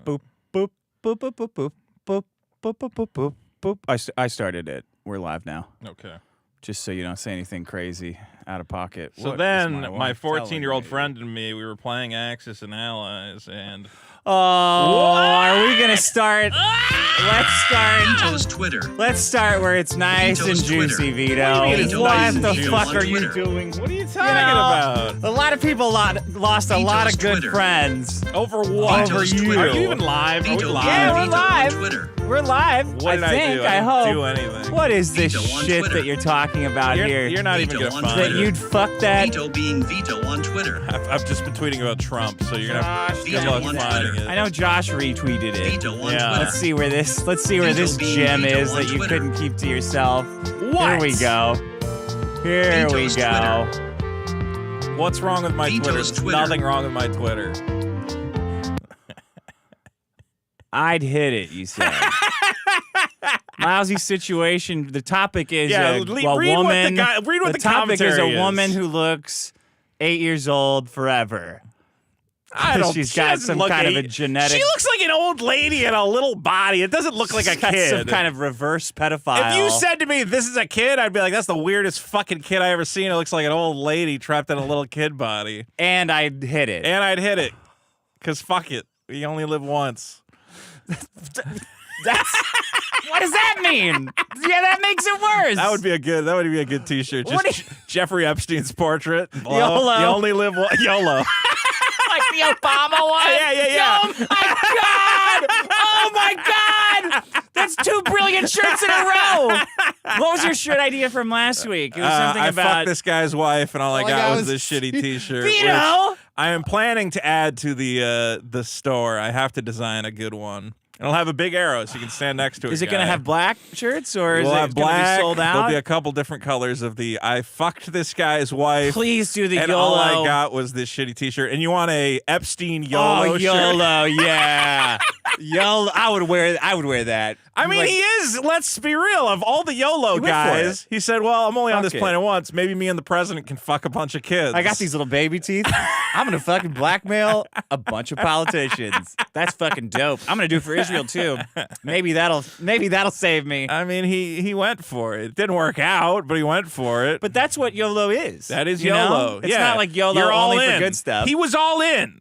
Boop, boop, boop, boop, boop, boop, boop, boop, boop, boop, boop, boop. I started it. We're live now. Okay. Just so you don't say anything crazy out of pocket. So then my 14-year-old friend and me, we were playing Axis and Allies, and... Oh, are we going to start? Let's start. Vito's Twitter. Let's start where it's nice Vito's and juicy, Twitter. Vito. Vito's What nice the and juicy. fuck On are you Twitter. doing? What are you talking about? A lot of people lost a lot of Vito's good Twitter. friends. Over what? Vito's Over you. Twitter. Are you even live? Are we Vito live? Yeah, we're Vito live. on Twitter. We're live. What did I think. do? I didn't hope. do anything. What is this Vito on shit Twitter. that you're talking about here? You're not even Vito going to on find that Twitter. it. you'd fuck that. Vito being Vito on Twitter. I've just been tweeting about Trump, so you're going to have Josh, good Vito luck on finding Twitter. it. I know Josh retweeted it. Vito on Yeah. Twitter. Let's see where this Vito being gem Vito is on that you Twitter. couldn't keep to yourself. What? Here we go. Here Vito's we go. What's wrong with my Twitter? Vito's There's Twitter. nothing wrong with my Twitter. I'd hit it, you said. Lousy situation. The topic is Yeah, a read woman. what the topic is commentary a woman who looks 8 years old forever. I don't. She's she got doesn't some look kind of a eight. genetic. She looks like an old lady in a little body. It doesn't look like a She's got kid. some kind of reverse pedophile. If you said to me, this is a kid, I'd be like, that's the weirdest fucking kid I ever seen. It looks like an old lady trapped in a little kid body. and I'd hit it. And I'd hit it. Because fuck it. We only live once. That's what does that mean? Yeah, that makes it worse. That would be a good t-shirt. What Just Jeffrey Epstein's portrait. YOLO. You only live one. YOLO. like the Obama one. Yeah. Oh my god! Oh my god! That's 2 brilliant shirts in a row. What was your shirt idea from last week? It was something I about fucked this guy's wife, and all I All I got got was was- this shitty t-shirt. Vito! Which I am planning to add to the store. I have to design a good one. It'll have a big arrow, so you can stand next to it. Is it going to have black shirts or is We'll it have going to be black. sold out? There'll be a couple different colors of the I fucked this guy's wife. Please do the And YOLO. all I got was this shitty t-shirt. And you want a Epstein YOLO oh, shirt? YOLO, yeah. YOLO, I would wear that. I mean, Like, he is, let's be real, of all the YOLO He went for guys, it. he said, well, I'm only on Fuck this it. planet once. Maybe me and the president can fuck a bunch of kids. I got these little baby teeth. I'm gonna fucking blackmail a bunch of politicians. That's fucking dope. I'm gonna do it for Israel too. Maybe that'll save me. I mean, he went for it. It didn't work out, but he went for it. But that's what YOLO is. that is you know? YOLO. It's Yeah. not like YOLO You're all only in. for good stuff. He was all in.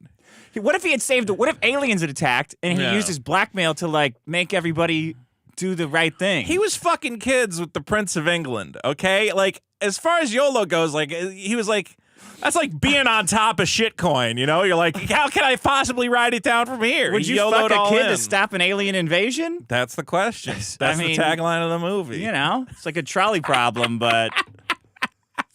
What if he had saved? What if aliens had attacked and he Yeah. used his blackmail to like make everybody do the right thing? He was fucking kids with the Prince of England, okay? Like, as far as YOLO goes, like, he was like, that's like being on top of shitcoin, you know? You're like, how can I possibly ride it down from here? Would He you YOLO'd fuck a all kid in. to stop an alien invasion? That's the question. That's I mean, the tagline of the movie. You know, it's like a trolley problem, but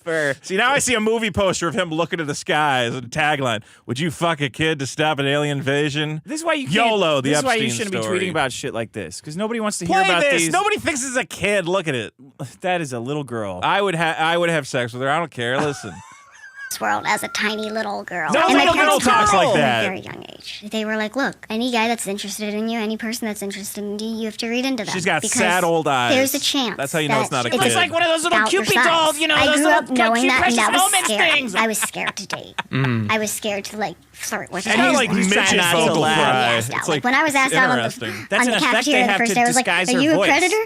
for See, now I see a movie poster of him looking to the skies and a tagline, would you fuck a kid to stop an alien invasion? this is why you can't, YOLO, the This is why you Epstein shouldn't story. be tweeting about shit like this because nobody wants to hear Play about this. these. Nobody thinks it's a kid. Look at it. That is a little girl. I would have sex with her. I don't care. Listen. World as a tiny little girl. No And little my girl parents talks were like at that. a very young age. They were like, look, any guy that's interested in you, any person that's interested in you, you have to read into them. She's got because sad old eyes. There's a chance. That's how you know it's not a that kid. It's like one of those little about your Cupid size. dolls, you know, I those grew little up knowing cute that, precious and that was moments scary. things. I was scared to date. I was scared to like flirt with It's her. kind of he's- like he's trying midget not to vocal laugh. fry. Asked out. It's Like, when I was asked out on interesting. That's the an effect they cafeteria have the first to day, I was like, disguise are her you voice. a predator?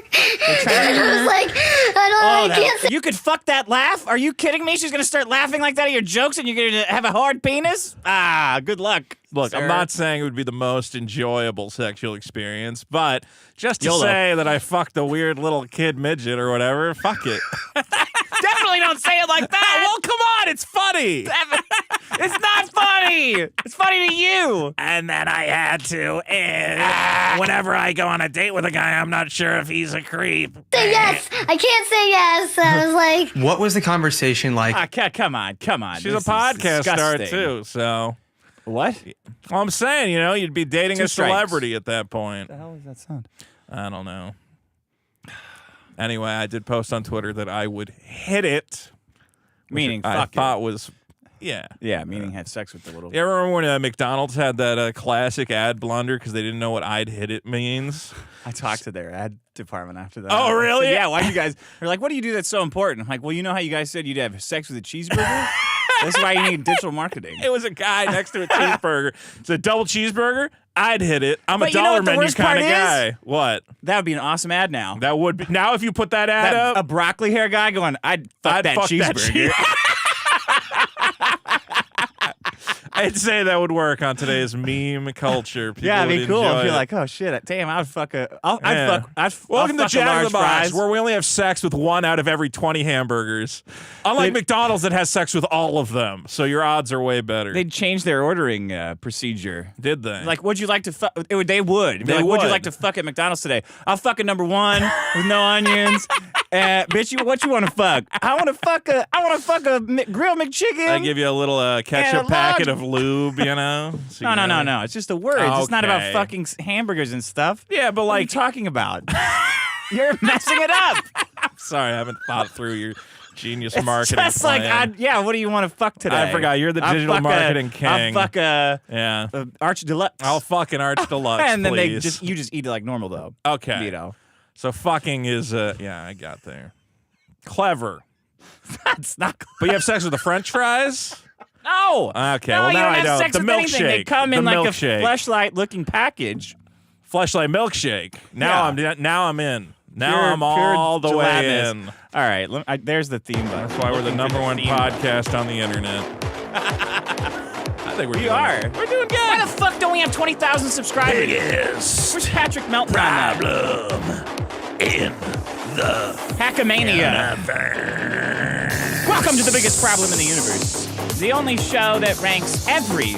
I was like, I can't say. You could fuck that laugh? Are you kidding me? She's gonna start laughing like that at your jokes and you're gonna have a hard penis? Ah, good luck. Look, sir. I'm not saying it would be the most enjoyable sexual experience, but just to YOLO. say that I fucked a weird little kid midget or whatever, fuck it. Definitely don't say it like that. Well, come on, it's funny. It's not funny. It's funny to you. And then I had to, and whenever I go on a date with a guy, I'm not sure if he's a creep. Say yes. I can't say yes. I was like, What was the conversation like? Ah, come on. She's This a is podcast star, disgusting. too, so. What? Well, I'm saying, you know, you'd be dating 2 a strikes. celebrity at that point. The hell is that sound? I don't know. Anyway, I did post on Twitter that I would hit it. which Meaning, I fuck thought was, yeah. Yeah, meaning have sex with the little. You ever remember when McDonald's had that classic ad blunder because they didn't know what "I'd hit it" means? I talked to their ad department after that. Oh, really? I said, yeah, why do you guys? They're like, what do you do that's so important? I'm like, well, you know how you guys said you'd have sex with a cheeseburger? That's why you need digital marketing. It was a guy next to a cheeseburger. It's a double cheeseburger, I'd hit it. I'm But a you know dollar what the menu worst kind of part is? guy. What? That would be an awesome ad now. That would be. Now, if you put that ad A up, broccoli hair guy going, I'd fuck that fuck that cheeseburger. I'd say that would work on today's meme culture. People Yeah, it'd would be cool. enjoy I'd be it. like, oh shit, damn, I'd fuck a. Yeah. Welcome to fuck a Jack in large the Box, fries. where we only have sex with 1 out of every 20 hamburgers. Unlike McDonald's that has sex with all of them, so your odds are way better. They'd change their ordering procedure. Did they? Like, would you like to fuck? They would. They would. Be They like, would you would. like to fuck at McDonald's today? I'll fuck a number 1 with no onions. Bitch, what you want to fuck? I want to fuck a grilled McChicken. I give you a little ketchup large- packet of lube, you know? So No, you no, know. no, no. It's just the words. It's not about Okay. fucking hamburgers and stuff. Yeah, but What are you like, talking about? You're messing it up. sorry, I haven't thought through your genius It's marketing just plan. like, what do you want to fuck today? I forgot, you're the I'll digital fuck marketing king. I'll fuck a Yeah. Arch Deluxe. I'll fucking Arch Deluxe, and then please. you just eat it like normal though. Okay. Vito. So fucking is, yeah, I got there. Clever. That's not. But you have sex with the French fries? No. Okay, No, well, you now don't I have know. sex The with anything. They milkshake. come in The like milkshake. a fleshlight-looking package. Fleshlight milkshake. Now Yeah. I'm in. Now Pure- I'm all pure the way gelatinous. in. All right, there's the theme. That's why we're the number 1 podcast on the internet. I think We are. We're doing good. Why the fuck don't we have 20,000 subscribers? Biggest Where's Patrick Meltdown now? problem in the Hackamania. Welcome to the biggest problem in the universe. The only show that ranks every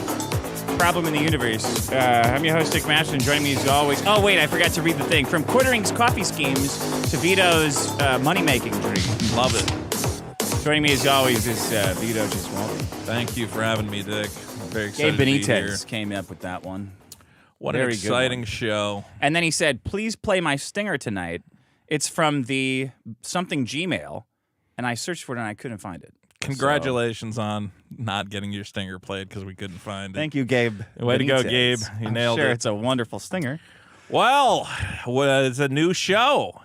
problem in the universe. I'm your host, Dick Master, and joining me as always. Oh, wait, I forgot to read the thing. From Quittering's coffee schemes to Vito's money-making dream. Love it. Joining me as always is Vito just won't. Thank you for having me, Dick. I'm very excited Gabe to be here. Benitez came up with that one. What an Very good exciting one. show. And then he said, please play my stinger tonight. It's from the something Gmail. And I searched for it and I couldn't find it. Congratulations on not getting your stinger played because we couldn't find it. Thank you, Gabe. Way to go, Benitez. Gabe. You I'm nailed sure it. It's a wonderful stinger. Well, it's a new show.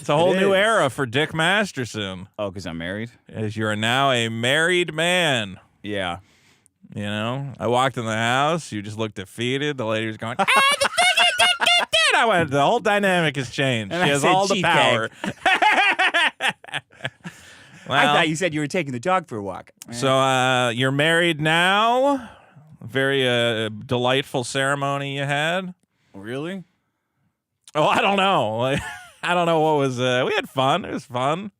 It's a whole It new is. era for Dick Masterson, Oh, because I'm married? as you are now a married man. Yeah. You know, I walked in the house. You just looked defeated. The lady was going, the thing you did. I went, the whole dynamic has changed. And She I has said, all the "Cheap power. I Well, thought you said you were taking the dog for a walk. so you're married now. Very delightful ceremony you had. Really? Oh, I don't know. Like, I don't know what was. We had fun. It was fun.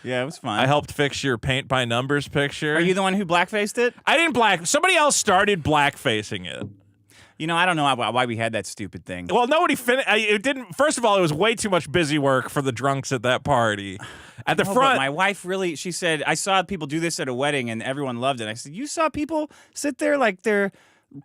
Yeah, it was fun. I helped fix your paint by numbers picture. Are you the one who blackfaced it? I didn't black. Somebody else started blackfacing it. You know, I don't know why we had that stupid thing. Well, nobody finished. It didn't. First of all, it was way too much busy work for the drunks at that party. At the No, but front, my wife really, she said, I saw people do this at a wedding and everyone loved it. I said, you saw people sit there like they're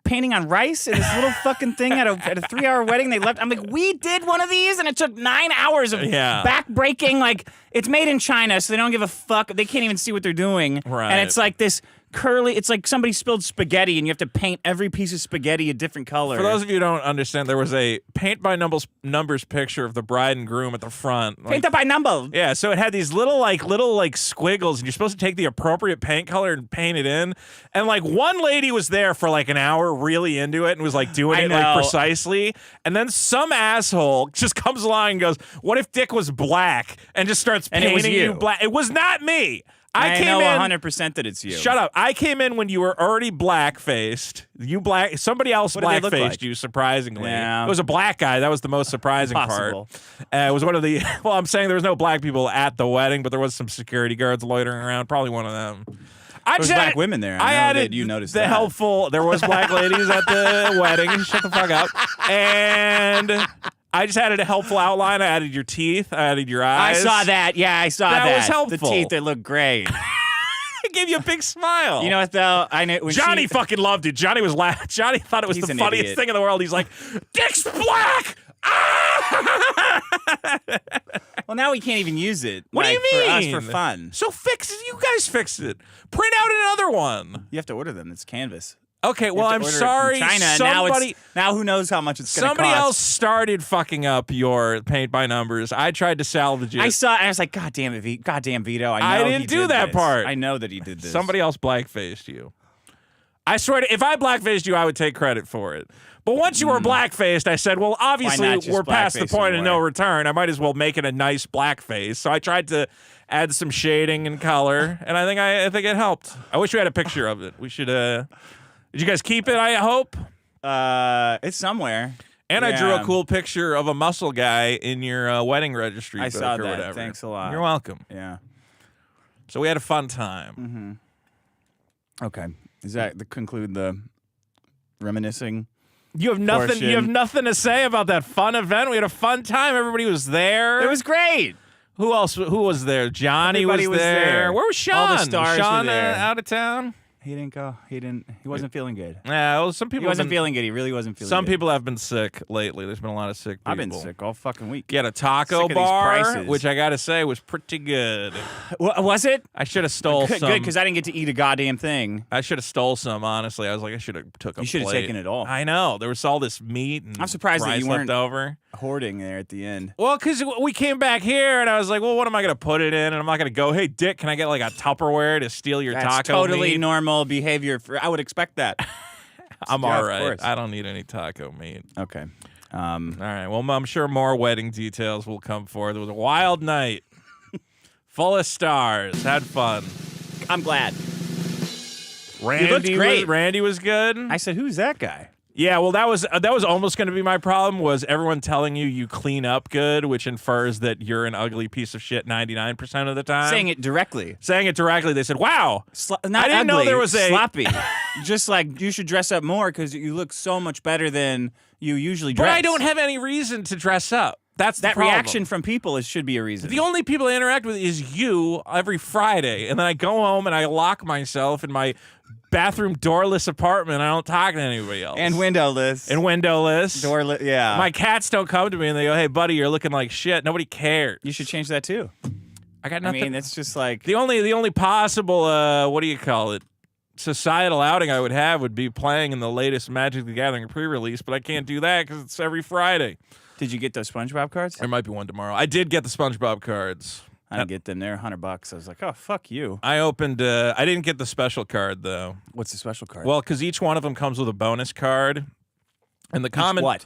painting on rice in this little fucking thing at a 3-hour wedding? They left. I'm like, we did one of these and it took 9 hours of Yeah. back-breaking. Like, it's made in China, so they don't give a fuck. They can't even see what they're doing. Right. And it's like this curly, it's like somebody spilled spaghetti and you have to paint every piece of spaghetti a different color. for those of you who don't understand, there was a paint by numbers picture of the bride and groom at the front. Like, Paint that by number. yeah, so it had these little squiggles, and you're supposed to take the appropriate paint color and paint it in. And like one lady was there for like an hour, really into it, and was like doing I it like know. precisely. And then some asshole just comes along and goes, "What if Dick was black?" And just starts And it was painting you. black. It was not me. I came know in. 100% that it's you. Shut up! I came in when you were already black-faced. Somebody else What did they look black-faced like? you. Surprisingly, Yeah. it was a black guy. That was the most surprising Possible. part. It was one of the. Well, I'm saying there was no black people at the wedding, but there was some security guards loitering around. Probably one of them. I was just black added- women there. I I know added that you noticed the that. helpful. There was black ladies at the wedding. Shut the fuck up. And I just added a helpful outline. I added your teeth. I added your I eyes. saw that. Yeah, I saw that. That was helpful. The teeth that look great. I gave you a big smile. You know what though? I know when Johnny she, fucking loved it. Johnny was laughing. Johnny thought it was He's the an funniest idiot. thing in the world. He's like, Dick's black. Ah! Well, now we can't even use it. What do like, you For us, mean? for fun. So fix it. You guys fix it. Print out another one. You have to order them. It's canvas. Okay. You Well, have I'm to order it from sorry. China. Somebody, Now who knows how much it's going to cost? somebody else started fucking up your paint by numbers. I tried to salvage it. I saw it and I was like, God damn it, God damn Vito. I know I he didn't do did that this. part. I know that he did this. Somebody else blackfaced you. I swear to, if I blackfaced you, I would take credit for it. But once you were blackfaced, I said, well, obviously not just we're past the blackface point of no anymore? return. I might as well make it a nice blackface. So I tried to add some shading and color, and I think it helped. I wish we had a picture of it. We should. Did you guys keep it? I hope. It's somewhere. And I drew a cool picture of a muscle guy in your wedding registry. I book saw or that. Whatever. Thanks a lot. You're welcome. Yeah. So we had a fun time. Okay. Is that to conclude the reminiscing? You have nothing. Portion. You have nothing to say about that fun event. We had a fun time. Everybody was there. It was great. Who else? Who was there? Johnny Everybody was there. Where was Sean? All the stars Sean were there. Out of town. He didn't go. He wasn't feeling good. Yeah, well, some people He wasn't have been, feeling good. He really wasn't feeling Some good. people have been sick lately. There's been a lot of sick people. I've been sick all fucking week. You had a taco Sick of these bar, prices. which I got to say was pretty good. Was it? I should have stole Good, some. because I didn't get to eat a goddamn thing. I should have stole some. Honestly, I was like, I should have took a. You should have plate. taken it all. I know there was all this meat and I'm surprised that rice you weren't- left over. Hoarding there at the end. Well, because we came back here and I was like, well, what am I going to put it in? And I'm not going to go, hey, Dick, can I get like a Tupperware to steal your That's taco totally meat? normal behavior. I would expect that. I'm Yeah, all of right. course. I don't need any taco meat. Okay. All right. Well, I'm sure more wedding details will come forth. It was a wild night, full of stars. Had fun. I'm glad. Randy great. Randy was good. I said, who's that guy? Yeah, well, that was almost going to be my problem. Was everyone telling you clean up good, which infers that you're an ugly piece of shit 99% of the time. Saying it directly. Saying it directly. They said, "Wow, Not I didn't know ugly, there was a sloppy." Just like you should dress up more because you look so much better than you usually dress. But I don't have any reason to dress up. That's that the problem. reaction from people should be a reason. The only people I interact with is you every Friday, and then I go home and I lock myself in my bathroom doorless apartment. I don't talk to anybody else. and windowless. And windowless. yeah. My cats don't come to me and they go, "Hey, buddy, you're looking like shit." Nobody cares. You should change that too. I got I nothing. mean, it's just like the only possible what do you call it? Societal outing I would have would be playing in the latest Magic the Gathering pre-release, but I can't do that because it's every Friday. Did you get those SpongeBob cards? There might be one tomorrow. I did get the SpongeBob cards. I didn't get them. They're $100. I was like, oh, fuck you. I opened. I didn't get the special card though. What's the special card? Well, because each one of them comes with a bonus card, and the common. What?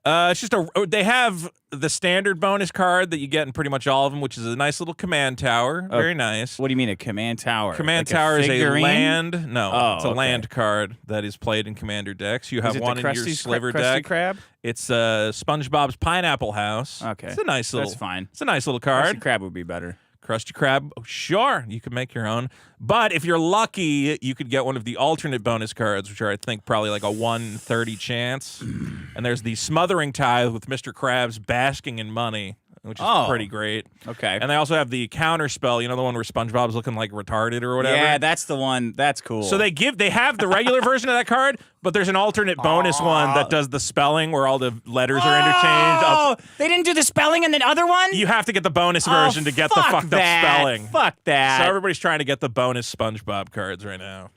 It's just they have the standard bonus card that you get in pretty much all of them, which is a nice little command tower. Very nice. What do you mean a command tower? Command Like tower is a figurine? land. No, Oh, it's a okay. land card that is played in Commander decks. You have Is it one the in your Krusty sliver Krusty deck. Krab? It's SpongeBob's Pineapple House. Okay. It's a nice little. That's fine. It's a nice little Krusty card. Krab would be better. Krusty Krab, sure, you can make your own. But if you're lucky, you could get one of the alternate bonus cards, which are, I think, probably like a 1/30 chance. And there's the Smothering Tithe with Mr. Krabs basking in money, which is Oh. pretty great. Okay. And they also have the counter spell, you know, the one where SpongeBob's looking like retarded or whatever. Yeah, that's the one. That's cool. So they have the regular version of that card, but there's an alternate bonus one that does the spelling where all the letters are interchanged. Oh, they didn't do the spelling in the other one? You have to get the bonus version to get the fuck fucked that. up spelling. Fuck that. So everybody's trying to get the bonus SpongeBob cards right now.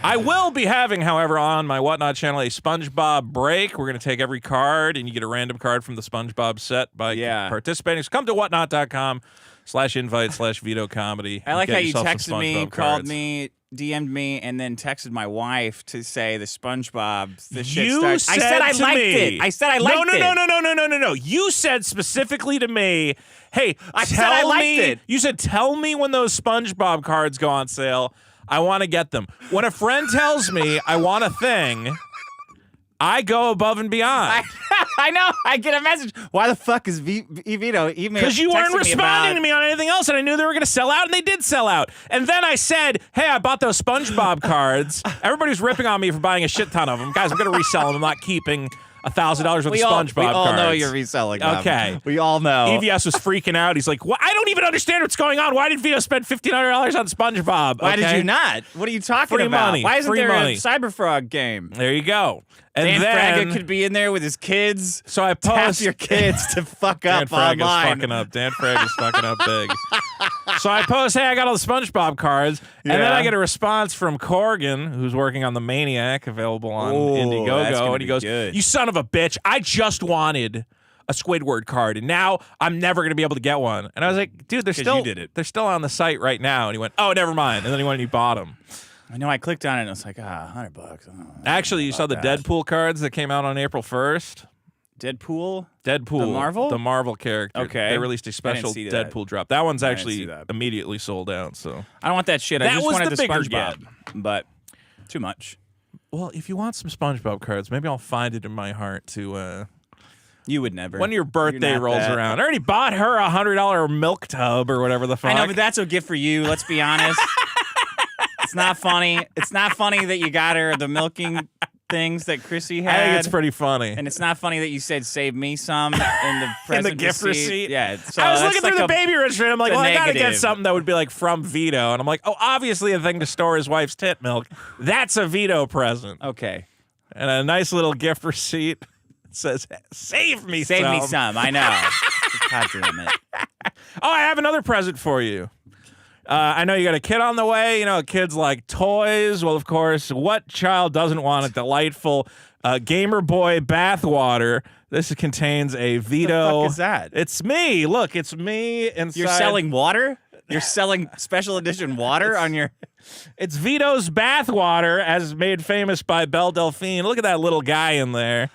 I will be having, however, on my Whatnot channel, a SpongeBob break. We're going to take every card, and you get a random card from the SpongeBob set by participating. So come to whatnot.com/invite/Veto comedy. I like Get how you yourself some texted me, SpongeBob called cards. me, DM'd me, and then texted my wife to say the SpongeBob. The shit You starts. I said I to liked me- it. I said I liked it. No. You said specifically to me, hey, I said I liked it. You said, tell me when those SpongeBob cards go on sale. I want to get them. When a friend tells me I want a thing, I go above and beyond. I know. I get a message. Why the fuck is Vito email? Because you weren't texting responding to about- me on anything else, and I knew they were going to sell out, and they did sell out. And then I said, hey, I bought those SpongeBob cards. Everybody's ripping on me for buying a shit ton of them. Guys, I'm going to resell them. I'm not keeping $1,000 worth of SpongeBob cards. We all know you're reselling them. Okay. We all know. EVS was freaking out. He's like, "What? I don't even understand what's going on. Why did Vito spend $1,500 on SpongeBob? Why did Okay? you not? What are you talking Free about? money. Why isn't Free there money. a Cyberfrog game? There you go. And Dan then, Fraga could be in there with his kids. so I Tap post your kids to fuck Dan up Fraga's online. fucking up. Dan Fraga's fucking up big. So I post, hey, I got all the SpongeBob cards. And then Yeah. I get a response from Corgan, who's working on the Maniac, available on Ooh, that's Indiegogo. gonna And he be goes, good. you son of a bitch. I just wanted a Squidward card, and now I'm never going to be able to get one. And I was like, dude, they're 'Cause still you did it. they're still on the site right now. And he went, oh, never mind. And then he went and he bought them. I know I clicked on it and it's like, $100. Oh, Actually, you saw the Deadpool cards that came out on April 1st? Deadpool? Deadpool. The Marvel? The Marvel character. Okay. They released a special see that. Deadpool drop. That one's I didn't actually see that. immediately sold out, so. I don't want that shit. I That just was wanted the the bigger SpongeBob. But too much. Well, if you want some SpongeBob cards, maybe I'll find it in my heart to, You would never. when your birthday You're not rolls that. around. I already bought her a $100 milk tub or whatever the fuck. I know, but that's a gift for you. Let's be honest. It's not funny. It's not funny that you got her the milking things that Chrissy had. I think it's pretty funny. And it's not funny that you said save me some in the present gift receipt? Yeah. So I was that's looking through like the baby registry, and I'm like, the well, I gotta get negative. something that would be like from Vito. And I'm like, oh, obviously a thing to store his wife's tit milk. That's a Vito present. Okay. And a nice little gift receipt. It says, save me Save some. me some. I know. God damn it. Oh, I have another present for you. I know you got a kid on the way. You know, kids like toys. Well, of course, what child doesn't want a delightful Gamer Boy bathwater? This contains a Vito. What the fuck is that? It's me. Look, it's me inside. You're selling water? You're selling special edition water on your... It's Vito's bathwater, as made famous by Belle Delphine. Look at that little guy in there.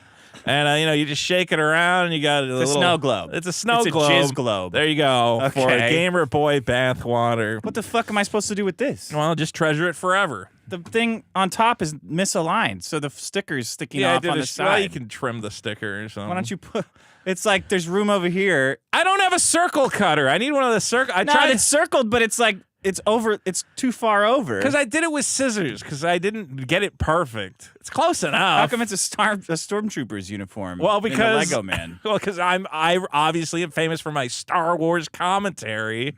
And, you know, you just shake it around, and you got a It's a little... snow globe. It's a snow It's a globe. jizz globe. There you go. For a Okay. Gamer Boy bathwater. What the fuck am I supposed to do with this? Well, just treasure it forever. The thing on top is misaligned, so the sticker's sticking I off did on a the well, side. you can trim the sticker or something. Why don't you put... It's like there's room over here. I don't have a circle cutter. I need one of the circle. I No, tried it's circled, but it's like it's over. It's too far over. because I did it with scissors because I didn't get it perfect. It's close enough. How come it's a stormtrooper's uniform? Well, in the because Lego Man. Well, because I obviously am famous for my Star Wars commentary,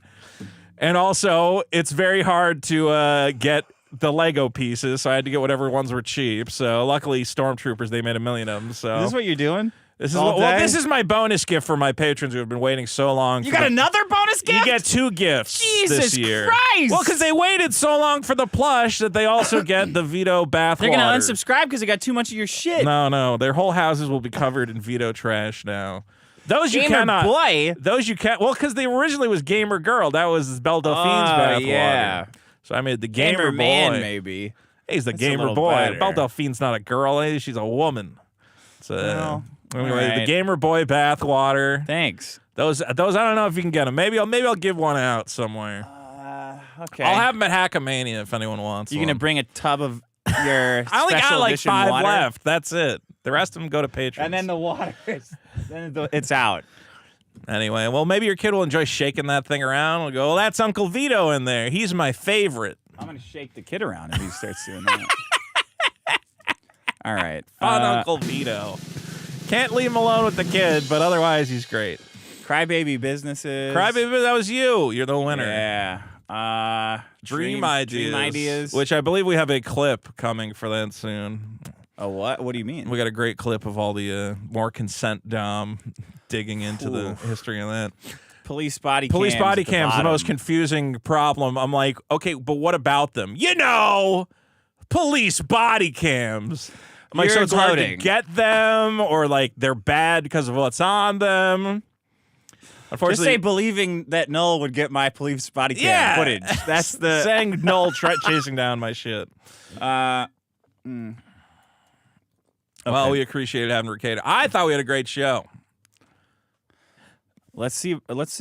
and also it's very hard to get the Lego pieces, so I had to get whatever ones were cheap. So luckily, Stormtroopers, they made a million of them. So Is this what you're doing? this is all well, day? this is my bonus gift for my patrons who have been waiting so long. You for got the- another bonus gift? You get 2 gifts Jesus this year. Christ! Well, because they waited so long for the plush that they also get the Vito bath They're gonna water. unsubscribe because they got too much of your shit. No, their whole houses will be covered in Vito trash now. Those you Gamer cannot. boy. Those you can't. Well, because they originally was Gamer Girl. That was Belle Delphine's bath yeah. water. So I made the Gamer, boy. Man, maybe. He's the That's a Gamer little boy. better. Belle Delphine's not a girl. She's a woman. So Well, anyway, all the right. Gamer Boy bath water. Thanks. Those I don't know if you can get them. Maybe I'll give one out somewhere. Okay. I'll have them at Hackamania if anyone wants. You gonna one. bring a tub of your I only got special like edition 5 water? left. That's it. The rest of them go to patrons. And then the water is it's out. Anyway, well, maybe your kid will enjoy shaking that thing around. We'll go, well, that's Uncle Vito in there. He's my favorite. I'm gonna shake the kid around if he starts doing that. All right. Fun Uncle Vito. Can't leave him alone with the kid, but otherwise he's great. Crybaby businesses. Crybaby, that was you. You're the winner. Yeah. Dream ideas. Dream ideas. Which I believe we have a clip coming for that soon. A what? What do you mean? We got a great clip of all the more consent dom digging into the history of that. Police body Police cams body at the cams, the bottom. most confusing problem. I'm like, okay, but what about them? You know, police body cams. I'm like, You're so it's hard to gloating. get them, or like they're bad because of what's on them. Just Unfortunately, say believing that Noel would get my police body cam yeah, footage. That's the saying Noel chasing down my shit. Okay. Well, we appreciated having Ricada. I thought we had a great show. Let's see. Let's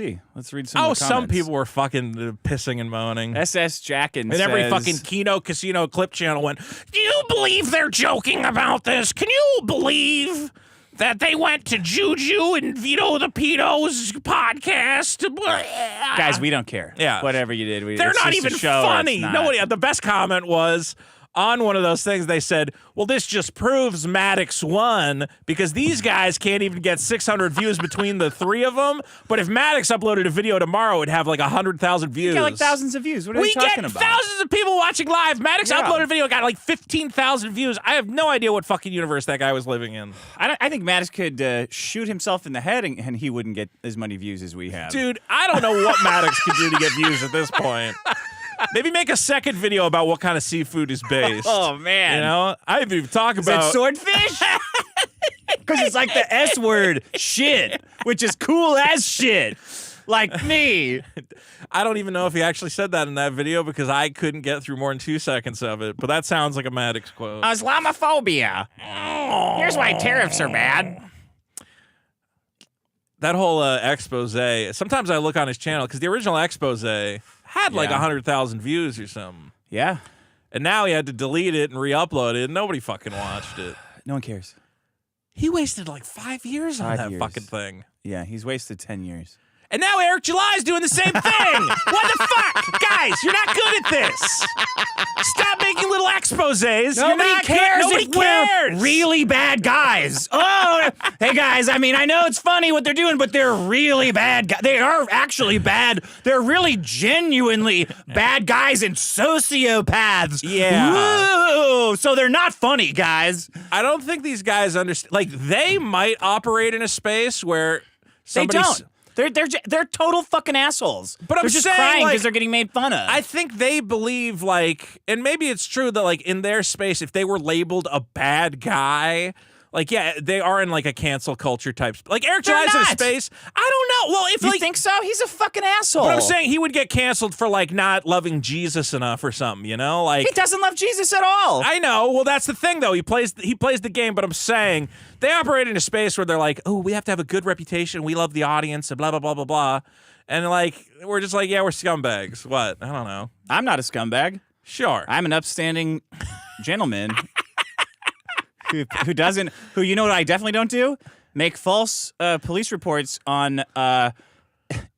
read some. Oh, of the some comments. people were fucking pissing and moaning. SS Jackin And every says, fucking Kino Casino clip channel went, do you believe they're joking about this? Can you believe that they went to Juju and Vito the Pedo's podcast? guys, we don't care. Yeah. Whatever you did, They're it's not just a even show, it's funny. not. Nobody. The best comment was on one of those things. They said, "Well, this just proves Maddox won because these guys can't even get 600 views between the 3 of them. But if Maddox uploaded a video tomorrow, it'd have like 100,000 views. You get like thousands of views. What are We you talking get about? thousands of people watching live. Maddox Yeah. uploaded a video, got like 15,000 views. I have no idea what fucking universe that guy was living in. I think Mattis could shoot himself in the head and he wouldn't get as many views as we have. Dude, I don't know what Maddox could do to get views at this point. Maybe make a second video about what kind of seafood is based. Oh man. You know, I didn't even talk Is that about swordfish? Because it's like the S word, shit, which is cool as shit. like me. I don't even know if he actually said that in that video because I couldn't get through more than 2 seconds of it. But that sounds like a Maddox quote. Islamophobia. Here's why tariffs are bad. That whole expose. Sometimes I look on his channel because the original expose had like Yeah. 100,000 views or something. Yeah. And now he had to delete it and re-upload it, and nobody fucking watched it. No one cares. He wasted like 5 years on 5 that years. fucking thing. Yeah, he's wasted 10 years. And now Eric July's doing the same thing. What the fuck? Guys, you're not good at this. Stop making little exposés. You're Nobody not cares Nobody if cares. we're really bad guys. Oh, hey guys, I mean, I know it's funny what they're doing, but they're really bad guys. They are actually bad. They're really genuinely bad guys and sociopaths. Yeah. Woo! So they're not funny, guys. I don't think these guys understand. Like, they might operate in a space where They somebody's... don't. They're total fucking assholes. But I'm they're just saying, crying like, because they're getting made fun of. I think they believe, like, and maybe it's true that, like, in their space, if they were labeled a bad guy, like, yeah, they are in, like, a cancel culture type. Like, Eric They're July's in a not. space. I don't know. Well, if, you like, think so? He's a fucking asshole. but I'm saying he would get canceled for, like, not loving Jesus enough or something, you know? Like, he doesn't love Jesus at all. I know. Well, that's the thing, though. He plays the game, but I'm saying they operate in a space where they're like, oh, we have to have a good reputation. We love the audience and blah, blah, blah, blah, blah. And, like, we're just like, yeah, we're scumbags. What? I don't know. I'm not a scumbag. Sure. I'm an upstanding gentleman who you know what I definitely don't do? Make false police reports on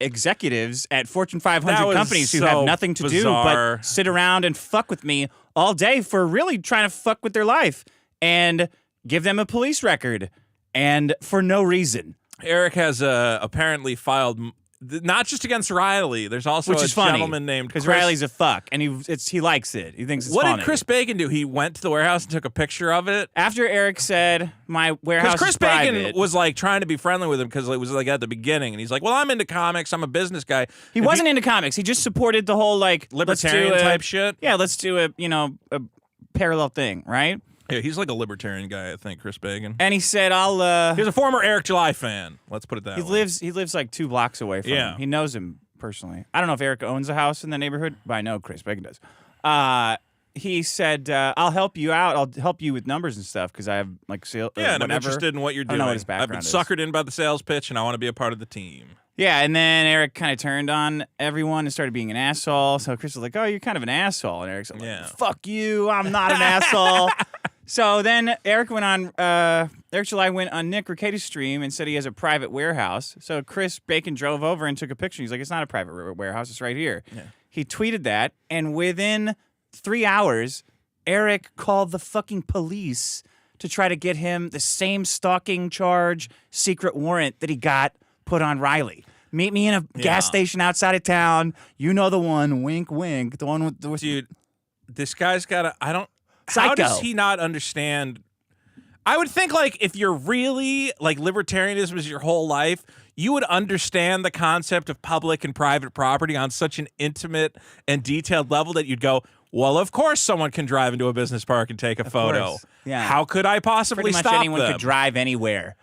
executives at Fortune That 500 was companies who so have nothing to bizarre. do but sit around and fuck with me all day for really trying to fuck with their life and give them a police record and for no reason. Eric has apparently filed not just against Riley. There's also Which a is funny, gentleman named because Chris. Riley's a fuck, and he likes it. He thinks it's What funny. did Chris Bacon do? He went to the warehouse and took a picture of it. After Eric said, my warehouse Because Chris is private, Bacon was like trying to be friendly with him because it was like at the beginning, and he's like, "Well, I'm into comics. I'm a business guy." he And wasn't into comics. He just supported the whole, like, libertarian let's do a- type shit. Yeah, let's do a parallel thing, right? Yeah, he's like a libertarian guy, I think. Chris Bacon. And he said, He's a former Eric July fan. Let's put it that he way. lives like 2 blocks away from Yeah. him. He knows him personally. I don't know if Eric owns a house in the neighborhood, but I know Chris Bacon does. He said, I'll help you out. I'll help you with numbers and stuff because I have like sales. Yeah, and I'm interested in what you're I doing. don't know what his I've been background is. suckered in by the sales pitch, and I want to be a part of the team. Yeah, and then Eric kind of turned on everyone and started being an asshole. So Chris was like, "Oh, you're kind of an asshole," and Eric's like, Yeah. "Fuck you, I'm not an asshole." So then Eric July went on Nick Ricada's stream and said he has a private warehouse. So Chris Bacon drove over and took a picture. He's like, "It's not a private warehouse. It's right here." Yeah. He tweeted that, and within 3 hours, Eric called the fucking police to try to get him the same stalking charge secret warrant that he got put on Riley. Meet me in a gas station outside of town. You know the one. Wink, wink. The one with the Dude, this guy's got a. I don't. Psycho. How does he not understand? I would think, like, if you're really, like, libertarianism is your whole life, you would understand the concept of public and private property on such an intimate and detailed level that you'd go, well, of course someone can drive into a business park and take a photo. course. Yeah. How could I possibly pretty much stop anyone them? could drive anywhere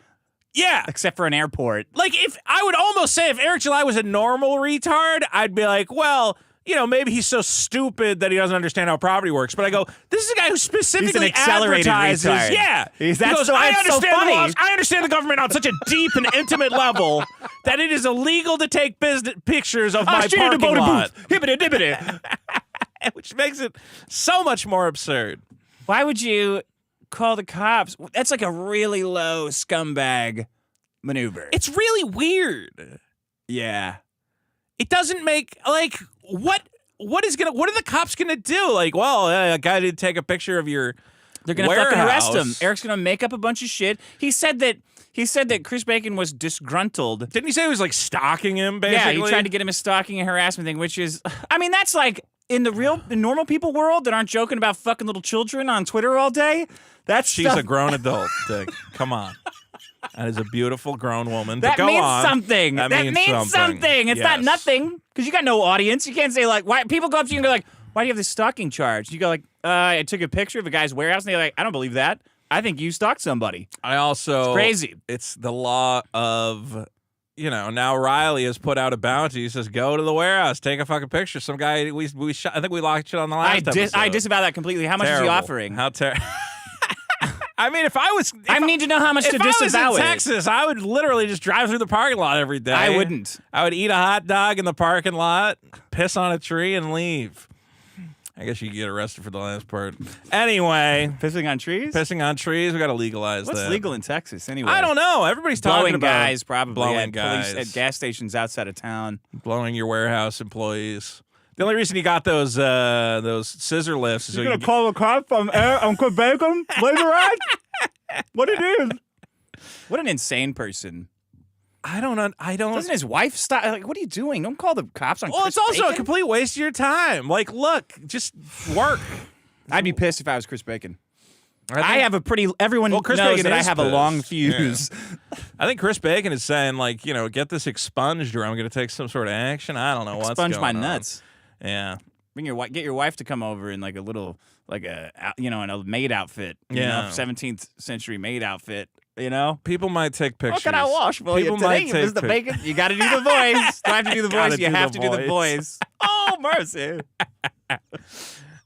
Yeah. except for an airport. Like, if I would almost say if Eric July was a normal retard, I'd be like, well, you know, maybe he's so stupid that he doesn't understand how property works. But I go, this is a guy who specifically accelerated advertises. retard. Yeah. That's he goes, so- I that's so understand funny." the laws. I understand the government on such a deep and intimate level that it is illegal to take pictures of my parking lot. Hibbity dibbity. Which makes it so much more absurd. Why would you call the cops? That's like a really low scumbag maneuver. It's really weird. Yeah. It doesn't make, like, what are the cops gonna do? Like, well, a guy did take a picture of your They're gonna fucking arrest him. warehouse. Eric's gonna make up a bunch of shit. He said that Chris Bacon was disgruntled. Didn't he say he was, like, stalking him, Yeah, basically? he tried to get him a stalking and harassment thing, which is, I mean, that's like in the normal people world that aren't joking about fucking little children on Twitter all day. That's She's stuff, a grown adult, Dick. Come on. That is a beautiful grown woman. that But go means on. something. That means something. It's not Yes. nothing because you got no audience. You can't say like, why people go up to you and go like, why do you have this stalking charge? You go like, I took a picture of a guy's warehouse, and they're like, I don't believe that. I think you stalked somebody. I also It's crazy. It's the law of now Riley has put out a bounty. He says, go to the warehouse, take a fucking picture. Some guy, we shot, I think we locked shit on the last episode. I disavow that completely. How much is he offering? How terrible. I mean, if I was... I need to know how much to disavow If I was in Texas, I would literally just drive through the parking lot every day. I wouldn't. I would eat a hot dog in the parking lot, piss on a tree, and leave. I guess you could get arrested for the last part. Anyway. Pissing on trees? Pissing on trees. We got to legalize that. What's legal in Texas anyway? I don't know. Everybody's talking blowing about... guys, probably. Blowing guys. guys. At gas stations outside of town. Blowing your warehouse employees. The only reason he got those scissor lifts is... You're going to call the cops on Quebec later on? What it is? What an insane person. I don't know. Doesn't his wife stop? Like, what are you doing? Don't call the cops on Well, Chris it's also Bacon. a complete waste of your time. Like, look, just work. I'd be pissed if I was Chris Bacon. I I have a pretty... Everyone Chris knows Bacon that I is have a pissed. long fuse. Yeah. I think Chris Bacon is saying, like, get this expunged or I'm going to take some sort of action. I don't know what's going on. Expunge my nuts. Yeah. Get your wife to come over in like a little, like in a maid outfit. You Yeah. know, 17th century maid outfit. People might take pictures. What can I wash for People you today, might take Mr. Bacon? You got to do the voice. Do I have to do the Gotta voice? You do have the to do the voice. voice. Oh, mercy.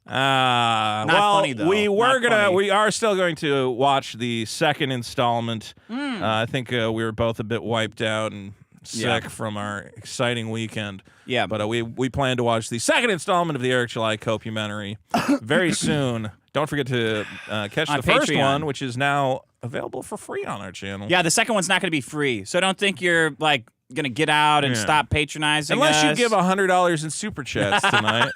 Well, funny, though. Not funny. we are still going to watch the second installment. I think we were both a bit wiped out and sick from our exciting weekend. Yeah. But we plan to watch the second installment of the Eric July Copumentary very soon. Don't forget to catch On the first Patreon. one, which is now available for free on our channel. Yeah, the second one's not going to be free. So don't think you're like going to get out and Yeah. stop patronizing Unless you us. give $100 in super chats tonight.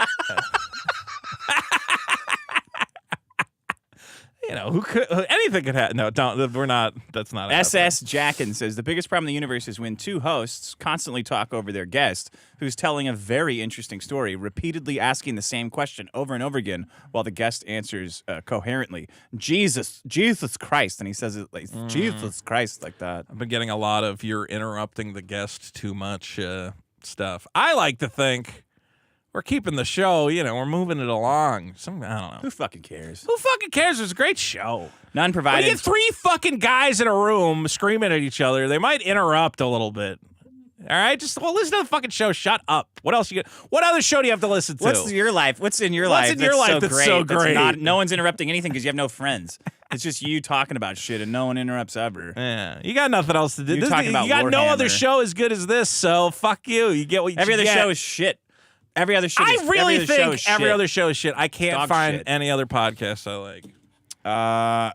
Who could anything could happen. No, don't. We're not. That's not. SS Jackin says the biggest problem in the universe is when two hosts constantly talk over their guest, who's telling a very interesting story, repeatedly asking the same question over and over again, while the guest answers coherently. Jesus Christ, and he says it like Jesus Christ like that. I've been getting a lot of "you're interrupting the guest too much" stuff. I like to think we're keeping the show. We're moving it along. I don't know. Who fucking cares? Who fucking cares? It's a great show. None When provided. you get three fucking guys in a room screaming at each other, they might interrupt a little bit. All right, just listen to the fucking show. Shut up. What else you get? What other show do you have to listen to? What's in your life? What's in your life? in your life that's so great? No one's interrupting anything because you have no friends. It's just you talking about shit and no one interrupts ever. Yeah, you got nothing else to do. You're talking about you got no Warhammer. other show as good as this, so fuck you. You get what you Every other get. show is shit. Every other show. I is, really every other show is think every shit. other show is shit. I can't Dog find shit. any other podcast I like.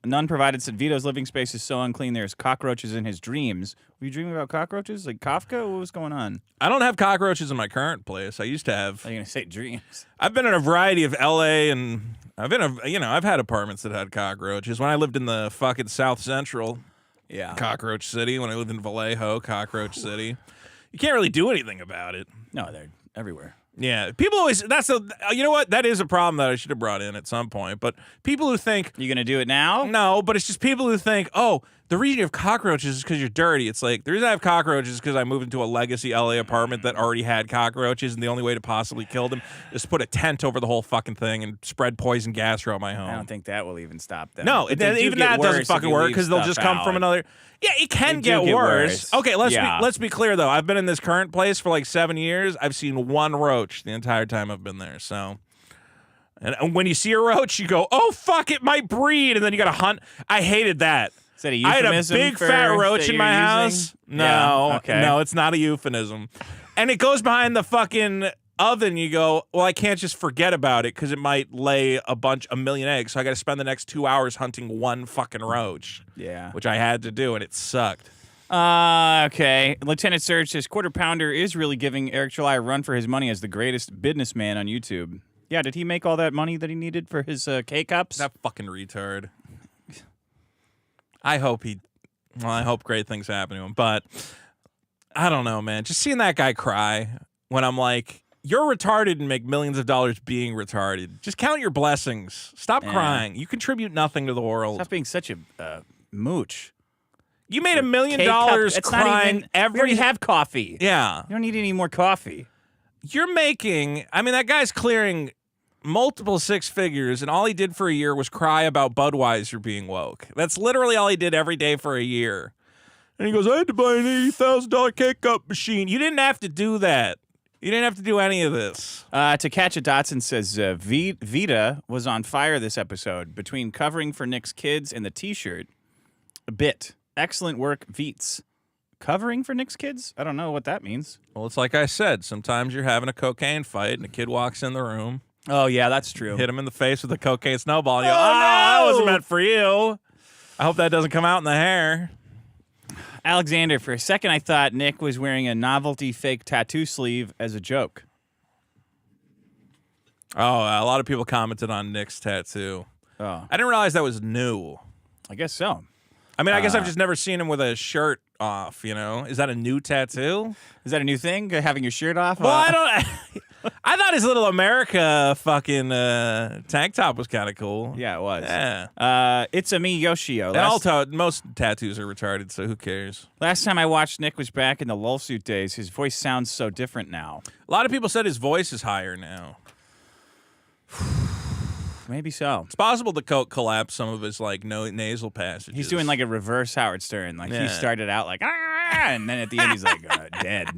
None provided said Vito's living space is so unclean there's cockroaches in his dreams. Were you dreaming about cockroaches? Like Kafka? What was going on? I don't have cockroaches in my current place. I used to have. Are you going to say dreams? I've been in a variety of LA and I've had apartments that had cockroaches. When I lived in the fucking South Central, Yeah. Cockroach City. When I lived in Vallejo, Cockroach City. You can't really do anything about it. No, they're everywhere. Yeah, people always. You know what? That is a problem that I should have brought in at some point. But people who think You going to do it now? no, but it's just people who think, oh, the reason you have cockroaches is because you're dirty. It's like the reason I have cockroaches is because I moved into a legacy LA apartment that already had cockroaches, and the only way to possibly kill them is to put a tent over the whole fucking thing and spread poison gas throughout my home. I don't think that will even stop them. No, But they do even get that worse doesn't if fucking you work leave because they'll stuff just come from out. another. Yeah, it can They do get worse. Okay, Yeah. let's be clear though. I've been in this current place for like 7 years. I've seen one roach the entire time I've been there. So, and when you see a roach, you go, "Oh fuck, it might breed," and then you got to hunt. I hated that. Is that a I had a euphemism big for fat roach that in you're my house. using? No, Yeah, okay. no, it's not a euphemism. And it goes behind the fucking oven. You go, well, I can't just forget about it because it might lay a million eggs. So I got to spend the next 2 hours hunting one fucking roach. Yeah. Which I had to do, and it sucked. Okay. Lieutenant Surge says Quarter Pounder is really giving Eric July a run for his money as the greatest businessman on YouTube. Yeah, did he make all that money that he needed for his K-Cups? That fucking retard. I hope great things happen to him, but I don't know, man. Just seeing that guy cry when I'm like, you're retarded and make millions of dollars being retarded. Just count your blessings. Stop crying. You contribute nothing to the world. Stop being such a mooch. You made $1 million K-Cup, it's not crying even, we already have coffee. Yeah. You don't need any more coffee. You're making, I mean, that guy's clearing multiple six figures, and all he did for a year was cry about Budweiser being woke. That's literally all he did every day for a year. And he goes, I had to buy an $80,000 K-Cup machine. You didn't have to do that. You didn't have to do any of this. To Catch a Dotson says, Vita was on fire this episode between covering for Nick's kids and the T-shirt. A bit. Excellent work, Veets. Covering for Nick's kids? I don't know what that means. Well, it's like I said. Sometimes you're having a cocaine fight, and a kid walks in the room. Oh, yeah, that's true. Hit him in the face with a cocaine snowball. And you Oh, go, that no! wasn't meant for you. I hope that doesn't come out in the hair. Alexander, for a second I thought Nick was wearing a novelty fake tattoo sleeve as a joke. Oh, a lot of people commented on Nick's tattoo. Oh, I didn't realize that was new. I guess so. I mean, I guess I've just never seen him with a shirt off, you know? Is that a new tattoo? Is that a new thing, having your shirt off? Well, I don't... I thought his little America fucking tank top was kind of cool. Yeah, it was. Yeah. It's a me, Yoshio. And also, most tattoos are retarded, so who cares? Last time I watched Nick was back in the lol suit days. His voice sounds so different now. A lot of people said his voice is higher now. Maybe so. It's possible the coke collapsed some of his like nasal passages. He's doing like a reverse Howard Stern. Like he Yeah. started out like, and then at the end he's like, dead.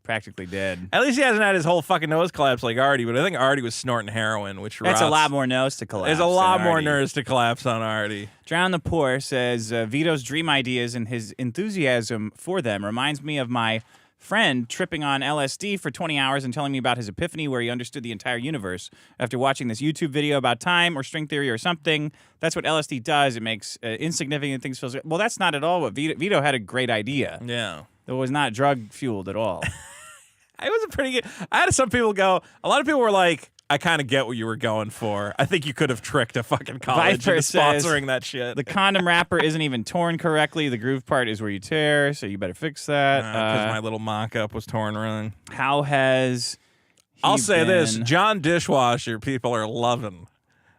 Practically dead. At least he hasn't had his whole fucking nose collapse like Artie, but I think Artie was snorting heroin, which That's a rots. lot more nose to collapse. There's a lot than more Artie. nerves to collapse on Artie. Drown the Poor says, Vito's dream ideas and his enthusiasm for them reminds me of my friend tripping on LSD for 20 hours and telling me about his epiphany where he understood the entire universe. After watching this YouTube video about time or string theory or something, that's what LSD does. It makes insignificant things feel... Well, that's not at all what Vito had a great idea. Yeah. It was not drug-fueled at all. It was a pretty good... I had some people go... A lot of people were like, I kind of get what you were going for. I think you could have tricked a fucking college Viper into says, sponsoring that shit. The condom wrapper isn't even torn correctly. The groove part is where you tear, so you better fix that. Because my little mock-up was torn wrong. How has he I'll say this. been- John Dishwasher, people are loving.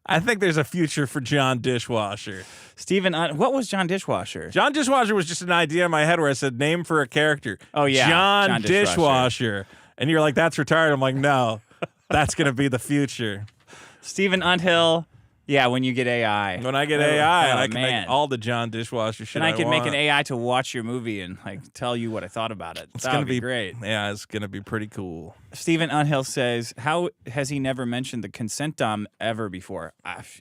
I think there's a future for John Dishwasher. Stephen, what was John Dishwasher? John Dishwasher was just an idea in my head where I said, name for a character. Oh, yeah. John John Dishwasher. And you're like, that's retarded. I'm like, no, that's going to be the future. Stephen Unthill. Yeah, when you get AI. When I get AI, I can man. make all the John Dishwasher shit Then I could make an want. AI to watch your movie and like tell you what I thought about it. It's That gonna would be great. Yeah, it's going to be pretty cool. Stephen Unhill says, how has he never mentioned the consent dom ever before?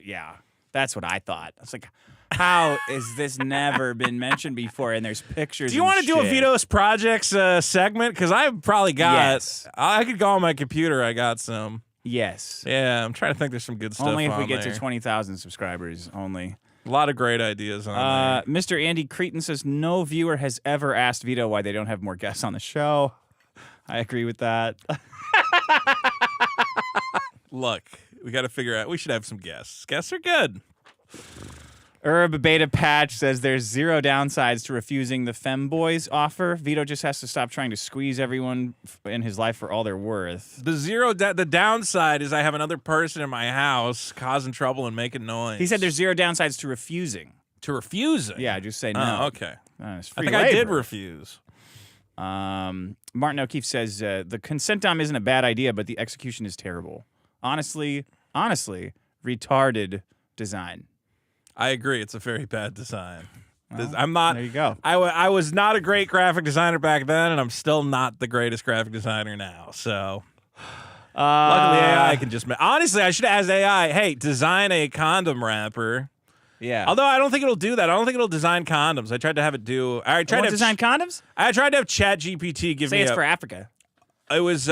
Yeah, that's what I thought. It's like, how has this never been mentioned before? And there's pictures. Do you want to do a Vito's Projects segment? Because I've probably got... Yes. I could go on my computer. I got some. Yes. Yeah, I'm trying to think there's some good stuff Only if we on get there. to 20,000 subscribers. Only. A lot of great ideas on there. Mr. Andy Cretan says, no viewer has ever asked Vito why they don't have more guests on the show. I agree with that. Look, we got to figure out... We should have some guests. Guests are good. Herb Beta Patch says there's zero downsides to refusing the femboys offer. Vito just has to stop trying to squeeze everyone in his life for all they're worth. The downside is I have another person in my house causing trouble and making noise. He said there's zero downsides to refusing. to refusing. Yeah, just say no. Oh, okay. It's I free think I did labor. refuse. Martin O'Keefe says the consent dom isn't a bad idea, but the execution is terrible. Honestly, retarded design. I agree. It's a very bad design. I'm not. There you go. I was not a great graphic designer back then, and I'm still not the greatest graphic designer now. So, luckily, AI can just. Honestly, I should have asked AI, "Hey, design a condom wrapper." Yeah. Although I don't think it'll do that. I don't think it'll design condoms. I tried to have it do. I tried to have design condoms? I tried to have ChatGPT give Say me it's a. for Africa. It was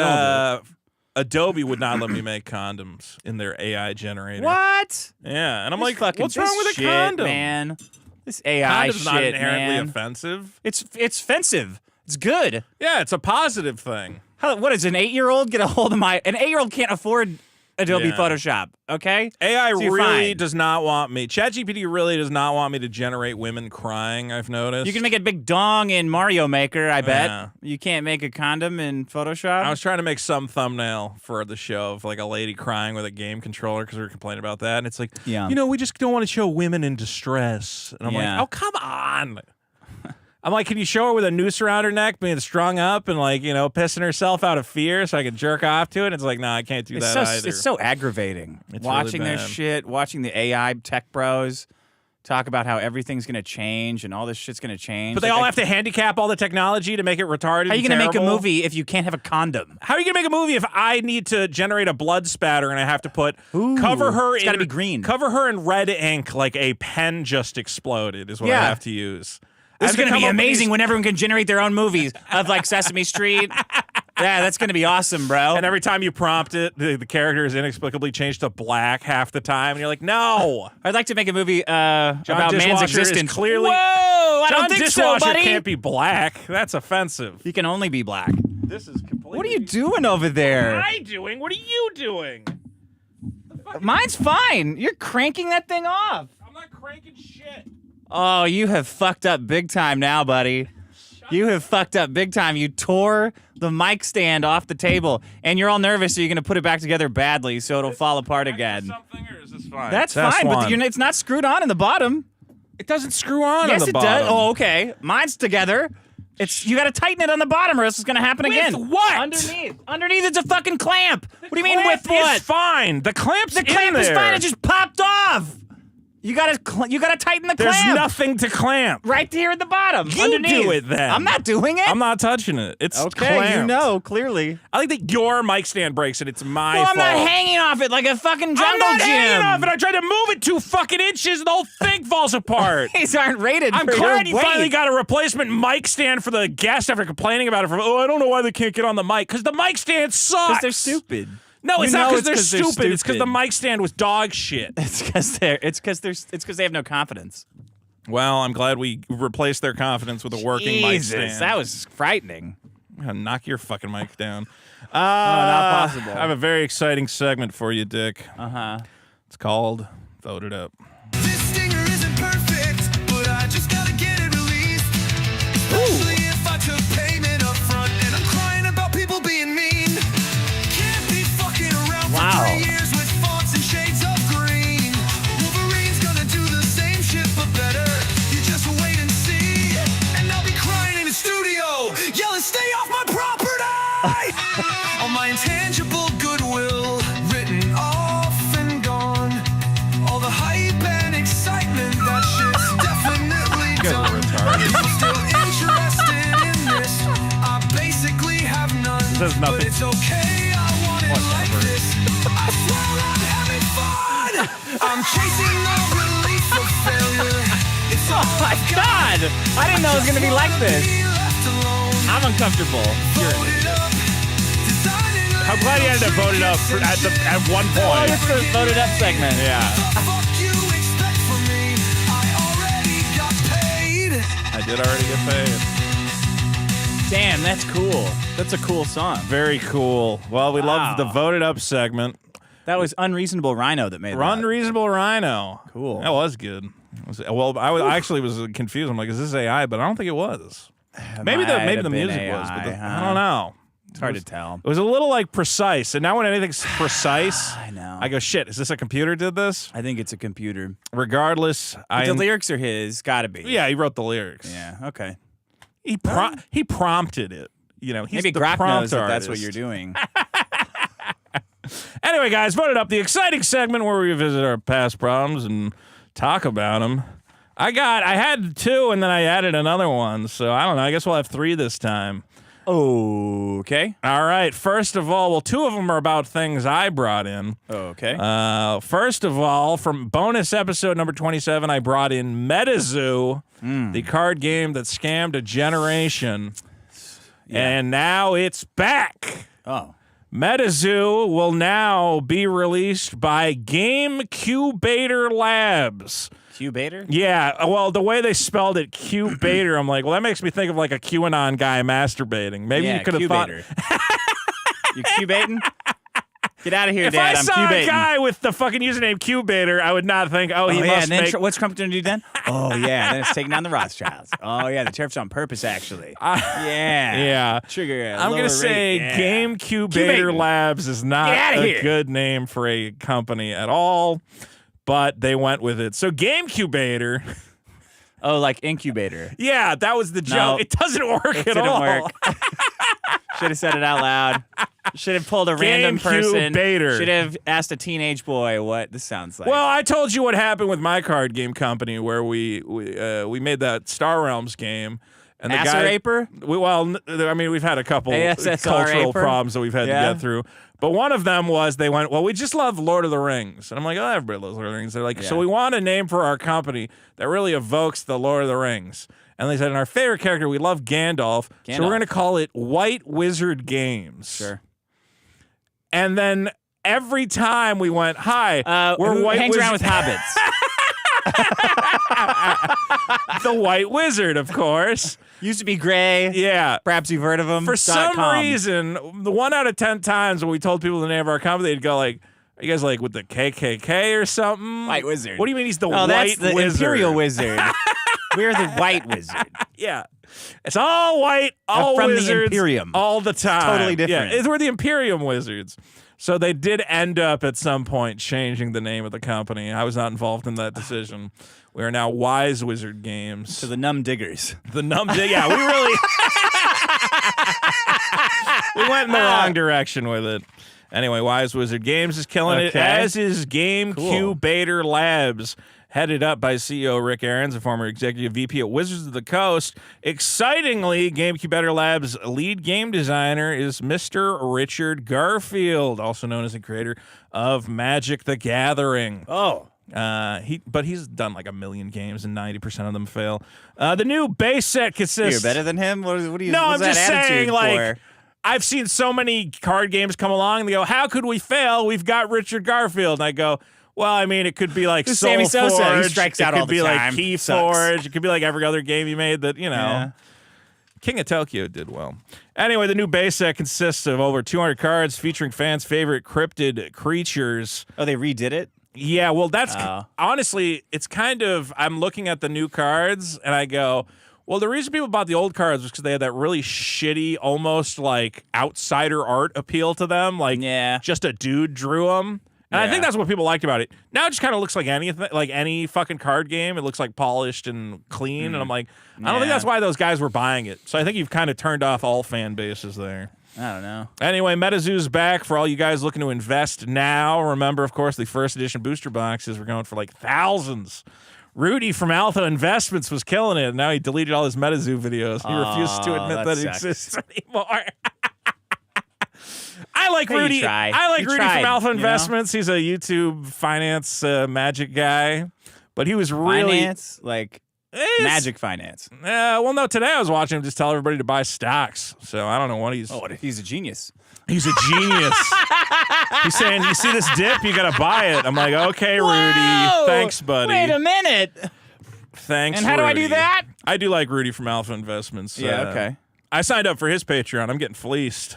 Adobe would not let me make condoms in their AI generator. What? Yeah, and I'm This like, fucking- what's wrong this with a shit, condom? man? This AI Condom's shit, not inherently man. offensive. It's offensive. It's good. Yeah, it's a positive thing. What is an 8-year-old get a hold of my? An 8-year-old can't afford Adobe Yeah. Photoshop. Okay. AI So you're really fine. does not want me. ChatGPT really does not want me to generate women crying. I've noticed. You can make a big dong in Mario Maker. I bet. Yeah. You can't make a condom in Photoshop. I was trying to make some thumbnail for the show of like a lady crying with a game controller because we were complaining about that, and it's like, Yeah. we just don't want to show women in distress. And I'm Yeah. like, oh come on. I'm like, can you show her with a noose around her neck, being strung up and like, pissing herself out of fear so I can jerk off to it? And it's like, no, I can't do that either. It's so aggravating. It's watching really their bad. shit, watching the AI tech bros talk about how everything's going to change and all this shit's going to change. But they all have to handicap all the technology to make it retarded. How are you going to make a terrible? movie if you can't have a condom? How are you gonna make a movie if I need to generate a blood spatter and I have to put cover her? It's gotta be green. Cover her in red ink like a pen just exploded is what I Yeah. have to use. This is going to be come up with amazing these- when everyone can generate their own movies of like Sesame Street. Yeah, that's going to be awesome, bro. And every time you prompt it, the character is inexplicably changed to black half the time, and you're like, no. I'd like to make a movie about man's Dishwasher is existence. clearly- Whoa, I John don't think so, Dishwasher buddy. can't be black. That's offensive. He can only be black. This is completely. What are you doing over there? What am I doing? What are you doing? Mine's fine. You're cranking that thing off. I'm not cranking shit. Oh, you have fucked up big time now, buddy. You have fucked up big time. You tore the mic stand off the table, and you're all nervous, so you're going to put it back together badly, so it'll fall apart again. Something, or is this fine? That's Test fine, one. but it's not screwed on in the bottom. It doesn't screw on Yes, the it bottom. does. Oh, okay. Mine's together. It's you got to tighten it on the bottom, or else it's going to happen With again. what? Underneath, it's a fucking clamp. What do you mean Clamp with what? is fine. The clamp's The clamp in is there. fine. It just popped off. You gotta tighten the There's clamp. nothing to clamp. Right here at the bottom. You underneath. do it then. I'm not doing it. I'm not touching it. It's Okay, clamped. you know clearly. I think that your mic stand breaks and it's my Well, fault. I'm not hanging off it like a fucking jungle I'm not gym. hanging off it. I tried to move it 2 fucking inches and the whole thing falls apart. These aren't rated I'm for glad your you finally weight. got a replacement mic stand for the guest after complaining about it. I don't know why they can't get on the mic. Because the mic stand sucks. Because they're stupid. No, You it's not know because they're it's 'cause they're stupid. It's because the stupid. mic stand was dog shit. It's because they have no confidence. Well, I'm glad we replaced their confidence with a working mic Jesus, stand. that was frightening. I'm gonna knock your fucking mic down. not possible. I have a very exciting segment for you, Dick. It's called Vote It Up. This stinger isn't perfect, but I just gotta get it released. Especially if I took payment up front and I'm crying about people being mean. Can't be fucking around for Wow. 3 years with fonts and shades of green. Wolverine's gonna do the same shit but better. You just wait and see. And I'll be crying in the studio, yelling, stay off my property! All my intangible goodwill written off and gone. All the hype and excitement, that shit's definitely done. People still interested in this. I basically have none, Says nothing. but it's okay. I want it like this. I swear I'm having fun. I'm chasing the relief of failure. It's all My God, I didn't know it was gonna be like this. I'm uncomfortable. I'm glad you had to vote it up at one Oh, point. it's the voted up segment. Yeah, Fuck you expect from me. I already got paid. I did already get paid. Damn, that's cool. That's a cool song. Very cool. Well, we love the Wow. Vote It Up segment. That was Unreasonable Rhino that made that. Unreasonable Rhino. Cool. That was good. Well, I actually was confused. I'm like, is this AI? But I don't think it was. Maybe Might the have music been was, but AI, I huh? don't know. It's hard to tell. It was a little like precise, and now when anything's precise, I know. I go, shit, is this a computer did this? I think it's a computer. Regardless, The lyrics are his. Gotta be. yeah, he wrote the lyrics. Yeah. Okay. He prompted it. You know, he's Maybe the Grok prompt knows that that's what artist. you're doing. Anyway, guys, Vote It Up, the exciting segment where we revisit our past problems and talk about them. I had 2, and then I added another one, so I don't know. I guess we'll have 3 this time. Okay. All right. First of all, well, 2 of them are about things I brought in. Okay. First of all, from bonus episode number 27, I brought in Metazoo, the card game that scammed a generation. And now it's back. Oh. Metazoo will now be released by GameCubator Labs. Cubator? Yeah, well, the way they spelled it, Cubator, I'm like, well, that makes me think of like a QAnon guy masturbating. Maybe Yeah, you could have thought. Cubator. You cubating? Get out of here, If Dad. I I'm saw cubating. a guy with the fucking username Cubator, I would not think, oh, he yeah, must and then make. what's Trump going to do then? Oh, yeah, then it's taking down the Rothschilds. Oh, yeah, the tariff's on purpose, actually. Yeah. Yeah. Trigger. I'm going to say GameCubator Cubating. Labs is not Get outta a here. good name for a company at all, but they went with it. So GameCubator, Oh, like incubator. yeah, that was the joke. No. It doesn't work It at didn't all. work. Should have said it out loud. Should have pulled a random GameCube person. Bader. Should have asked a teenage boy what this sounds like. Well, I told you what happened with my card game company where we made that Star Realms game. And the guy, Acer-aper? We've had a couple ASSR cultural aper? problems that we've had to get through. But one of them was they went, well, we just love Lord of the Rings. And I'm like, oh, everybody loves Lord of the Rings. They're like, so we want a name for our company that really evokes the Lord of the Rings. And they said, and our favorite character, we love Gandalf. So we're going to call it White Wizard Games. Sure. And then every time we went, hi, we're White hangs Wizard. around with hobbits. The White Wizard, of course. Used to be gray. Yeah. Perhaps you've heard of them. For some reason, the 1 out of 10 times when we told people the name of our company, they'd go like, are you guys like with the KKK or something? White Wizard. What do you mean he's the Oh, White that's the Wizard? Imperial Wizard. We're the White Wizard. Yeah. It's all white, all from the wizards, Imperium. all the time. totally different. Yeah, we're the Imperium Wizards. So they did end up at some point changing the name of the company. I was not involved in that decision. We are now Wise Wizard Games. To the Numb Diggers. The yeah, we really we went in the wrong direction with it. Anyway, Wise Wizard Games is killing it, as is GameCube Labs, headed up by CEO Rick Aarons, a former executive VP at Wizards of the Coast. Excitingly, GameCube Labs' lead game designer is Mr. Richard Garfield, also known as the creator of Magic the Gathering. Oh. But he's done like 1 million games and 90% of them fail. The new base set consists. You're better than him? What do you? No, I'm what's that just saying, attitude like, for? I've seen so many card games come along and they go, how could we fail? We've got Richard Garfield. And I go, well, I mean, it could be like This is Sammy Soul Sosa. He Forge. strikes out all the It could be like time. Key Sucks. Forge. It could be like every other game you made that, Yeah. King of Tokyo did well. Anyway, the new base set consists of over 200 cards featuring fans' favorite cryptid creatures. Oh, they redid it? Yeah, well, that's honestly, it's kind of, I'm looking at the new cards and I go, well, the reason people bought the old cards was because they had that really shitty, almost like outsider art appeal to them. Like, just a dude drew them. And I think that's what people liked about it. Now it just kind of looks like anything, like any fucking card game. It looks like polished and clean. And I'm like, I don't think that's why those guys were buying it. So I think you've kind of turned off all fan bases there. I don't know. Anyway, Metazoo's back for all you guys looking to invest now. Remember, of course, the first edition booster boxes were going for like thousands. Rudy from Alpha Investments was killing it. And now he deleted all his Metazoo videos. He refuses to admit that it exists anymore. I like Rudy. I like Rudy from Alpha Investments. He's a YouTube finance magic guy. But he was really... Finance? Like... Magic finance. Well, no, today I was watching him just tell everybody to buy stocks. So I don't know what he's... Oh, he's a genius. He's a genius. He's saying, you see this dip? You got to buy it. I'm like, okay, Rudy. Whoa! Thanks, buddy. Wait a minute. Thanks, And how do I Rudy. do that? I do like Rudy from Alpha Investments. Yeah, okay. I signed up for his Patreon. I'm getting fleeced.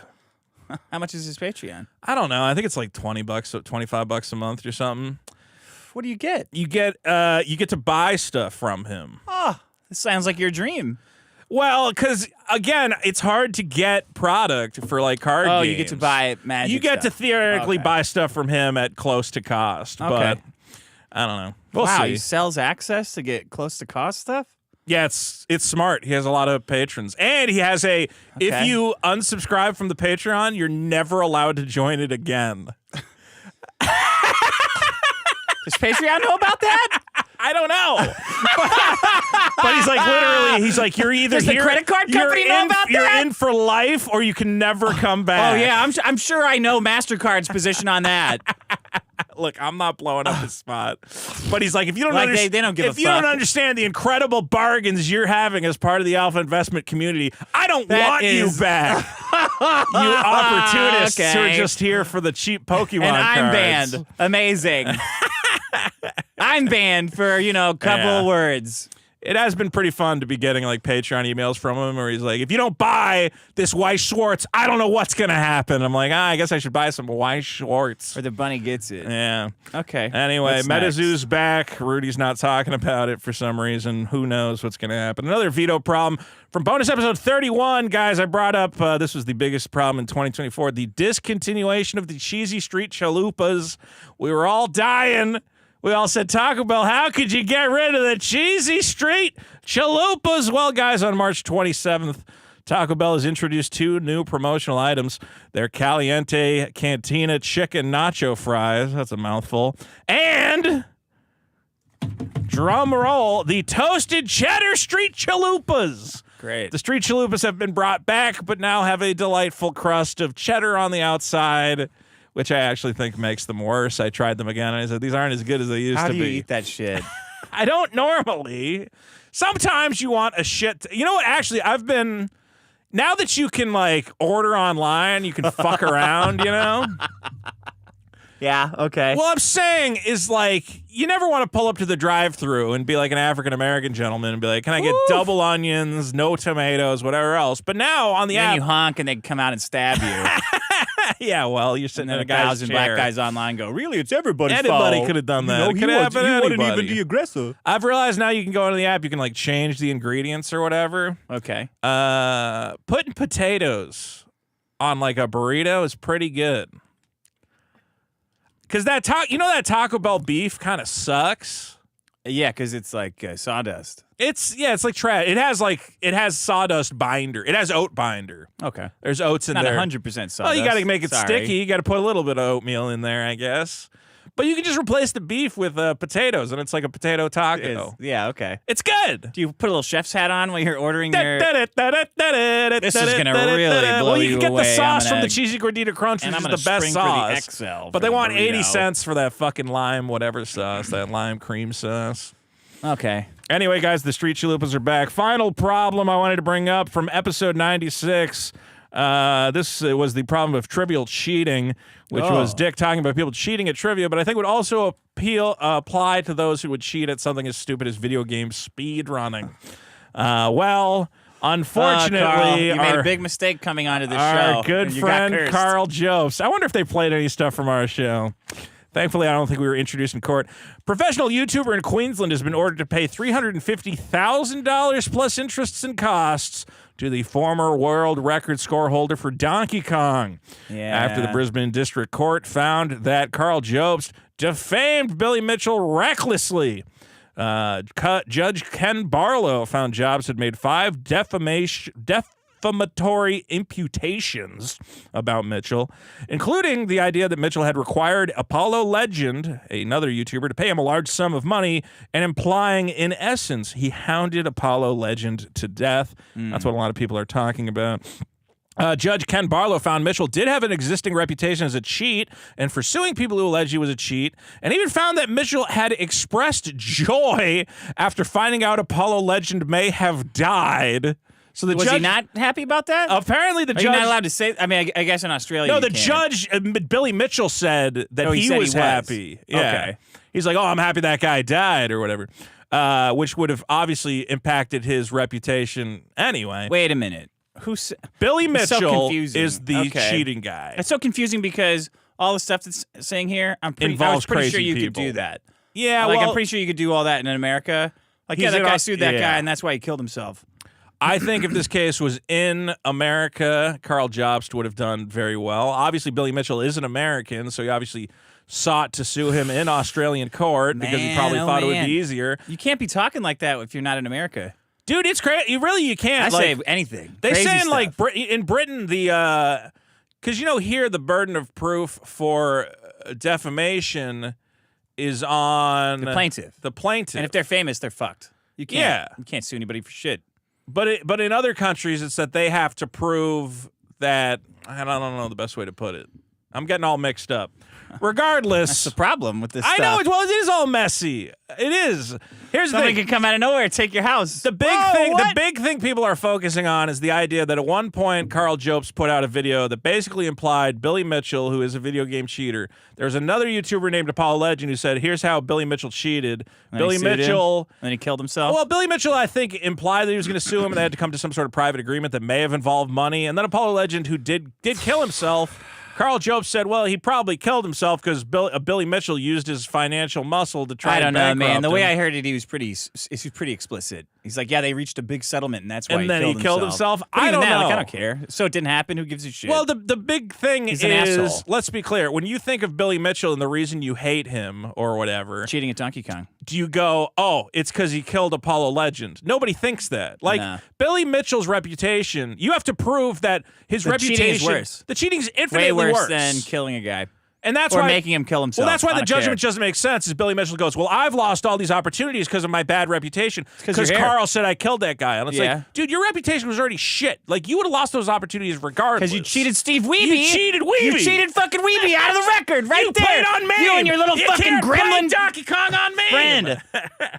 How much is his Patreon? I don't know. I think it's like $20, $25 a month or something. What do you get? You get to buy stuff from him. Oh, this sounds like your dream. Well, because again, it's hard to get product for like card games. Oh, you get to buy magic You get stuff. to theoretically buy stuff from him at close to cost, but I don't know. We'll wow, see. he sells access to get close to cost stuff? Yeah, it's smart. He has a lot of patrons. And he has a if you unsubscribe from the Patreon, you're never allowed to join it again. Does Patreon know about that? I don't know. But he's like literally, he's like, you're either Does the here, credit card company know about you're that? in for life or you can never come back. Oh yeah, I'm sure I know MasterCard's position on that. Look, I'm not blowing up his spot. But he's like, if you don't Like, understand, they don't give a if you don't fuck. understand the incredible bargains you're having as part of the Alpha Investment community, I don't That want you is- back. You opportunists who are Okay. just here for the cheap Pokemon And I'm cards. banned. Amazing. I'm banned for, couple words. It has been pretty fun to be getting like Patreon emails from him where he's like, if you don't buy this Weiss Schwartz, I don't know what's going to happen. I'm like, I guess I should buy some Weiss Schwartz. Or the bunny gets it. Yeah. Okay. Anyway, What's next? Metazoo's back. Rudy's not talking about it for some reason. Who knows what's going to happen? Another veto problem from bonus episode 31. Guys, I brought up, this was the biggest problem in 2024, the discontinuation of the cheesy street chalupas. We were all dying. We all said, Taco Bell, how could you get rid of the cheesy street chalupas? Well, guys, on March 27th, Taco Bell has introduced 2 new promotional items. Their Caliente Cantina Chicken Nacho Fries. That's a mouthful. And, drum roll, the Toasted Cheddar Street Chalupas. Great. The Street Chalupas have been brought back, but now have a delightful crust of cheddar on the outside, which I actually think makes them worse. I tried them again, and I said, these aren't as good as they used How to do be. you eat that shit? I don't normally. Sometimes you want a shit. You know what? Actually, I've been. Now that you can, like, order online, you can fuck around, you know? Yeah, okay. What I'm saying is, like, you never want to pull up to the drive-thru and be like an African-American gentleman and be like, can I get double onions, no tomatoes, whatever else? But now on the then app. you honk and they come out and stab you. Yeah, well, you're sitting And then in a guy's 1,000 chair. black guys online go, really? It's everybody's Anybody fault. could have done that. You know, It could happen to wasn't even anybody. the aggressor. I've realized now you can go into the app, you can, like, change the ingredients or whatever. Okay. Putting potatoes on, like, a burrito is pretty good. Because that Taco Bell beef kind of sucks. Yeah, because it's like sawdust. It's like trash. It has sawdust binder. It has oat binder. Okay. There's oats in Not there. 100% sawdust. Well, you got to make it Sorry. sticky. You got to put a little bit of oatmeal in there, I guess. But you can just replace the beef with potatoes, and it's like a potato taco. Yeah, okay. It's good. Do you put a little chef's hat on when you're ordering your... This is gonna really blow Well, you you can get away. the sauce I'm from the gonna- cheesy gordita crunch, And which I'm is gonna the best spring for the sauce. XL But for they the want 80 burrito. cents for that fucking lime whatever sauce, that lime cream sauce. Okay. Anyway, guys, the Street Chalupas are back. Final problem I wanted to bring up from episode 96. This was the problem of trivial cheating, which was Dick talking about people cheating at trivia, but I think would also apply to those who would cheat at something as stupid as video game speedrunning. Well, unfortunately, Carl, you made our, a big mistake coming onto this show. our good and you got friend cursed. Carl Jobst. I wonder if they played any stuff from our show. Thankfully, I don't think we were introduced in court. Professional YouTuber in Queensland has been ordered to pay $350,000 plus interests and costs to the former world record score holder for Donkey Kong. Yeah. After the Brisbane District Court found that Carl Jobst defamed Billy Mitchell recklessly. Judge Ken Barlow found Jobst had made 5 defamatory imputations about Mitchell, including the idea that Mitchell had required Apollo Legend, another YouTuber, to pay him a large sum of money, and implying, in essence, he hounded Apollo Legend to death. That's what a lot of people are talking about. Judge Ken Barlow found Mitchell did have an existing reputation as a cheat and for suing people who alleged he was a cheat, and even found that Mitchell had expressed joy after finding out Apollo Legend may have died. So the Was judge, he not happy about that? apparently the Are judge... you not allowed to say... I mean, I guess in Australia No, you the can. judge, Billy Mitchell, said that Oh, he he said was he was. happy. Yeah. Okay. He's like, oh, I'm happy that guy died or whatever, which would have obviously impacted his reputation anyway. Wait a minute. Who's... Billy It's so Mitchell confusing. is the Okay. cheating guy. It's so confusing because all the stuff that's saying here, I was Involves pretty sure crazy you people. could do that. Yeah, Like, well, I'm pretty sure you could do all that in America. Like, He's yeah, that in guy Au- sued that yeah. guy, and that's why he killed himself. I think if this case was in America, Carl Jobst would have done very well. Obviously, Billy Mitchell is an American, so he obviously sought to sue him in Australian court because he Man, probably oh, thought it would man. be easier. You can't be talking like that if you're not in America. Dude, it's crazy. You can't. I like, say anything. They Crazy say in stuff. like in Britain the because here the burden of proof for defamation is on the plaintiff. The plaintiff, And if they're famous, they're fucked. You can't. Yeah. You can't sue anybody for shit. but in other countries it's that they have to prove that I don't know the best way to put it. I'm getting all mixed up. Regardless, That's the problem with this I stuff. know it is all messy. It is. Here's the Somebody thing. can come out of nowhere and take your house. The big Whoa, thing, the what? big thing people are focusing on is the idea that at one point Carl Jobst put out a video that basically implied Billy Mitchell, who is a video game cheater. There's another YouTuber named Apollo Legend who said, "Here's how Billy Mitchell cheated." And Billy he sued him, Mitchell. and then he killed himself. Well, Billy Mitchell, I think, implied that he was going to sue him, and they had to come to some sort of private agreement that may have involved money. And then Apollo Legend, who did kill himself, Carl Job said, well, he probably killed himself because Billy Mitchell used his financial muscle to try I don't to know, man. bankrupt The way him. I heard it, he was pretty explicit. He's like, yeah, they reached a big settlement, and that's why And then he killed himself? But I even don't that, like, know. I don't care. So it didn't happen. Who gives a shit? Well, the big thing He's is, an asshole. let's be clear, when you think of Billy Mitchell and the reason you hate him or whatever, cheating at Donkey Kong. do you go, oh, it's because he killed Apollo Legend? Nobody thinks that. Like, Nah. Billy Mitchell's reputation, you have to prove that his The reputation... cheating is worse. The cheating's Way infinitely worse than killing a guy. And that's Or why making him kill himself. Well, that's why I the don't judgment care. doesn't make sense. Is Billy Mitchell goes, well, I've lost all these opportunities because of my bad reputation. 'cause Because your hair. Carl said I killed that guy. And it's Yeah. like, dude, your reputation was already shit. Like, you would have lost those opportunities regardless. Because you cheated Steve Weeby. You cheated Weeby. You cheated fucking Weeby out of the record right You there. played on me. You and your little You fucking can't play gremlin Donkey Kong on me. friend.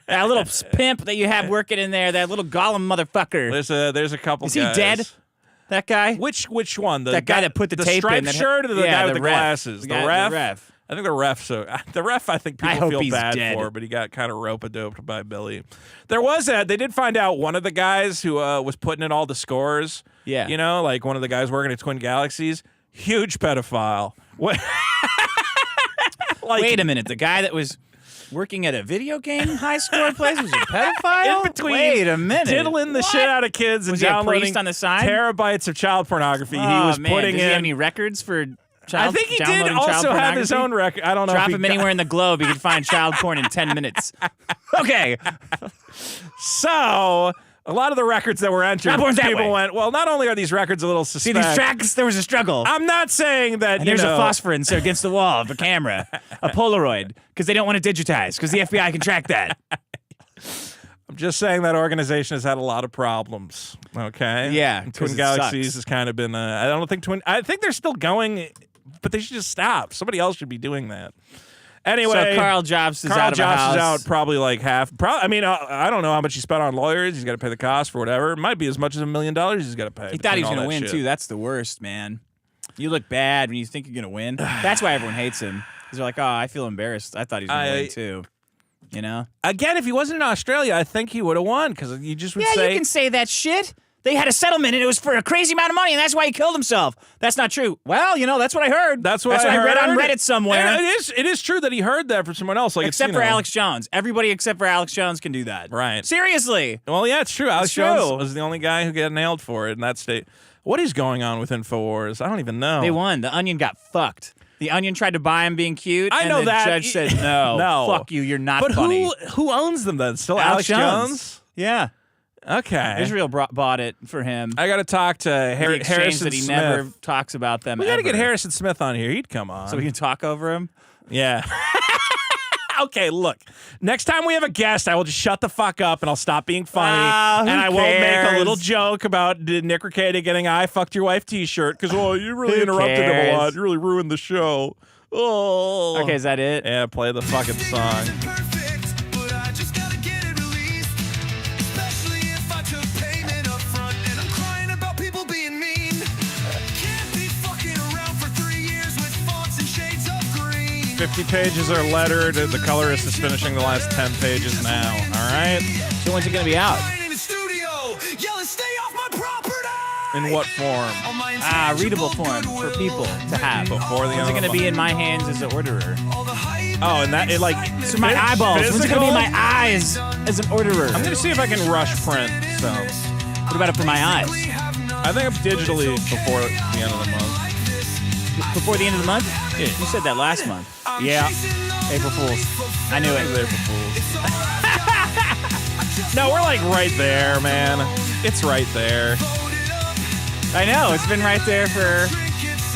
That little pimp that you have working in there, that little Gollum motherfucker. There's a couple Is he guys. dead? That guy? Which one? That guy that put the tape striped in. shirt or the Yeah, guy with the ref. glasses? The The guy- ref? the ref. I think the ref. So the ref, I think I people hope feel he's bad dead. for, but he got kind of rope-a-doped by Billy. There was that. They did find out one of the guys who was putting in all the scores. Yeah. You know, like one of the guys working at Twin Galaxies. Huge pedophile. What? Like, Wait a minute. The guy that was working at a video game high score place was a pedophile? in between Wait a minute. diddling the shit out of kids and Was he a downloading priest on the side? terabytes of child pornography. Oh, he was man. putting Does he in. have any records for child I think he did downloading child also have his pornography? own record. I don't know. Drop if he him got- anywhere in the globe, you can find child porn in 10 minutes. Okay. So a lot of the records that were entered, Child porn's that people way. went, well, not only are these records a little See suspect. these tracks? There was a struggle. I'm not saying that, And there's you know, a phosphorus against the wall of a camera, a Polaroid, because they don't want to digitize, because the FBI can track that. I'm just saying that organization has had a lot of problems. Okay. Yeah, And 'cause Twin it Galaxies sucks. has kind of been. I think they're still going, but they should just stop. Somebody else should be doing that. Anyway, So Carl Jobs is Carl out of a Jobs is house. out probably like half. I mean, I don't know how much he spent on lawyers. He's got to pay the cost for whatever. It might be as much as $1 million he's got to pay. He thought he was going to win, too. That's the worst, man. You look bad when you think you're going to win. That's why everyone hates him. Because they're like, oh, I feel embarrassed. I thought he was going to win, too. You know? Again, if he wasn't in Australia, I think he would have won because you just would Yeah, say. you can say that shit. They had a settlement, and it was for a crazy amount of money, and that's why he killed himself. That's not true. Well, you know, that's what I heard. That's what I read on heard. Reddit somewhere. And it is true that he heard that from someone else. Like Except it's, for you know, Alex Jones. Everybody except for Alex Jones can do that. Right. Seriously. Well, yeah, it's true. Alex It's Jones true. was the only guy who got nailed for it in that state. What is going on with InfoWars? I don't even know. They won. The Onion got fucked. The Onion tried to buy him being cute. I and know the that. judge said, no, No. fuck you, you're not But funny. who owns them then? Still Alex Alex Jones. Yeah. Okay. Israel bought it for him. I got to talk to The exchange Harrison that he Smith. never talks about them We got to get ever. Harrison Smith on here. He'd come on. So we can talk over him. Yeah. Okay, look. Next time we have a guest, I will just shut the fuck up and I'll stop being funny. Who and I won't make a cares? little joke about Nick Ricada getting I fucked your wife t-shirt because, oh, you really Who interrupted him a cares? lot. You really ruined the show. Oh. Okay, is that it? Yeah, play the fucking song. Perfect, but I just gotta get it released. Especially if I took payment up front and I'm crying about people being mean. Can't be fucking around for 3 years with fonts and shades of green. 50 pages are lettered. The colorist is finishing the last 10 pages now. All right? So when's it going to be out? Crying in the studio, yelling, stay off my property. In what form? All my intangible Readable form for goodwill. people to have. Before the When's it end going of to the be in my hands as an orderer? All the hype Oh, and that, it like... So my eyeballs. When's it going to be in my eyes as an orderer? I'm going to see if I can rush print, so... What about it for my eyes? I think I'm digitally before the end of the month. Before the end of the month? Yeah. You said that last month. Yeah. April Fools. I knew it. April Fools. No, we're like right there, man. It's right there. I know. It's been right there for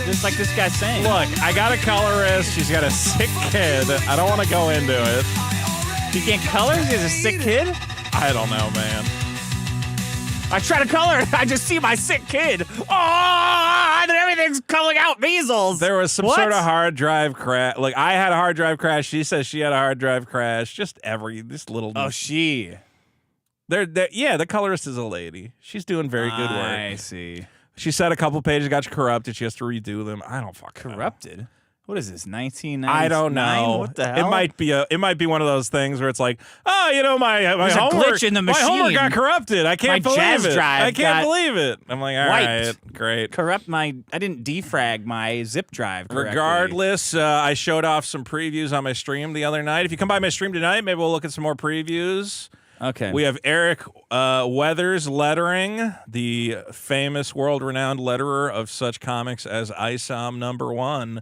just like this guy's saying. Look, I got a colorist. She's got a sick kid. I don't want to go into it. He can't color? He has a sick kid? I don't know, man. I try to color. I just see my sick kid. Oh, and everything's culling out measles. There was some What? sort of hard drive crash. Like, I had a hard drive crash. She says she had a hard drive crash. Just this little... Oh, she. Yeah, the colorist is a lady. She's doing very good I work. see. She said a couple pages got corrupted. She has to redo them. I don't fucking know. Corrupted? What is this? 1999? I don't know. What the hell? It might be one of those things where it's like, oh, you know, my There's a homework, glitch in the my homework machine. got corrupted. I can't My believe jazz it. drive I can't got believe it. I'm like, all wiped. right, great. I didn't defrag my zip drive correctly. Regardless, I showed off some previews on my stream the other night. If you come by my stream tonight, maybe we'll look at some more previews. Okay. We have Eric Weathers lettering, the famous world-renowned letterer of such comics as ISOM #1,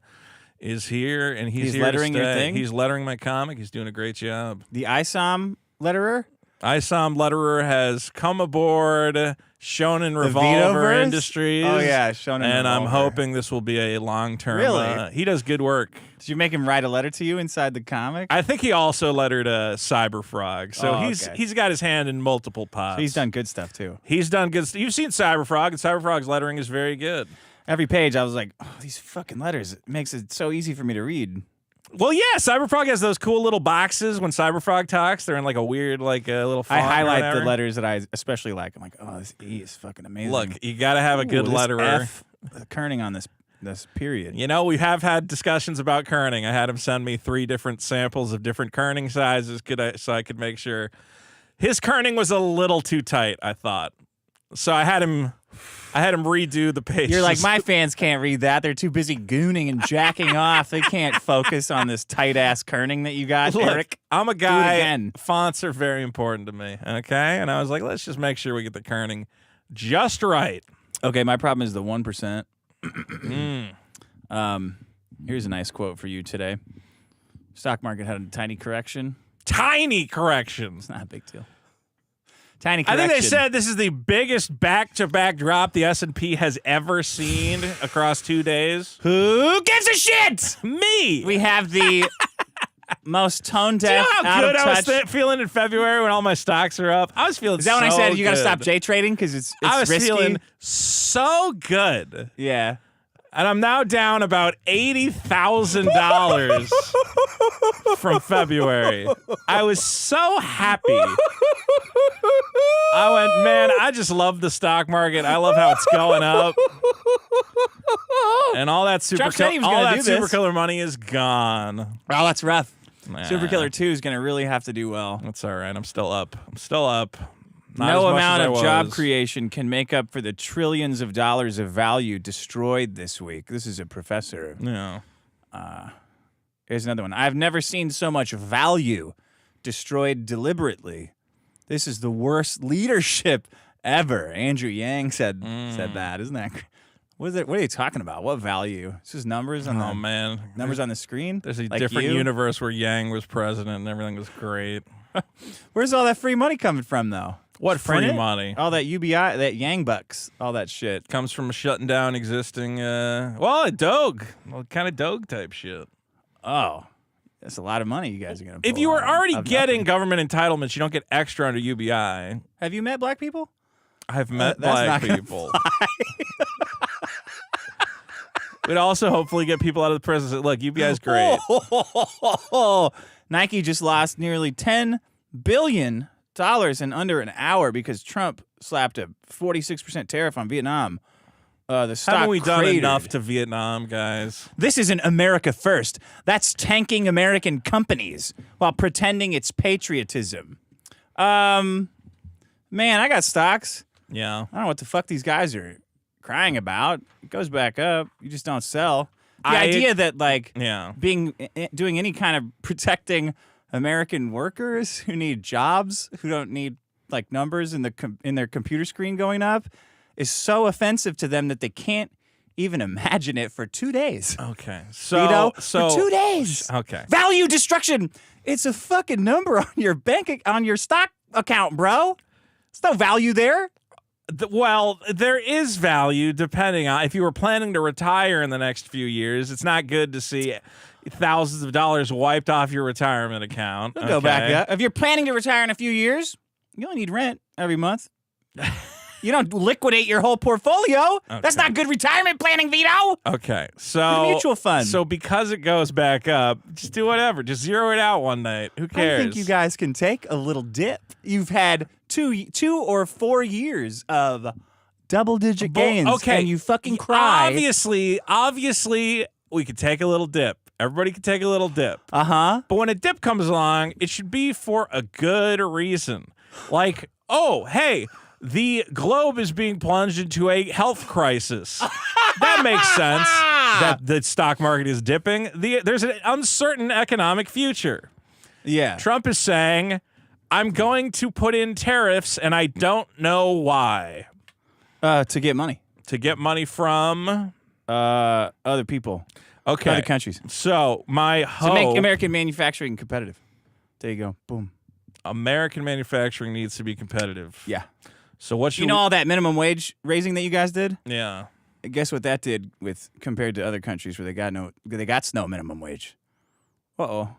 is here, and he's here lettering to your stay. thing? He's lettering my comic. He's doing a great job. The ISOM letterer? ISOM letterer has come aboard Shonen The Revolver Vitoverse? Industries. Oh, yeah, Shonen And I'm Revolver. hoping this will be a long-term. Really? He does good work. Did you make him write a letter to you inside the comic? I think he also lettered Cyberfrog, so Oh, he's okay. he's got his hand in multiple pots. He's done good stuff, too. He's done good. You've seen Cyberfrog, and Cyberfrog's lettering is very good. Every page, I was like, oh, these fucking letters. It makes it so easy for me to read. Well, yeah, Cyberfrog has those cool little boxes when Cyberfrog talks. They're in like a weird, like a little font I or highlight whatever. the letters that I especially like. I'm like, oh, this E is fucking amazing. Look, you got to have a good Ooh, this letterer. F, kerning on this period. You know, we have had discussions about kerning. I had him send me 3 different samples of different kerning sizes so I could make sure. His kerning was a little too tight, I thought. So I had him redo the pages. You're like, my fans can't read that. They're too busy gooning and jacking off. They can't focus on this tight-ass kerning that you got, Look, Eric. I'm a guy. again. Fonts are very important to me, okay? And I was like, let's just make sure we get the kerning just right. Okay, my problem is the 1%. Here's a nice quote for you today. Stock market had a tiny correction. Tiny corrections. It's not a big deal. Tiny I correction. think they said this is the biggest back-to-back drop the S&P has ever seen across 2 days. Who gives a shit? Me. We have the most tone Do you deaf, know how out good of I was touch. feeling in February when all my stocks are up? I was feeling Is that when I so said you got to good. stop J trading because it's I was risky? feeling so good. Yeah. And I'm now down about $80,000 from February. I was so happy. I went, man, I just love the stock market. I love how it's going up. And all that super Trump said he was gonna do super this. killer money is gone. Oh, that's rough. Nah. Super Killer 2 is going to really have to do well. That's all right. I'm still up. Not as No much amount as I of job was. creation can make up for the trillions of dollars of value destroyed this week. This is a professor. Yeah. Here's another one. I've never seen so much value destroyed deliberately. This is the worst leadership ever. Andrew Yang said that. Isn't that? What is it? What are you talking about? What value? It's just numbers on Oh, the man. numbers on the screen. There's a Like different you? universe where Yang was president and everything was great. Where's all that free money coming from, though? What Just print free it? money? All that UBI, that Yang bucks, all that shit. Comes from shutting down existing, a kind of Doge type shit. Oh, that's a lot of money you guys are gonna. If pull you were out already of getting nothing. government entitlements, you don't get extra under UBI. Have you met black people? I've met that's black not gonna people. We'd also hopefully get people out of the prison. Say, look, UBI is great. Nike just lost nearly $10 billion in under an hour because Trump slapped a 46% tariff on Vietnam. The stock Haven't we done cratered. enough to Vietnam, guys? This isn't America first. That's tanking American companies while pretending it's patriotism. Man, I got stocks. Yeah. I don't know what the fuck these guys are crying about. It goes back up. You just don't sell. The idea that like Yeah. doing any kind of protecting American workers who need jobs, who don't need like numbers in their computer screen going up, is so offensive to them that they can't even imagine it for 2 days. Okay. So, Vito, so for 2 days. Okay. Value destruction. It's a fucking number on your on your stock account, bro. There's no value there. Well, there is value depending on if you were planning to retire in the next few years. It's not good to see thousands of dollars wiped off your retirement account. It'll go back up. If you're planning to retire in a few years, you only need rent every month. You don't liquidate your whole portfolio. That's not good retirement planning, Vito. Okay, Put so a mutual fund. So because it goes back up, just do whatever. Just zero it out one night. Who cares? I think you guys can take a little dip. You've had two or 4 years of double-digit gains, Okay, and you fucking cried. Obviously, we could take a little dip. Everybody could take a little dip. Uh-huh. But when a dip comes along, it should be for a good reason. Like, oh, hey, the globe is being plunged into a health crisis. That makes sense that the stock market is dipping. There's an uncertain economic future. Yeah. Trump is saying, I'm going to put in tariffs, and I don't know why. To get money. To get money from... Other people. Okay. Other countries. So my hope... To make American manufacturing competitive. There you go. Boom. American manufacturing needs to be competitive. Yeah. So what should You know all that minimum wage raising that you guys did? Yeah. Guess what that did with compared to other countries where they got no minimum wage. Uh-oh.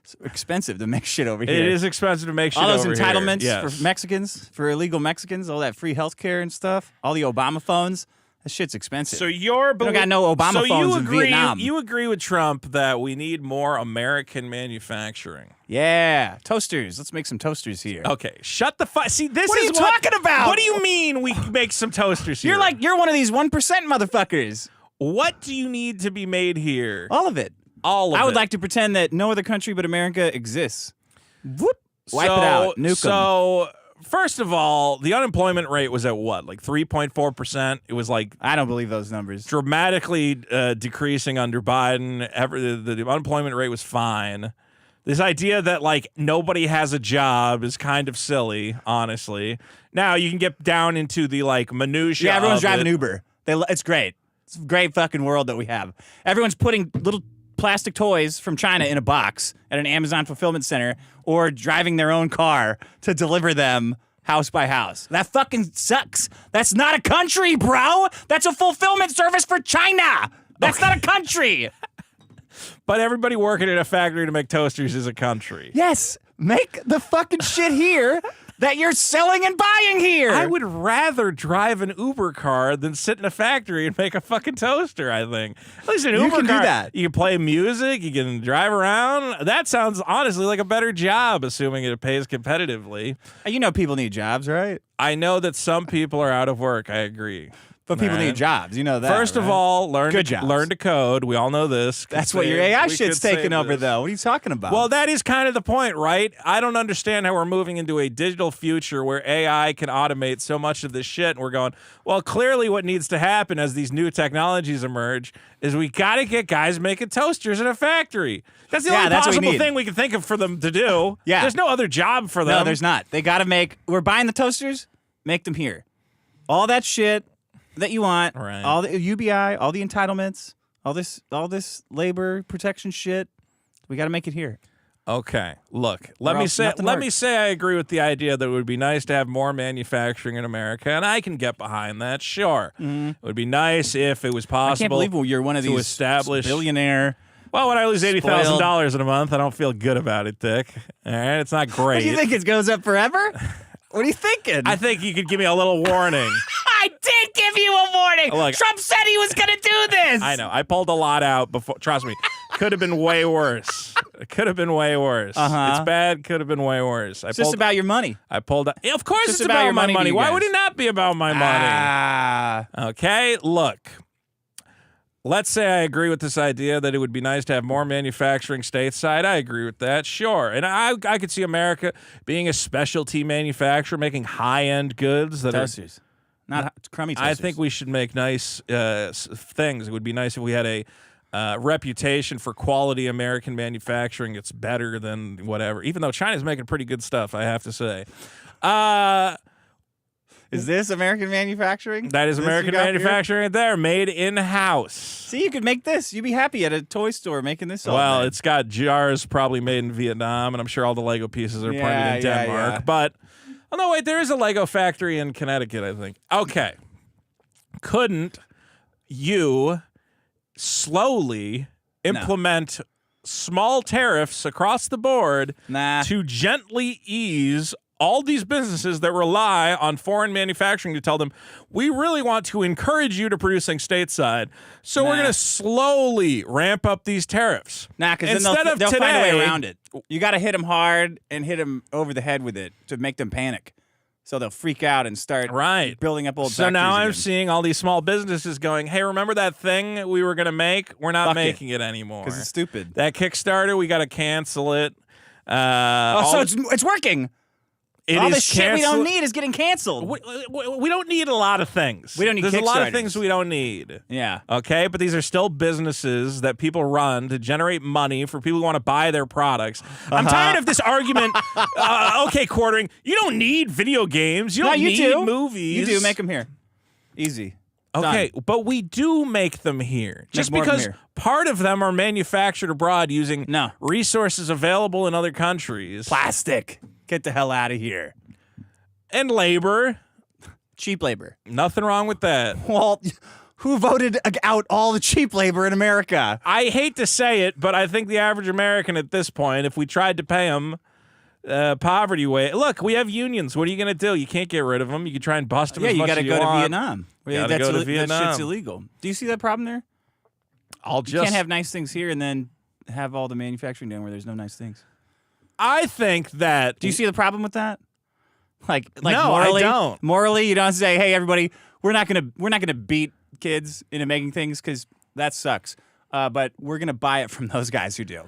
It's expensive to make shit over here. It is expensive to make shit all those over entitlements here. Yes. for Mexicans, for illegal Mexicans, all that free health care and stuff, all the Obama phones. That shit's expensive. So you're... We don't got no Obama phones in Vietnam. You agree with Trump that we need more American manufacturing. Yeah. Toasters. Let's make some toasters here. Okay. Shut the fuck... See, this What are is you talking about? What do you mean we make some toasters here? You're one of these 1% motherfuckers. What do you need to be made here? All of it. All of it. I would like to pretend that no other country but America exists. Whoop. Wipe it out. Nuke 'em. So... First of all, the unemployment rate was at what, like 3.4%? It was like I don't believe those numbers. dramatically decreasing under Biden. The unemployment rate was fine. This idea that like nobody has a job is kind of silly, honestly. Now you can get down into the like minutia. Yeah, everyone's of driving it. Uber. It's great. It's a great fucking world that we have. Everyone's putting little plastic toys from China in a box at an Amazon fulfillment center or driving their own car to deliver them house by house. That fucking sucks. That's not a country, bro. That's a fulfillment service for China. That's not a country. But everybody working in a factory to make toasters is a country. Yes. Make the fucking shit here that you're selling and buying here. I would rather drive an Uber car than sit in a factory and make a fucking toaster, I think. At least an Uber can do car, that. you can play music, you can drive around. That sounds honestly like a better job, assuming it pays competitively. You know people need jobs, right? I know that some people are out of work. I agree. But people Right. need jobs. You know that. First of right? all, learn Good to jobs. code. We all know this. That's what your AI shit's taking over, though. What are you talking about? Well, that is kind of the point, right? I don't understand how we're moving into a digital future where AI can automate so much of this shit. And we're going, well, clearly what needs to happen as these new technologies emerge is we got to get guys making toasters in a factory. That's the only that's what we possible need. thing we can think of for them to do. Yeah. There's no other job for them. no, there's not. They got to make. We're buying the toasters. Make them here. All that shit that you want. Right. All the UBI, all the entitlements, all this labor protection shit. We got to make it here. Okay, look, let me else say nothing works. I agree with the idea that it would be nice to have more manufacturing in America, and I can get behind that. Sure, It would be nice if it was Mm-hmm. I possible. can't believe you're one of to these establish billionaire. Well, when I lose $80,000 Spoiled. in a month, I don't feel good about it, Dick. All right, it's not great. What do you think it goes up forever? What are you thinking? I think you could give me a little warning. I did give you a warning. Look, Trump said he was going to do this. I know. I pulled a lot out before. Trust me. Could have been way worse. It could have been way worse. Uh-huh. It's bad. Could have been way worse. It's just about your money. I pulled out. Yeah, of course Just it's about about your my money to money. you Why guys. would it not be about my money? Ah. Okay, look. Let's say I agree with this idea that it would be nice to have more manufacturing stateside. I agree with that, sure. And I could see America being a specialty manufacturer, making high-end goods that Toasters. Not crummy I toasters. think we should make nice things. It would be nice if we had a reputation for quality American manufacturing. It's better than whatever, even though China's making pretty good stuff, I have to say. Is this American manufacturing? That is This American you got here? manufacturing right there, made in-house. See, you could make this. You'd be happy at a toy store making this all Well, day. it's got jars probably made in Vietnam, and I'm sure all the Lego pieces are Yeah, probably in yeah, Denmark. yeah. But, oh no, wait, there is a Lego factory in Connecticut, I think. Okay. Couldn't you slowly implement small tariffs across the board Nah. to gently ease all these businesses that rely on foreign manufacturing to tell them, we really want to encourage you to producing stateside. So we're Nah. going to slowly ramp up these tariffs. Nah, because Instead then of they'll find a way today- around it. You got to hit them hard and hit them over the head with it to make them panic. So they'll freak out and start Right. building up old So now factories I'm again. seeing all these small businesses going, hey, remember that thing we were going to make? We're not Fuck it. making it anymore. Because it's stupid. That Kickstarter, we got to cancel it. Oh, all so the- it's working. it All is this shit we don't cancel- need is getting canceled. We don't need a lot of things. We don't need There's a lot of Kickstarters. things we don't need. Yeah. Okay, but these are still businesses that people run to generate money for people who want to buy their products. I'm tired of this argument. Okay, Quartering, you don't need video games. You No, don't you need do. movies. You do. Make them here. Easy. Okay, Done. but we do make them here. Just more of them because here. part of them are manufactured abroad using No. resources available in other countries Plastic. Get the hell out of here. and labor. Cheap labor. Nothing wrong with that. Well, who voted out all the cheap labor in America? I hate to say it, but I think the average American at this point, if we tried to pay them poverty wage, look, we have unions. What are you going to do? You can't get rid of them. You can try and bust them. Yeah, as you much got to as go to want. Vietnam. Gotta go to That Vietnam. shit's illegal. Do you see that problem there? I'll You just. can't have nice things here and then have all the manufacturing down where there's no nice things. I think that. Do you see the problem with that? Like No, I morally, don't. Morally, you don't say, "Hey, everybody, we're not gonna beat kids into making things because that sucks." But we're gonna buy it from those guys who do.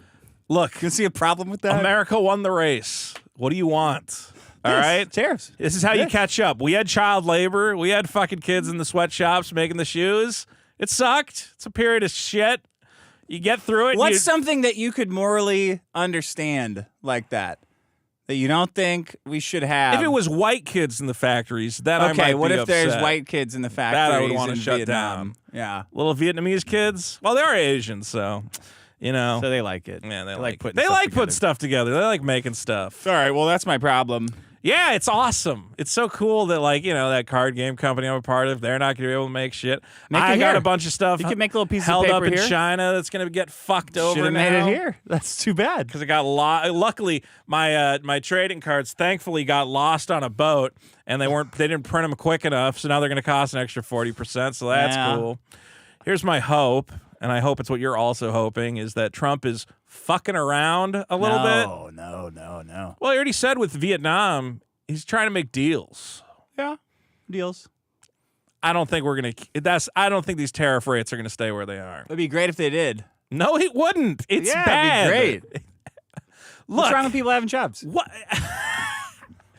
Look, You see a problem with that? America won the race. What do you want? All right. Tariffs. This is how you catch up. We had child labor. We had fucking kids in the sweatshops making the shoes. It sucked. It's a period of shit. You get through it. What's you, something that you could morally understand like that you don't think we should have? if it was white kids in the factories, then I might okay, what be if there's upset. white kids in the That I factories would want to in shut Vietnam? down. Yeah, Little Vietnamese kids? Well, they are Asian, so, you know. so they like it. yeah, they like putting. They stuff like together. putting stuff together. They like making stuff. All right, well that's my problem. Yeah, it's awesome. It's so cool that, like, you know, that card game company I'm a part of, they're not going to be able to make shit. Make it I got here. a bunch of stuff You can make little pieces held of up paper in here. China that's going to get fucked over Should have now. made it here. That's too bad. Because it got luckily, my trading cards thankfully got lost on a boat, and they didn't print them quick enough, so now they're going to cost an extra 40%. So that's Yeah. cool. Here's my hope, and I hope it's what you're also hoping, is that Trump is fucking around a little bit. No. Well, he already said with Vietnam, he's trying to make deals. Yeah, deals. I don't think we're gonna. I don't think these tariff rates are gonna stay where they are. It'd be great if they did. No, it wouldn't. It's Yeah, bad. it'd be great. Look, What's wrong with people having jobs? what?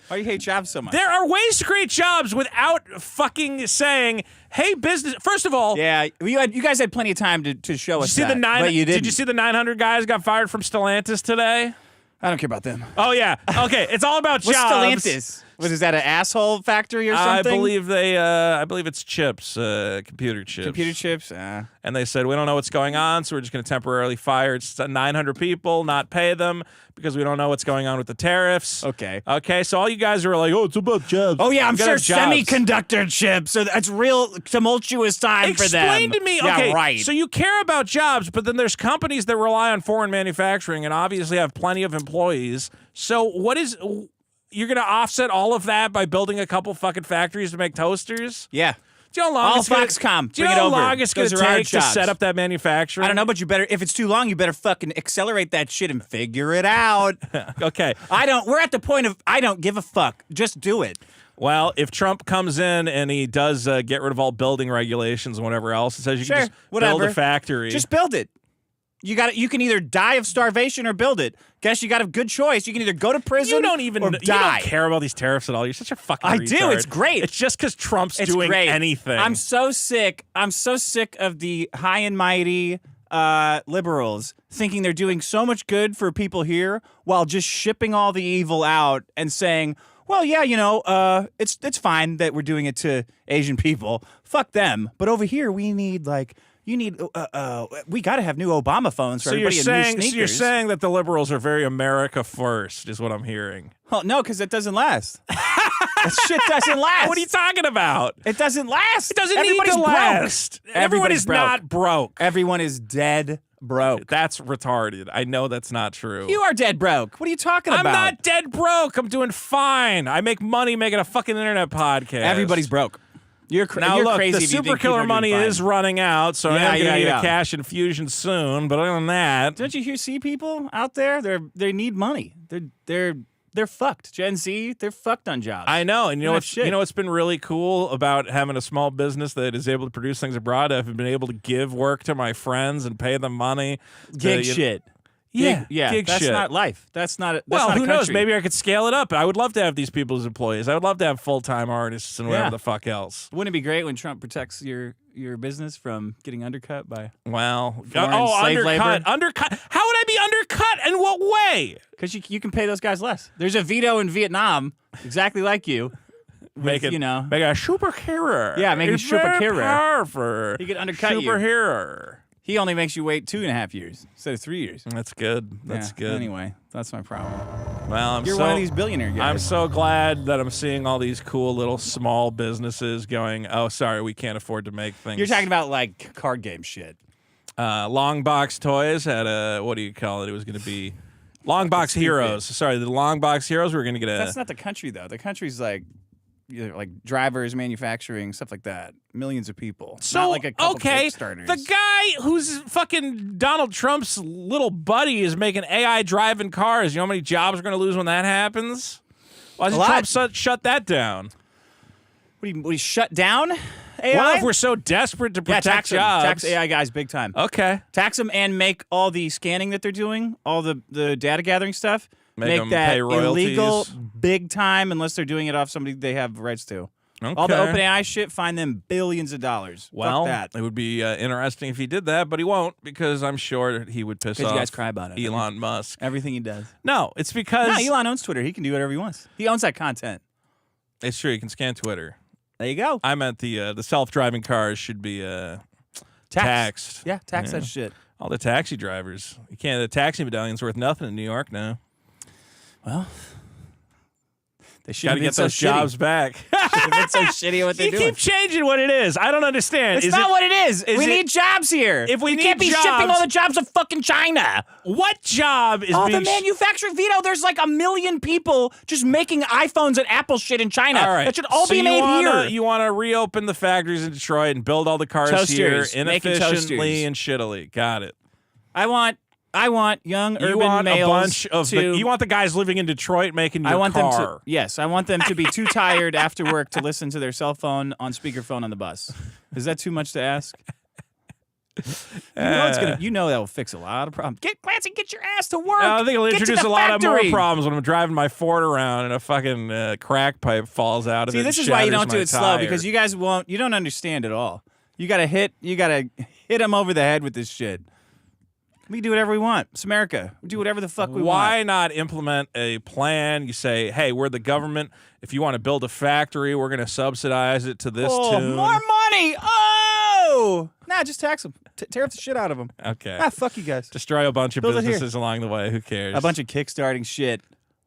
Why do you hate jobs so much? There are ways to create jobs without fucking saying, "Hey, business." First of all, Yeah, you guys had plenty of time to show us did you see that, but you didn't. Did you see the 900 guys got fired from Stellantis today? I don't care about them. Oh yeah. Okay, it's all about What's jobs. Stellantis? Is that an asshole factory or I something? believe they. I believe it's chips, computer chips. Computer chips. And they said, we don't know what's going on, so we're just going to temporarily fire 900 people, not pay them, because we don't know what's going on with the tariffs. Okay. Okay, so all you guys are like, oh, it's about jobs. Oh yeah, I'm You gotta sure have jobs. semiconductor chips. So that's real tumultuous time for them. Explain to me. Yeah, Okay, right. so you care about jobs, but then there's companies that rely on foreign manufacturing and obviously have plenty of employees. So you're going to offset all of that by building a couple fucking factories to make toasters? yeah. Do you know how long All it's gonna- Foxconn, Do you bring know it how over. long it's going Those to are our take to jobs. set up that manufacturing? I don't know, but you better. If it's too long, you better fucking accelerate that shit and figure it out. Okay. We're at the point of I don't give a fuck. Just do it. Well, if Trump comes in and he does get rid of all building regulations and whatever else, it says you Sure, can just whatever. build a factory. Just build it. You can either die of starvation or build it. Guess you got a good choice. You can either go to prison you don't even or you die. don't care about these tariffs at all. You're such a fucking I retard. do. It's great. It's just because Trump's It's doing great. anything. I'm so sick. I'm so sick of the high and mighty liberals thinking they're doing so much good for people here while just shipping all the evil out and saying, well, yeah, it's fine that we're doing it to Asian people. Fuck them. But over here, we need we got to have new Obama phones for so you're everybody and saying new so sneakers. you're saying that the liberals are very America first, is what I'm hearing. Oh, no, because it doesn't last. That shit doesn't last. What are you talking about? It doesn't last. It doesn't Everybody's need to broke. last. Everyone Everybody's is broke. not broke. Everyone is dead broke. That's retarded. I know that's not true. You are dead broke. What are you talking I'm about? not dead broke. I'm doing fine. I make money making a fucking internet podcast. Everybody's broke. You're, Now you're look, crazy the if you super think people killer are money doing fine. is running out, so Yeah, I am going to need yeah. a cash infusion soon. But other than that, Don't you see people out there? They need money. They're they're fucked. Gen Z, they're fucked on jobs. I know, and Shit. what's been really cool about having a small business that is able to produce things abroad. I've been able to give work to my friends and pay them money. Gig shit. Yeah, Gig, that's shit. not life. That's not. That's Well, not a who knows? country. Maybe I could scale it up. I would love to have these people as employees. I would love to have full-time artists and whatever Yeah. the fuck else. Wouldn't it be great when Trump protects your business from getting undercut by? Well, Foreign slave labor? Undercut. How would I be undercut? In what way? Because you can pay those guys less. There's a Vito in Vietnam, exactly like you. Make you a superhero. Yeah, make a It's very superhero. powerful. He could undercut you. Superhero. He only makes you wait 2.5 years instead of 3 years. That's good. That's Yeah, good. Anyway, that's my problem. Well, You're one of these billionaire guys. I'm so glad that I'm seeing all these cool little small businesses going, oh, sorry, we can't afford to make things. You're talking about like card game shit. Long Box Toys had a, what do you call it? It was going to be Long Box Heroes. Sorry, the Long Box Heroes were going to get a. That's not the country though. The country's like drivers, manufacturing, stuff like that. Millions of people. So, not like a couple okay, Kickstarters. the guy who's fucking Donald Trump's little buddy is making AI driving cars. You know how many jobs we're going to lose when that happens? Why doesn't A lot. Trump shut that down? What do you shut down AI? Well, if we're so desperate to yeah, protect tax them. jobs. Tax AI guys big time. Okay. Tax them and make all the scanning that they're doing, all the data gathering stuff, Make 'em that pay royalties. illegal big time unless they're doing it off somebody they have rights to. All the Okay. OpenAI shit, find them billions of dollars. Well, Fuck that. it would be interesting if he did that, but he won't because I'm sure he would piss 'Cause off you guys cry about it, Elon Musk. Everything he does. No, it's because No, Elon owns Twitter. He can do whatever he wants. He owns that content. it's true. You can scan Twitter. There you go. I meant the self-driving cars should be taxed. Yeah, tax Yeah. that shit. All the taxi drivers. You can't. The taxi medallion's worth nothing in New York now. Well, they should Got have to been get so those jobs back. They've been so shitty at what they're You doing. keep changing what it is. I don't understand. It's Is not it- what it is. We it- need jobs here. If we you need can't be jobs- shipping all the jobs to fucking China. What job is Oh, being? the manufacturing Vito. There's like 1 million people just making iPhones and Apple shit in China. All right. That should all So be you made wanna, here. You want to reopen the factories in Detroit and build all the cars Toasters. here Making inefficiently toasters. and shittily. Got it. I want young You urban want males a bunch of to. you want the guys living in Detroit making your I want car. them to. Yes, I want them to be too tired after work to listen to their cell phone on speakerphone on the bus. Is that too much to ask? You know that will fix a lot of problems. Get Clancy, get your ass to work. I think it'll Get to introduce the a lot of more factory. problems when I'm driving my Ford around and a fucking crack pipe falls out of it. See, and this is why you shatters don't do my it slow tire. because you guys won't. You don't understand at all. You gotta hit them over the head with this shit. We do whatever we want. It's America. We do whatever the fuck we Why want. not implement a plan? You say, hey, we're the government. If you want to build a factory, we're going to subsidize it to this tune. More money. Oh, nah, just tax them. Tear up the shit out of them. Okay. Fuck you guys. Destroy a bunch of Build it here. businesses along the way. Who cares? A bunch of kickstarting shit.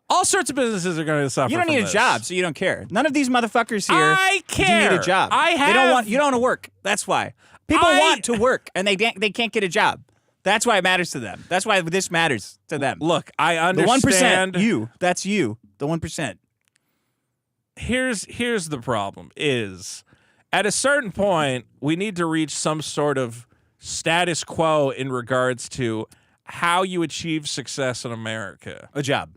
All sorts of businesses are going to suffer. You don't from need a this. job, so you don't care. None of these motherfuckers here. I Do you care. need a job? I They have- don't want. You don't want to work. That's why. People I- want to work and they can't get a job. That's why it matters to them. That's why this matters to them. Look, I The understand. 1%. You. That's you. The 1%. Here's the problem is at a certain point we need to reach some sort of status quo in regards to how you achieve success in America. A job.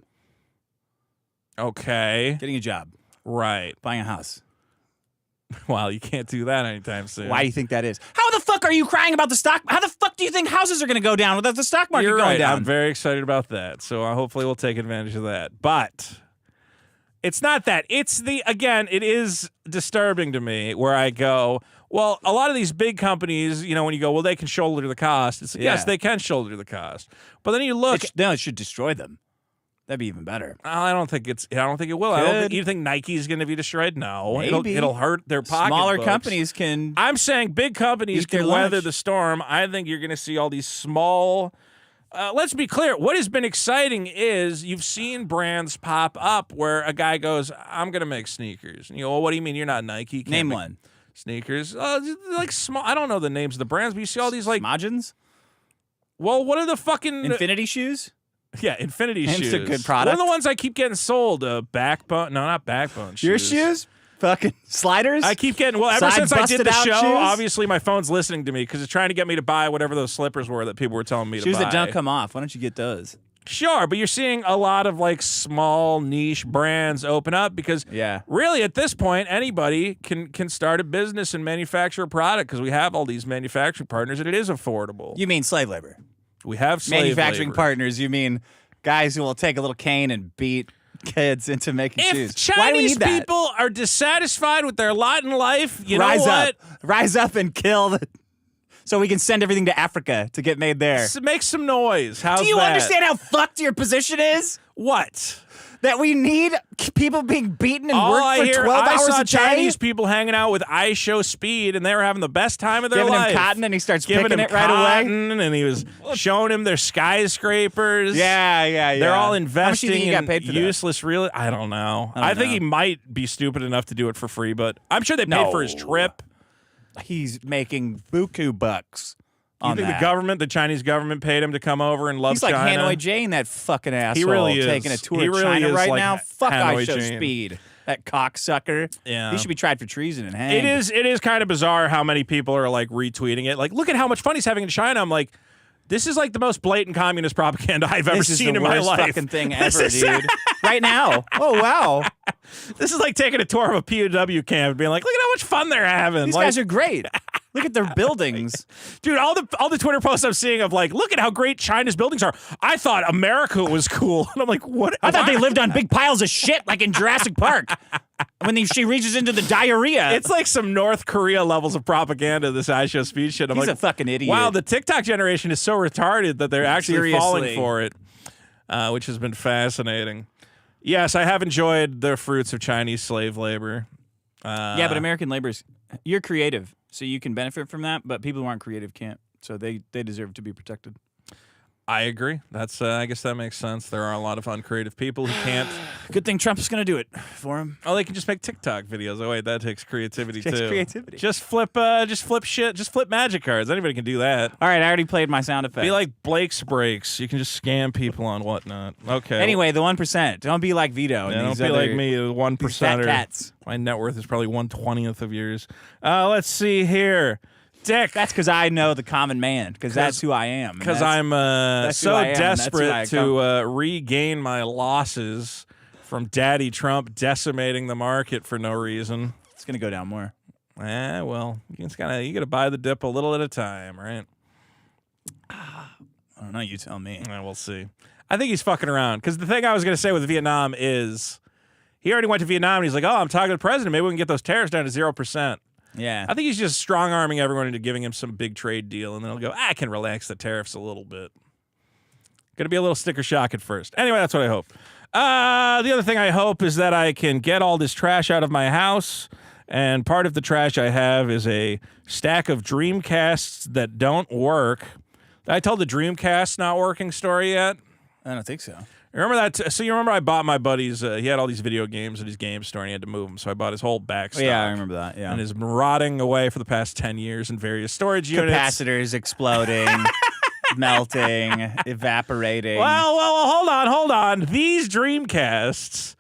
Okay. Getting a job. Right. Buying a house. Well, you can't do that anytime soon. Why do you think that is? How the fuck are you crying about the stock? How the fuck do you think houses are going to go down without the stock market You're going right. down? I'm very excited about that. So hopefully we'll take advantage of that. But it's not that. It's it is disturbing to me where I go, well, a lot of these big companies, when you go, well, they can shoulder the cost. It's like, yes, Yeah. they can shoulder the cost. But then you look, No, it should destroy them. That'd be even better. I don't think it will. You think Nike's going to be destroyed? No. Maybe. It'll hurt their pocketbooks. Smaller companies can. I'm saying big companies Eat their can weather lunch. the storm. I think you're going to see all these small. Let's be clear. What has been exciting is you've seen brands pop up where a guy goes, "I'm going to make sneakers." And you go, "Well, what do you mean you're not Nike? You can't Name make one. Sneakers, like small. I don't know the names of the brands, but you see all these like. Smodgens? Well, what are the fucking Infinity shoes? Yeah, Infinity It's shoes. a good product. One of the ones I keep getting sold. Backbone. No, not Backbone shoes. Your shoes? Fucking sliders? I keep getting ever Side since I did busted the out show. shoes? Obviously, my phone's listening to me because it's trying to get me to buy whatever those slippers were that people were telling me shoes to buy. that don't come off. Why don't you get those? Sure, but you're seeing a lot of like small niche brands open up because really at this point anybody can start a business and manufacture a product because we have all these manufacturing partners and it is affordable. You mean slave labor? We have slave Manufacturing labor. partners. You mean guys who will take a little cane and beat kids into making shoes? If Why do we Chinese need that? people are dissatisfied with their lot in life, you Rise know what? Rise up and kill so we can send everything to Africa to get made there. Make some noise. How's Do you that? understand how fucked your position is? What? That we need people being beaten and All worked I for hear, 12 I hours saw a day? Chinese people hanging out with I Show Speed, and they were having the best time of their Giving life. him cotton, and he starts Giving picking him it right away? cotton, and he was showing him their skyscrapers. Yeah. They're all How much do investing you think he got paid in for that? useless real. I don't know. I think know. he might be stupid enough to do it for free, but I'm sure they paid for his No. trip. He's making buku bucks You on think that. the Chinese government paid him to come over and love He's like China? Hanoi Jane, that fucking asshole. really is. Taking a tour He of really China is right like now. Fuck Hanoi I Show Jane. Speed. That cocksucker. Yeah. He should be tried for treason and hanged. It is kind of bizarre how many people are like retweeting it. Like, look at how much fun he's having in China. I'm like, this is like the most blatant communist propaganda I've ever This is seen the in my worst life. fucking thing This ever, is- dude. Right now. Oh, wow. This is like taking a tour of a POW camp and being like, look at how much fun they're having. These Like, guys are great. Look at their buildings. dude, all the Twitter posts I'm seeing of like, look at how great China's buildings are. I thought America was cool. And I'm like, what? I thought they lived on big piles of shit like in Jurassic Park. She reaches into the diarrhea. It's like some North Korea levels of propaganda, this I Show Speed shit. I'm He's like, a fucking idiot. wow, the TikTok generation is so retarded that they're actually falling Seriously. for it, which has been fascinating. Yes, I have enjoyed the fruits of Chinese slave labor. Yeah, but American labor's you're creative, so you can benefit from that, but people who aren't creative can't. So they deserve to be protected. I agree. That's I guess that makes sense. There are a lot of uncreative people who can't. Good thing Trump's going to do it for him. Oh, they can just make TikTok videos. Oh wait, that takes creativity Takes too. creativity. Just flip shit. Just flip magic cards. Anybody can do that. All right, I already played my sound effect. Be like Blake's Breaks. You can just scam people on whatnot. Okay. Anyway, the 1%. Don't be like Vito. and Yeah, don't these be other- like me, the 1%. these fat cats. My net worth is probably 1/20th of yours. Let's see here. Dick. That's because I know the common man, because that's who I am. Because That's- I'm that's who so I am, and that's who I desperate to regain my losses from Daddy Trump decimating the market for no reason. It's going to go down more. Well, you gotta buy the dip a little at a time, right? I don't know. You tell me. We'll see. I think he's fucking around. Because the thing I was gonna say with Vietnam is he already went to Vietnam and he's like, oh, I'm talking to the president. Maybe we can get those tariffs down to 0%. Yeah. I think he's just strong-arming everyone into giving him some big trade deal, and then he'll go, I can relax the tariffs a little bit. Gonna be a little sticker shock at first. Anyway, that's what I hope. The other thing I hope is that I can get all this trash out of my house, and part of the trash I have is a stack of Dreamcasts that don't work. Did I tell the Dreamcast not working story yet? I don't think so. Remember that? So you remember I bought my buddy's, he had all these video games at his game store, and he had to move them, so I bought his whole backstock. Yeah, I remember that. Yeah. And is rotting away for the past 10 years in various storage units. Capacitors exploding, melting, evaporating. Well, hold on. These Dreamcasts,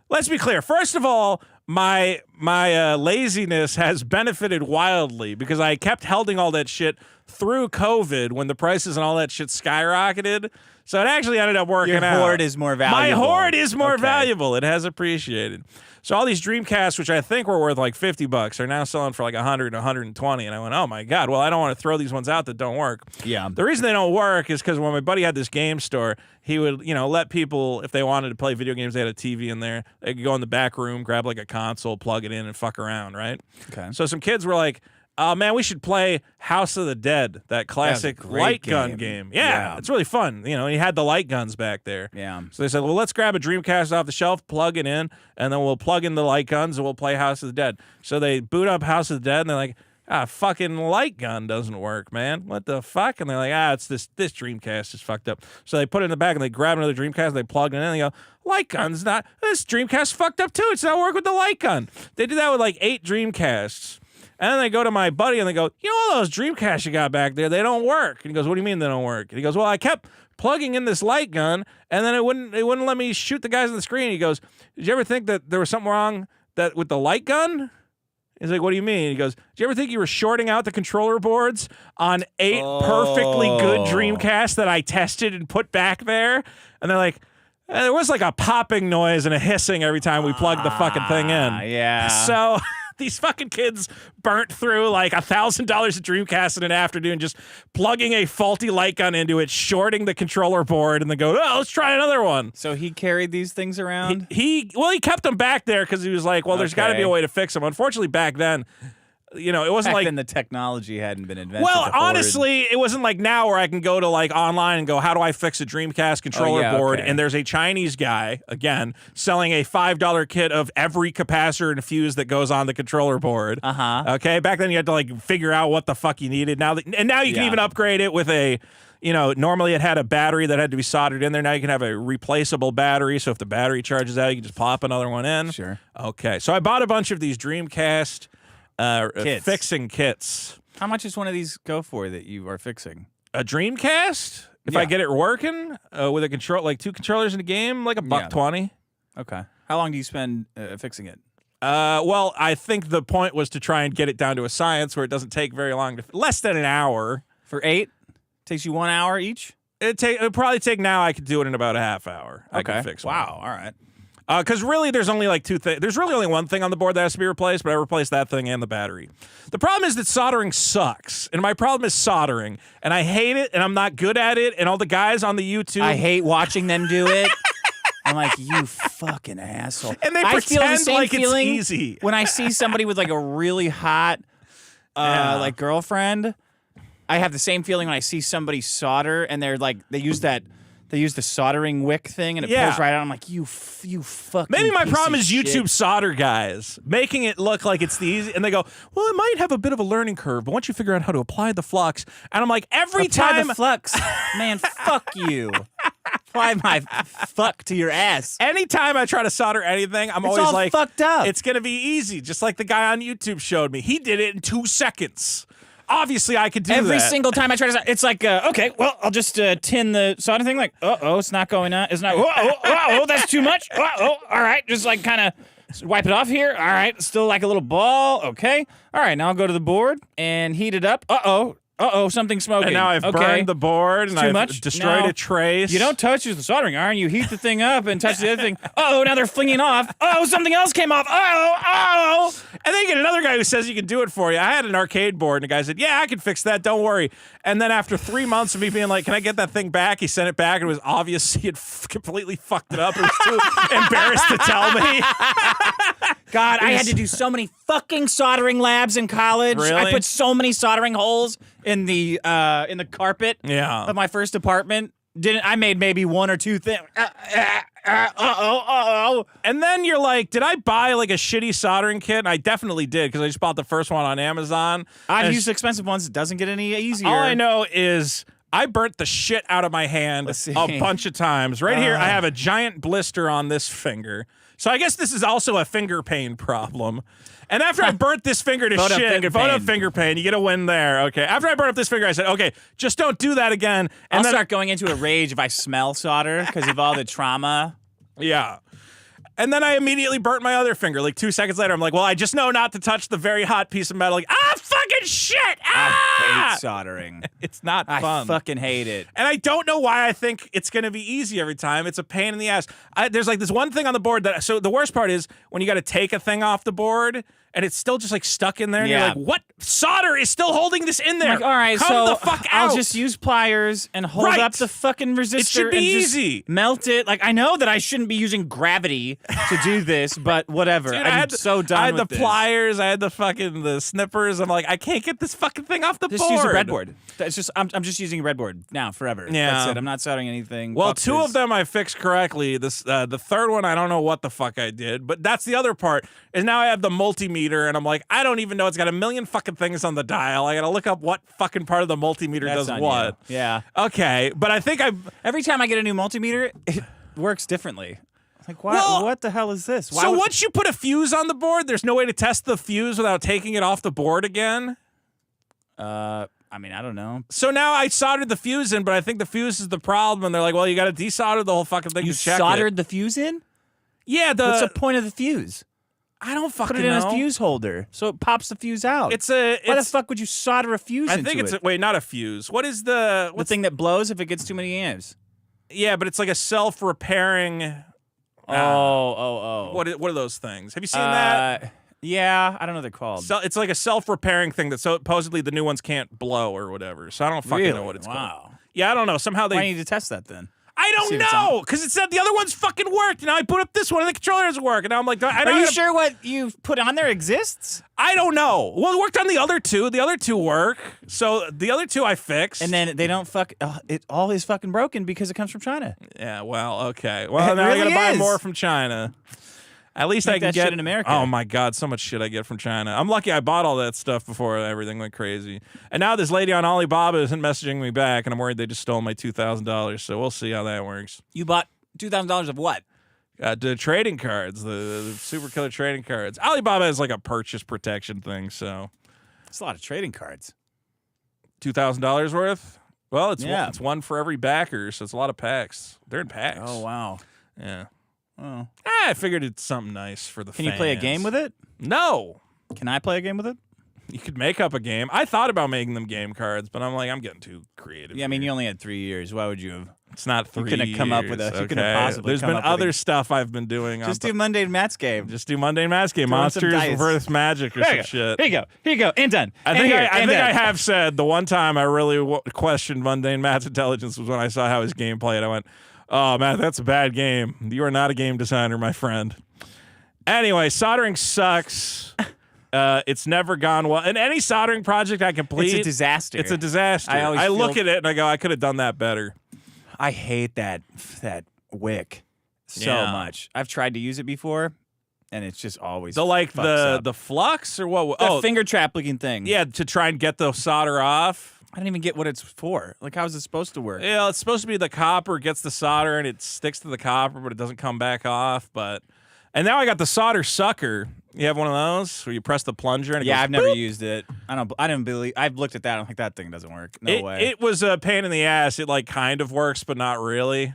let's be clear. First of all, my laziness has benefited wildly because I kept holding all that shit through COVID when the prices and all that shit skyrocketed. So it actually ended up working Your out. hoard is more valuable. My hoard is more Okay. valuable. It has appreciated. So all these Dreamcasts, which I think were worth like $50, are now selling for like 100, 120. And I went, oh my God, well, I don't want to throw these ones out that don't work. Yeah. The reason they don't work is because when my buddy had this game store, he would, let people, if they wanted to play video games, they had a TV in there. They could go in the back room, grab like a console, plug it in, and fuck around, right? Okay. So some kids were like, oh man, we should play House of the Dead, that classic great light gun game. game. Yeah. Yeah, it's really fun. He had the light guns back there. Yeah. So they said, well, let's grab a Dreamcast off the shelf, plug it in, and then we'll plug in the light guns and we'll play House of the Dead. So they boot up House of the Dead and they're like, fucking light gun doesn't work, man. What the fuck? And they're like, it's this Dreamcast is fucked up. So they put it in the back and they grab another Dreamcast and they plug it in and they go, light gun's not, this Dreamcast fucked up too. It's not working with the light gun. They did that with like 8 Dreamcasts. And then they go to my buddy and they go, all those Dreamcasts you got back there, they don't work. And he goes, what do you mean they don't work? And he goes, well, I kept plugging in this light gun and then it wouldn't let me shoot the guys on the screen. He goes, did you ever think that there was something wrong with the light gun? He's like, what do you mean? He goes, do you ever think you were shorting out the controller boards on 8 perfectly good Dreamcasts that I tested and put back there? And they're like, there was like a popping noise and a hissing every time we plugged the fucking thing in. Yeah. So these fucking kids burnt through like $1,000 of Dreamcast in an afternoon just plugging a faulty light gun into it, shorting the controller board, and then go, oh, let's try another one. So he carried these things around? He kept them back there because he was like, well, there's got to be a way to fix them. Unfortunately, back then, you know, it wasn't Back like then the technology hadn't been invented. well, to hoard. honestly, it wasn't like now where I can go to like online and go, how do I fix a Dreamcast controller board? okay. And there's a Chinese guy, again, selling a $5 kit of every capacitor and fuse that goes on the controller board. Okay, back then you had to like figure out what the fuck you needed. Now you can even upgrade it with a, you know, normally it had a battery that had to be soldered in there. Now you can have a replaceable battery. So if the battery charges out, you can just pop another one in. Sure. Okay, so I bought a bunch of these Dreamcast fixing kits. How much does one of these go for that you are fixing? A Dreamcast? If I get it working with a control, like 2 controllers in a game, like $120. Okay. How long do you spend fixing it? Well, I think the point was to try and get it down to a science where it doesn't take very long, less than an hour. For 8? Takes you 1 hour each? It'd probably take now. I could do it in about a half hour. I could fix one. Wow. All right. Because really, there's only like 2 things. There's really only one thing on the board that has to be replaced, but I replaced that thing and the battery. The problem is that soldering sucks, and my problem is soldering, and I hate it, and I'm not good at it, and all the guys on the YouTube. I hate watching them do it. I'm like, you fucking asshole. And they I feel the pretend same like it's feeling easy. when I see somebody with like a really hot like girlfriend. I have the same feeling when I see somebody solder and they're like they use the soldering wick thing and it pulls right out. I'm like, you fucking Maybe my piece problem of is shit. YouTube solder guys making it look like it's the easy, and they go, well, it might have a bit of a learning curve, but once you figure out how to apply the flux, and I'm like, every Apply time the flux. Man, fuck you. Apply my fuck to your ass. Anytime I try to solder anything, I'm It's always all like, fucked up. it's gonna be easy, just like the guy on YouTube showed me. He did it in 2 seconds. Obviously, I could do Every that. single time I try to, it's like, okay, well, I'll just tin the soldering thing. Like, it's not going on. It's not. That's too much. All right, just like kind of wipe it off here. All right, still like a little ball. Okay, all right. Now I'll go to the board and heat it up. Something's smoking. And now I've burned the board and Too I've much? destroyed No. a trace. You don't touch the soldering iron. You heat the thing up and touch the other thing. Now they're flinging off. Something else came off. And then you get another guy who says he can do it for you. I had an arcade board, and the guy said, yeah, I can fix that. Don't worry. And then after 3 months of me being like, can I get that thing back? He sent it back, and it was obvious he had completely fucked it up. It was too embarrassed to tell me. God, I had to do so many fucking soldering labs in college. Really? I put so many soldering holes in the carpet of my first apartment. I made maybe 1 or 2 things. And then you're like, did I buy like a shitty soldering kit? And I definitely did, because I just bought the first one on Amazon. I've used expensive ones. It doesn't get any easier. All I know is I burnt the shit out of my hand a bunch of times. Right here, I have a giant blister on this finger. So I guess this is also a finger pain problem. And after I burnt this finger to Vote up shit, finger pain. finger pain, you get a win there. Okay. After I burnt up this finger, I said, okay, just don't do that again. And I'll then, start going into a rage if I smell solder because of all the trauma. yeah. And then I immediately burnt my other finger. Like 2 seconds later, I'm like, well, I just know not to touch the very hot piece of metal. Like, fucking shit! I hate soldering. It's not fun. I fucking hate it. And I don't know why I think it's going to be easy every time. It's a pain in the ass. There's like this one thing on the board that, so the worst part is when you got to take a thing off the board and it's still just like stuck in there. And you're like, what? Solder is still holding this in there. Like, all right, Come so the fuck out. I'll just use pliers and hold up the fucking resistor. It should be and just easy. Melt it. Like, I know that I shouldn't be using gravity to do this, but whatever. Dude, I'm so done I had with the this. pliers. I had the fucking the snippers. I'm like, I can't get this fucking thing off the Just board. use a breadboard. That's just I'm just using a breadboard now forever. Yeah. That's it. I'm not soldering anything. Well, Fuck 2 this. of them I fixed correctly. This the third one, I don't know what the fuck I did, but that's the other part. Is now I have the multimeter, and I'm like, I don't even know. It's got a million fucking things on the dial. I gotta look up what fucking part of the multimeter That's does on what. you. Yeah. Okay, but I think Every time I get a new multimeter, it works differently. Like, why? Well, what the hell is this? Why so would- once you put a fuse on the board, there's no way to test the fuse without taking it off the board again. I mean, I don't know. So now I soldered the fuse in, but I think the fuse is the problem. And they're like, well, you got to desolder the whole fucking thing You to check soldered it. the fuse in? Yeah, What's the point of the fuse? I don't fucking Put it in know. a fuse holder so it pops the fuse out. Why the fuck would you solder a fuse I into think it's it? wait, not a fuse. What is the The thing that blows if it gets too many amps. Yeah, but it's like a self-repairing. What are those things? Have you seen that? Yeah, I don't know what they're called. So it's like a self-repairing thing that supposedly the new ones can't blow or whatever. So I don't fucking know what it's called. Wow. Yeah, I don't know. Somehow they. Why do you need to test that then? I See don't if it's on. know because it said the other ones fucking worked. Now I boot up this one and the controller doesn't work. And now I'm like, Are you sure what you've put on there exists? I don't know. Well, it worked on the other two. The other two work. So the other two I fixed. And then they don't it all is fucking broken because it comes from China. Yeah. Well. Okay. Well, It now I really gotta buy is. more from China. At least Make I can that get shit in America. Oh my god, so much shit I get from China. I'm lucky I bought all that stuff before everything went crazy. And now this lady on Alibaba isn't messaging me back, and I'm worried they just stole my $2,000. So we'll see how that works. You bought $2,000 of what? The trading cards, the super killer trading cards. Alibaba is like a purchase protection thing. So It's a lot of trading cards. $2,000 worth. Well, Yeah. it's one for every backer, so it's a lot of packs. They're in packs. Oh wow. Yeah. Oh. I figured it's something nice for the Can you play a game with it? No. Can I play a game with it? You could make up a game. I thought about making them game cards, but I'm like, I'm getting too creative. Yeah, I mean, here. you only had 3 years. Why would you have? It's not 3 couldn't have come up with years, a- you couldn't have okay? possibly There's come been up with other a- stuff I've been doing. Just do Monday Matt's game. Just do mundane mass game, Throw in some monsters dice. versus magic or some shit. Here you go. Here you go. And done. I And think here, I and think done. I have said the one time I really questioned mundane Matt's intelligence was when I saw how his game played. I went, "Oh, Matt, that's a bad game. You are not a game designer, my friend." Anyway, soldering sucks. It's never gone well. And any soldering project I complete, It's a disaster. It's a disaster. I always I look feel- at it and I go, I could have done that better. I hate that wick so Yeah. much. I've tried to use it before, and it's just always So like fucks up. the flux or what? The finger trap looking thing. yeah, to try and get the solder off. I don't even get what it's for. Like, how is it supposed to work? Yeah, it's supposed to be the copper gets the solder and it sticks to the copper, but it doesn't come back off. And now I got the solder sucker. You have one of those where you press the plunger and it Yeah, goes I've never boop. used it. I didn't believe. I've looked at that. I'm like, that thing doesn't work. No way. It was a pain in the ass. It like kind of works, but not really.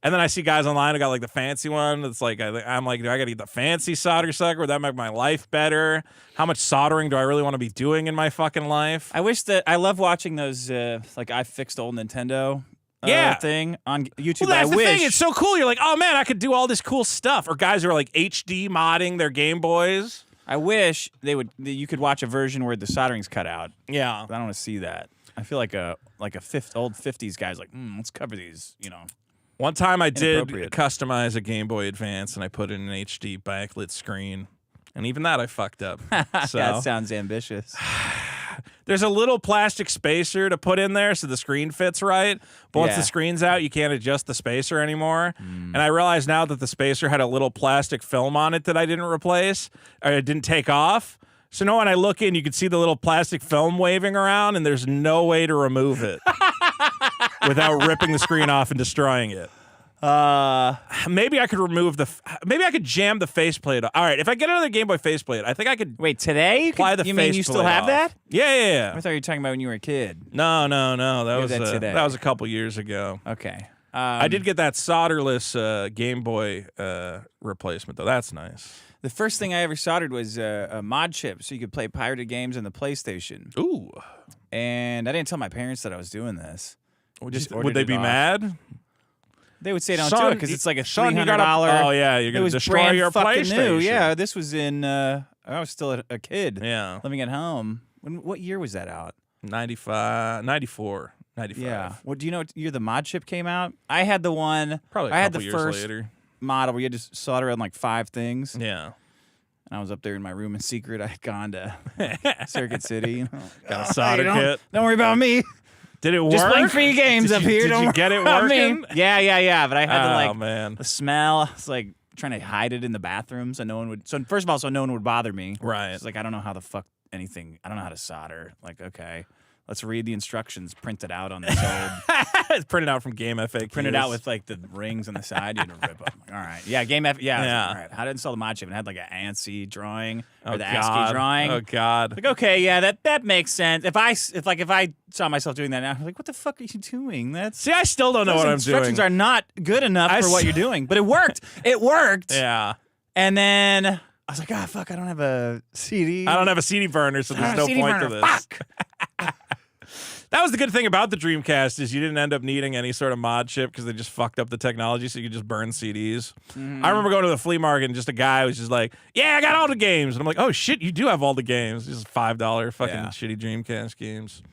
And then I see guys online who got like the fancy one. It's like I'm like, do I got to get the fancy solder sucker? Would that make my life better? How much soldering do I really want to be doing in my fucking life? I wish that I love watching those. Like, I fixed old Nintendo. Thing on YouTube. Well, that's I the wish. thing. It's so cool. You're like, oh man, I could do all this cool stuff. Or guys who are like HD modding their Game Boys. I wish you could watch a version where the soldering's cut out. Yeah. But I don't want to see that. I feel like old 50s guy's like, let's cover these. One time I did Inappropriate. customize a Game Boy Advance and I put in an HD backlit screen. And even that I fucked up. So That sounds ambitious. there's a little plastic spacer to put in there so the screen fits right. But once Yeah. the screen's out, you can't adjust the spacer anymore. And I realize now that the spacer had a little plastic film on it that I didn't replace or it didn't take off. So now when I look in, you can see the little plastic film waving around and there's no way to remove it without ripping the screen off and destroying it. Maybe I could remove maybe I could jam the faceplate. All right, if I get another Game Boy faceplate, I think I could Wait, today? apply the you faceplate. mean you still have off. that? Yeah. I thought you were talking about when you were a kid. No. That was that today. that was a couple years ago. Okay. I did get that solderless Game Boy replacement though. That's nice. The first thing I ever soldered was a mod chip, so you could play pirated games on the PlayStation. Ooh. And I didn't tell my parents that I was doing this. Just Would ordered they it be off. mad? They would say don't do Son, it because it's like a son, you $300. gotta- oh, yeah, you're it gonna was destroy brand your fucking PlayStation. New. Yeah, this was in. I was still a kid. Yeah. Living at home. What year was that out? 95, 94, 95. Yeah. Well, do you know what year the mod chip came out? I had the one. Probably a I had couple the years first later. model where you had to solder on like 5 things. Yeah. And I was up there in my room in secret. I had gone to Circuit City. Got a solder kit. Don't worry about me. Did it work? Just playing free games Did up you- here. Did Don't you worry get it about me. working? Yeah. But I had to Oh like man. the smell. It's like trying to hide it in the bathroom so no one would. So first of all, so no one would bother me. Right. It's like I don't know how the fuck anything. I don't know how to solder. Like okay, let's read the instructions printed out on this old. It's printed out from Game FAQs. Printed out with like the rings on the side. You had to rip up. All right. Yeah. Game F. Yeah. Yeah. All right. How to install the mod chip and it had like an ANSI drawing or Oh the God. ASCII drawing. Oh God. Like okay, yeah, that makes sense. If I saw myself doing that now, I'm like, what the fuck are you doing? That's See, I still don't know those what I'm instructions doing. are not good enough I for what s- you're doing. But it worked. It worked. Yeah. And then I was like, ah, fuck, I don't have a CD. I don't have a CD burner, so there's no CD point burner, to this. That was the good thing about the Dreamcast is you didn't end up needing any sort of mod chip because they just fucked up the technology, so you could just burn CDs. I remember going to the flea market and just a guy was just like, "Yeah, I got all the games," and I'm like, "Oh shit, you do have all the games." These $5 fucking shitty Dreamcast games.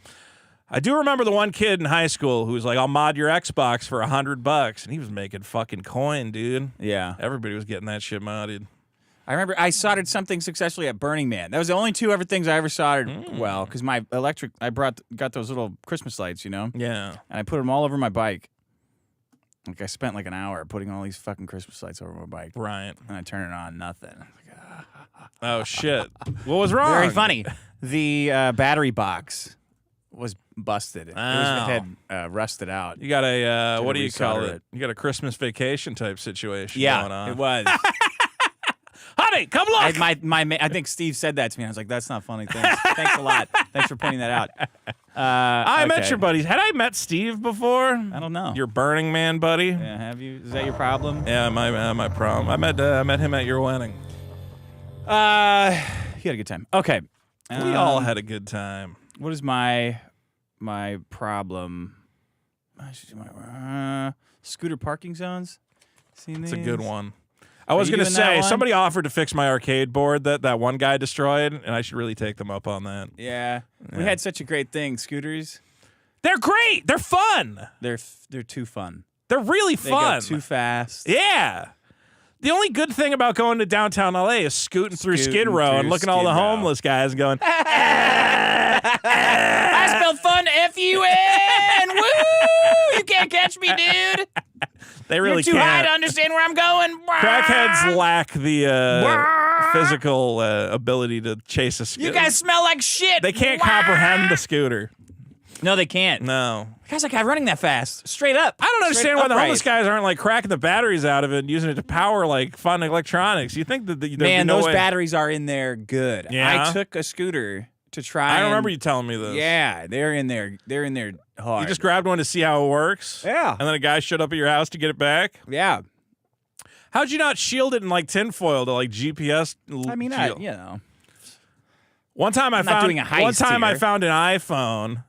I do remember the one kid in high school who was like, "I'll mod your Xbox for $100," and he was making fucking coin, dude. Yeah. Everybody was getting that shit modded. I remember I soldered something successfully at Burning Man. That was the only two ever things I ever soldered well, because my electric, I got those little Christmas lights, you know? Yeah. And I put them all over my bike. Like, I spent like an hour putting all these fucking Christmas lights over my bike. Right. And I turn it on, nothing. Oh shit. What was wrong? Very funny. The battery box was busted. It had rusted out. You got a what do you call resolder it? You got a Christmas vacation type situation going on. It was. Honey, come look. I think Steve said that to me. I was like, that's not funny. Thanks a lot. Thanks for pointing that out. I met your buddies. Had I met Steve before? I don't know. Your Burning Man buddy? Yeah, have you? Is that your problem? Yeah, my problem. I met him at your wedding. You had a good time. Okay. We all had a good time. What is my problem? Scooter parking zones? Seen It's a these? good one. I was you going to doing that say, one? somebody offered to fix my arcade board that one guy destroyed, and I should really take them up on that. Yeah. We had such a great thing. Scooters. They're great. They're fun. They're too fun. They're really They fun. go too fast. Yeah. The only good thing about going to downtown LA is scooting through Skid Row and looking at all the Skid Row. homeless guys and going, I spelled fun F-U-N. Woo! You can't catch me, dude. they really You're too high can't. to understand where I'm going. Crackheads lack the physical ability to chase a scooter. You guys smell like shit. They can't comprehend the scooter. No, they can't. No. Guys like running that fast, straight up. I don't understand why the homeless Straight upright. guys aren't like cracking the batteries out of it and using it to power like fun electronics. You think that there'd be Man, no those way. batteries are in there good. Yeah? I took a scooter to try. I remember you telling me this. Yeah, they're in there. They're in there hard. You just grabbed one to see how it works. Yeah. And then a guy showed up at your house to get it back. Yeah. How'd you not shield it in like tinfoil to like GPS? I mean, shield? you know. One time I I'm not found doing a heist one time I here. found an iPhone.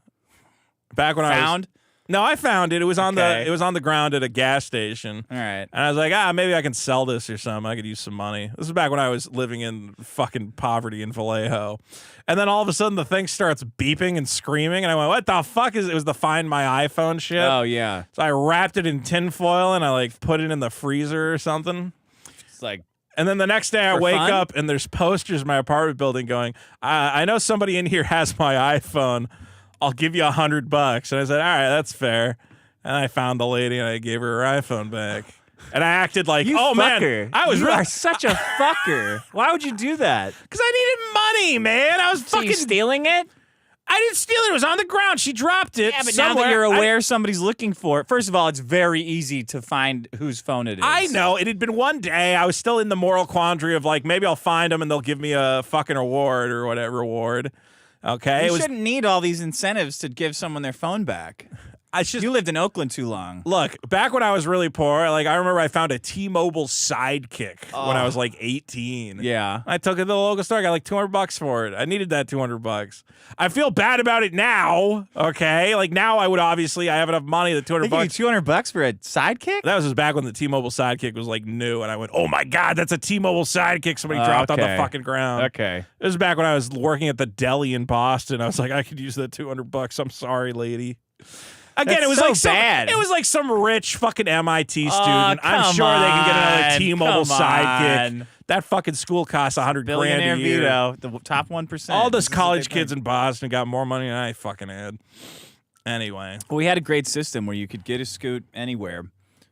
Back when Found? No, I found it. It was on Okay. the ground at a gas station. All right. And I was like, maybe I can sell this or something. I could use some money. This is back when I was living in fucking poverty in Vallejo. And then all of a sudden the thing starts beeping and screaming. And I went, what the fuck is it? It was the Find My iPhone shit. Oh, yeah. So I wrapped it in tinfoil and I like put it in the freezer or something. It's like, And then the next day I For wake fun? up and there's posters in my apartment building going, I know somebody in here has my iPhone. I'll give you $100. And I said, all right, that's fair. And I found the lady and I gave her her iPhone back. And I acted like, you oh fucker. man, I was You really are such a fucker. Why would you do that? because I needed money, man. I was So fucking you stealing it? I didn't steal it. It was on the ground. She dropped it. Yeah, but now that somewhere. you're aware somebody's looking for it, first of all, it's very easy to find whose phone it is. I know. It had been one day. I was still in the moral quandary of like, maybe I'll find them and they'll give me a fucking reward or whatever reward. Okay. You It was, shouldn't need all these incentives to give someone their phone back. I just You lived in Oakland too long. look back when I was really poor. Like I remember, I found a T-Mobile Sidekick when I was like 18. Yeah. I took it to the local store. I got like $200 for it. I needed that $200. I feel bad about it now. Okay, like now I would obviously I have enough money that They give you $200. $200 for a sidekick? That was just back when the T-Mobile Sidekick was like new, and I went, "Oh my god, that's a T-Mobile Sidekick!" Somebody dropped on the Okay. fucking ground. Okay. It was back when I was working at the deli in Boston. I was like, I could use that $200. I'm sorry, lady. Again, That's it was so like bad. It was like some rich fucking MIT student. I'm come sure they can get another on, T-Mobile come Sidekick. on. That fucking school costs $100 grand Billionaire a year. Vito, the top 1%. All This those is what college they kids think. in Boston got more money than I fucking had. Anyway, Well, we had a great system where you could get a scoot anywhere,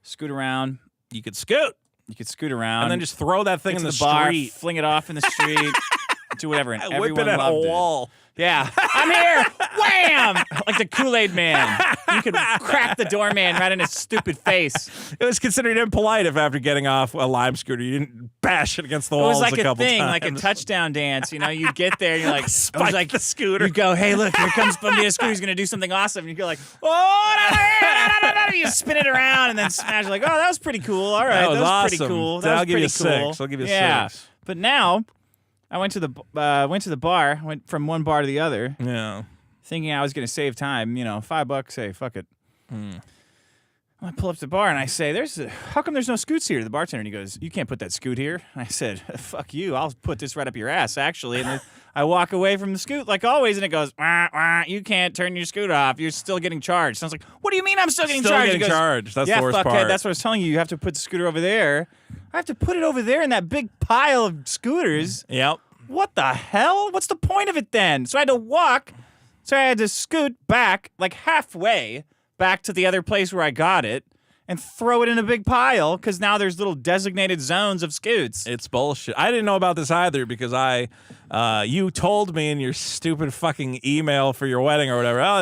scoot around. you could scoot You could scoot around and then just throw that thing get in to the bar, street, fling it off in the street, do whatever, and whip everyone it at a loved it. wall. Yeah, I'm here. Wham! Like the Kool-Aid Man. You could crack the doorman right in his stupid face. It was considered impolite if after getting off a Lime scooter you didn't bash it against the It walls was like a a couple thing, times. like a touchdown dance. You know, you get there, and you're like, it Spike was like the scooter. You go, hey, look, here comes Bumby Scooter. He's gonna do something awesome. And you go like, oh, you spin it around and then smash. Like, oh, that was pretty cool. All right, That was pretty awesome. cool. Then That I'll was give you pretty cool. six. I'll give you yeah. six. But now, I went to the bar. Went from one bar to the other, Yeah. thinking I was going to save time. $5. Hey, fuck it. I pull up to the bar and I say, how come there's no scoots here? The bartender, and he goes, you can't put that scoot here. And I said, fuck you. I'll put this right up your ass, actually. And then I walk away from the scoot like always, and it goes, wah, wah, you can't turn your scoot off. You're still getting charged. So I was like, what do you mean I'm still getting charged? He goes, charged. That's yeah, the worst fuckhead, part. that's what I was telling you. You have to put the scooter over there. I have to put it over there in that big pile of scooters. Yep. What the hell? What's the point of it then? So I had to walk. So I had to scoot back, like halfway back to the other place where I got it, and throw it in a big pile because now there's little designated zones of scoots. It's bullshit. I didn't know about this either because you told me in your stupid fucking email for your wedding or whatever. Oh,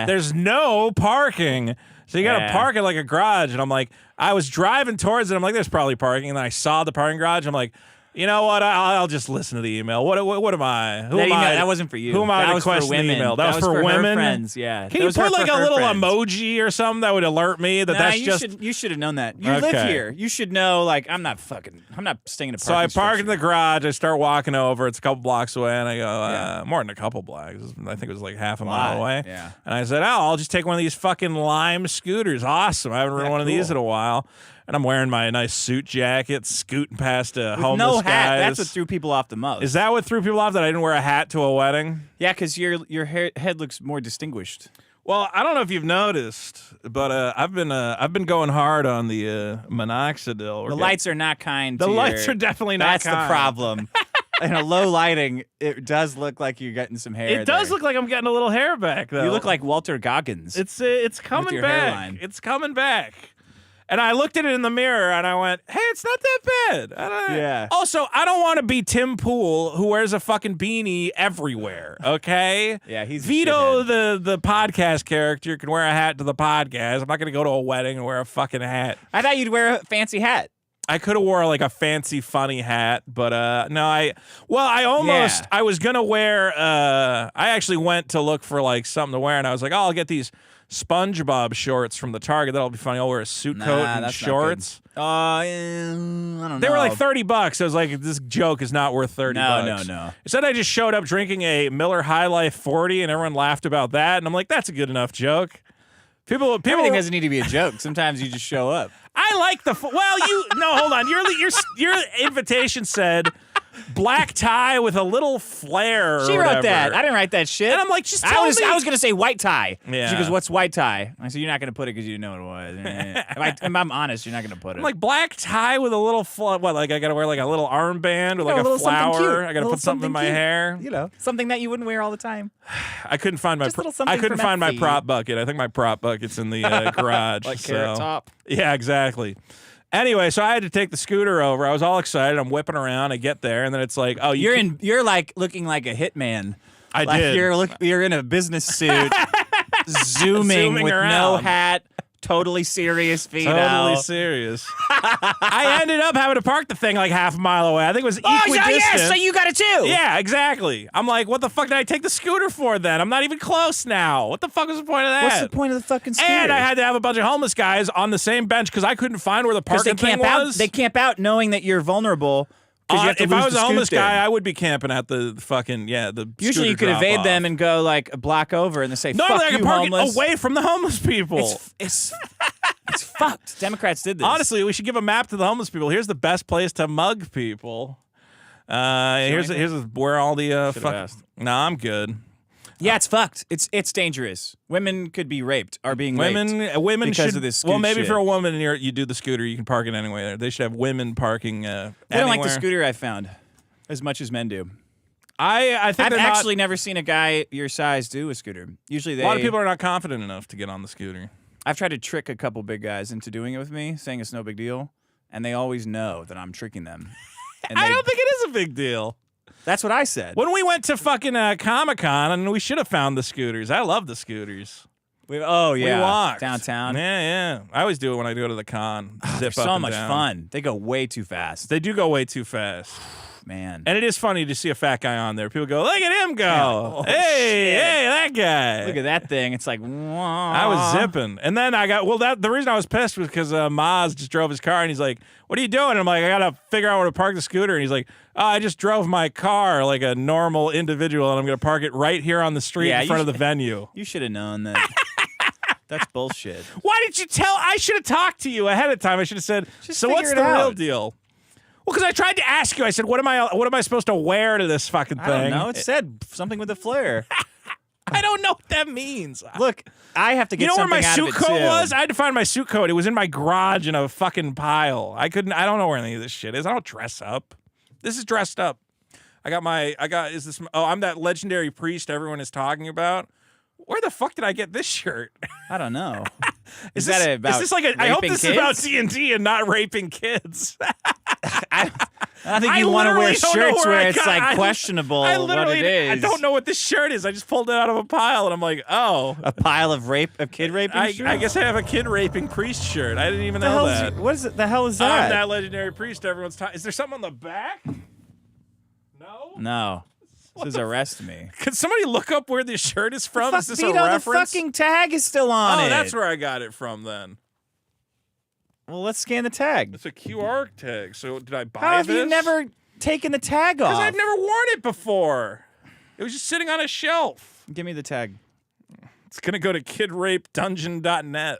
there's no parking. So you got to park it like a garage. And I'm like, I was driving towards it. I'm like, there's probably parking. And then I saw the parking garage. I'm like, you know what? I'll just listen to the email. What am I? Who am I? That wasn't for you. Who am I that to was question for women. the email? That was for her women? friends, yeah. Can you Those were put like for a her little friends. emoji or something that would alert me that that's just... You should have known that. You live Okay. here. You should know, like, I'm not staying in a parking So I park in structure. the garage. I start walking over. It's a couple blocks away, and I go, more than a couple blocks. I think it was like half a mile away. Yeah. And I said, I'll just take one of these fucking Lime scooters. Awesome. I haven't ridden one of these in a while. And I'm wearing my nice suit jacket, scooting past homeless no hat. guys. That's what threw people off the most. Is that what threw people off, that I didn't wear a hat to a wedding? Yeah, because your head looks more distinguished. Well, I don't know if you've noticed, but I've been going hard on the minoxidil. The lights are not kind. The lights are definitely not That's kind. the problem. In a low lighting, it does look like you're getting some hair. It does there. look like I'm getting a little hair back, though. You look like Walter Goggins. It's coming your back. hairline. It's coming back. And I looked at it in the mirror and I went, hey, it's not that bad. Yeah. Also, I don't want to be Tim Pool who wears a fucking beanie everywhere, okay? Yeah, he's a Vito, shithead. the podcast character, can wear a hat to the podcast. I'm not going to go to a wedding and wear a fucking hat. I thought you'd wear a fancy hat. I could have wore like a fancy funny hat, but no, I was gonna wear I actually went to look for like something to wear and I was like, I'll get these SpongeBob shorts from the Target. That'll be funny. I'll wear a suit coat and that's shorts. I don't know. They were like $30. I was like, this joke is not worth $30. No. Instead, I just showed up drinking a Miller High Life 40 and everyone laughed about that. And I'm like, that's a good enough joke. People Everything doesn't need to be a joke. Sometimes you just show up. I like the hold on. Your invitation said black tie with a little flare. She or wrote whatever. that. I didn't write that shit. And I'm like, just I tell was me. I was gonna say white tie. Yeah. She goes, "What's white tie?" I said, "You're not gonna put it because you didn't know what it was." If I'm honest, you're not gonna put it. I'm like, black tie with a little like I gotta wear like a little armband with like a a little something cute. flower. I gotta A put little something in my cute. hair. You know, something that you wouldn't wear all the time. I couldn't find my Just a little something I couldn't from find my Etsy. prop bucket. I think my prop bucket's in the garage. Like so. Carrot Top. Yeah, exactly. Anyway, so I had to take the scooter over. I was all excited. I'm whipping around. I get there, and then it's like, oh, You're like looking like a hitman. I Like did. You're in a business suit, zooming with no around. hat, totally serious, Vito. Totally serious. I ended up having to park the thing like half a mile away. I think it was Oh, equidistant. yes, so you got it too. Yeah, exactly. I'm like, what the fuck did I take the scooter for then? I'm not even close now. What the fuck was the point of that? What's the point of the fucking scooter? And I had to have a bunch of homeless guys on the same bench because I couldn't find where the because parking thing was. They camp out knowing that you're vulnerable. 'Cause you have to if lose I was the a homeless scoot there. guy, I would be camping at the fucking, the Usually scooter you could evade drop-off. them and go like a block over and they say, No, fuck I you, could park homeless. it away from the homeless people. It's fucked. Democrats did this. Honestly, we should give a map to the homeless people. Here's the best place to mug people. Here's where all the asked. No, I'm good. yeah, it's fucked. It's dangerous. Women could be raped, are being raped. Women because should. of this well, scoot maybe shit. for a woman and you do the scooter, you can park it anywhere. They should have women parking. They don't like the anywhere. scooter I found as much as men do. I think I've they're not- actually never seen a guy your size do a scooter. Usually a lot of people are not confident enough to get on the scooter. I've tried to trick a couple big guys into doing it with me, saying it's no big deal, and they always know that I'm tricking them. And I don't think it is a big deal. That's what I said. When we went to fucking Comic-Con, and we should have found the scooters. I love the scooters. Oh yeah, We walked downtown. Yeah. I always do it when I go to the con. Zip They're up so and much down. fun. They go way too fast. They do go way too fast. man. And it is funny to see a fat guy on there. People go, look at him go. Yeah. Oh, hey, shit. hey, that guy. Look at that thing. It's like, wah. I was zipping. And then I got, the reason I was pissed was because Maz just drove his car and he's like, what are you doing? And I'm like, I got to figure out where to park the scooter. And he's like, oh, I just drove my car like a normal individual and I'm going to park it right here on the street in front of the venue. You should have known that. That's bullshit. Why did you tell? I should have talked to you ahead of time. I should have said, Just so what's figure the it real out. deal? Well, because I tried to ask you. I said, what am I supposed to wear to this fucking thing? I don't know. It said something with a flare. I don't know what that means. Look, I have to get You know where something my out suit of it coat too. was? I had to find my suit coat. It was in my garage in a fucking pile. I don't know where any of this shit is. I don't dress up. This is dressed up. I'm that legendary priest everyone is talking about. Where the fuck did I get this shirt? I don't know. Is that this, about is this like I hope raping this is about kids? TNT and not raping kids. I don't think I you want to wear literally don't know shirts where where I it's got- like I- questionable I what literally it is. I don't know what this shirt is. I just pulled it out of a pile and I'm like, oh. A pile of kid raping I shirts? guess I have a kid raping priest shirt. I didn't even the know hell that. what is it? The hell is I'm that? that legendary priest everyone's talking. Is there something on the back? No? No. This is arrest me. Could somebody look up where this shirt is from? Fuck, Is this Vito, a reference? the fucking tag is still on it. Oh, that's where I got it from then. Well, let's scan the tag. It's a QR tag. So did I buy How have this? you never taken the tag off? Because I've never worn it before. It was just sitting on a shelf. Give me the tag. It's going to go to kidrapedungeon.net.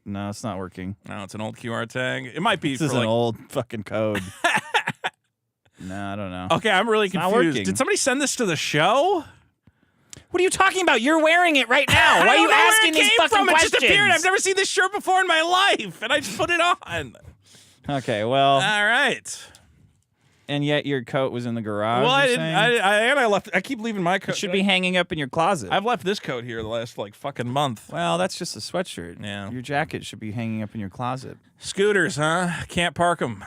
No, it's not working. No, it's an old QR tag. It might be This for is like... an old fucking code. No, I don't know. Okay, I'm really not confused. working. Did somebody send this to the show? What are you talking about? You're wearing it right now. Why are you asking these fucking from. questions? It just appeared. I've never seen this shirt before in my life, and I just put it on. Okay, well, All right. and yet your coat was in the garage. Well, I you're didn't. saying? I left. I keep leaving my coat. It should be hanging up in your closet. I've left this coat here the last like fucking month. Well, that's just a sweatshirt. Yeah. Your jacket should be hanging up in your closet. Scooters, huh? Can't park them.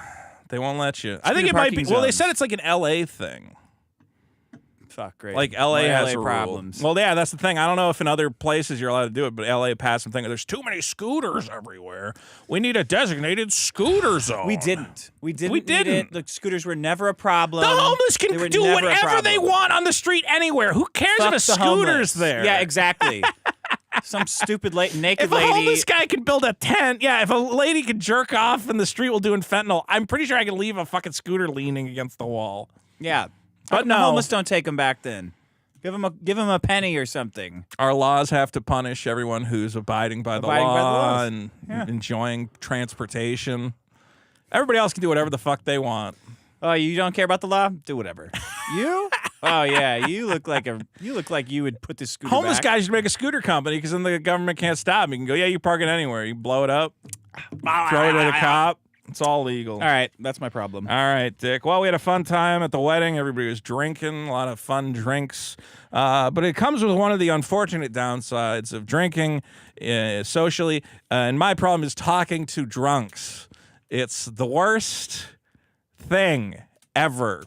They won't let you. I think Scooter it might be. parking Well, they zones. said it's like an LA thing. Fuck, great. Like LA More has LA a problems. Rule. Well, yeah, that's the thing. I don't know if in other places you're allowed to do it, but LA passed something. There's too many scooters everywhere. We need a designated scooter zone. We didn't. We didn't. We need didn't. it. The scooters were never a problem. The homeless They can were do never a whatever they problem. want on the street anywhere. Who cares Fuck if a the scooter's homeless. there? Yeah, exactly. Some stupid naked If a lady. homeless guy can build a tent, yeah, if a lady can jerk off in the street while doing fentanyl, I'm pretty sure I can leave a fucking scooter leaning against the wall. Yeah, But the no. homeless don't take them back then. Give them a penny or something. Our laws have to punish everyone who's abiding by the Abiding by the law laws. and Yeah. enjoying transportation. Everybody else can do whatever the fuck they want. Oh, you don't care about the law? Do whatever. You? Oh yeah, you look like you would put this scooter Homeless back. guys should make a scooter company because then the government can't stop them. You can go, yeah, you park it anywhere. You blow it up, throw it at a cop. It's all legal. All right, that's my problem. All right, Dick. Well, we had a fun time at the wedding. Everybody was drinking, a lot of fun drinks. But it comes with one of the unfortunate downsides of drinking socially. And my problem is talking to drunks. It's the worst thing ever.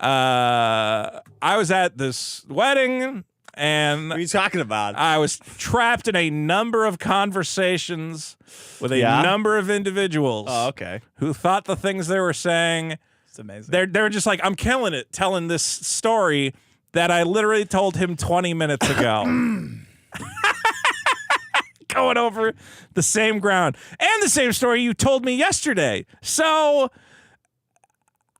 I was at this wedding, and What are you talking about? I was trapped in a number of conversations with a Yeah? number of individuals okay. who thought the things they were saying, It's amazing. they were just like, I'm killing it, telling this story that I literally told him 20 minutes ago. Going over the same ground. And the same story you told me yesterday. So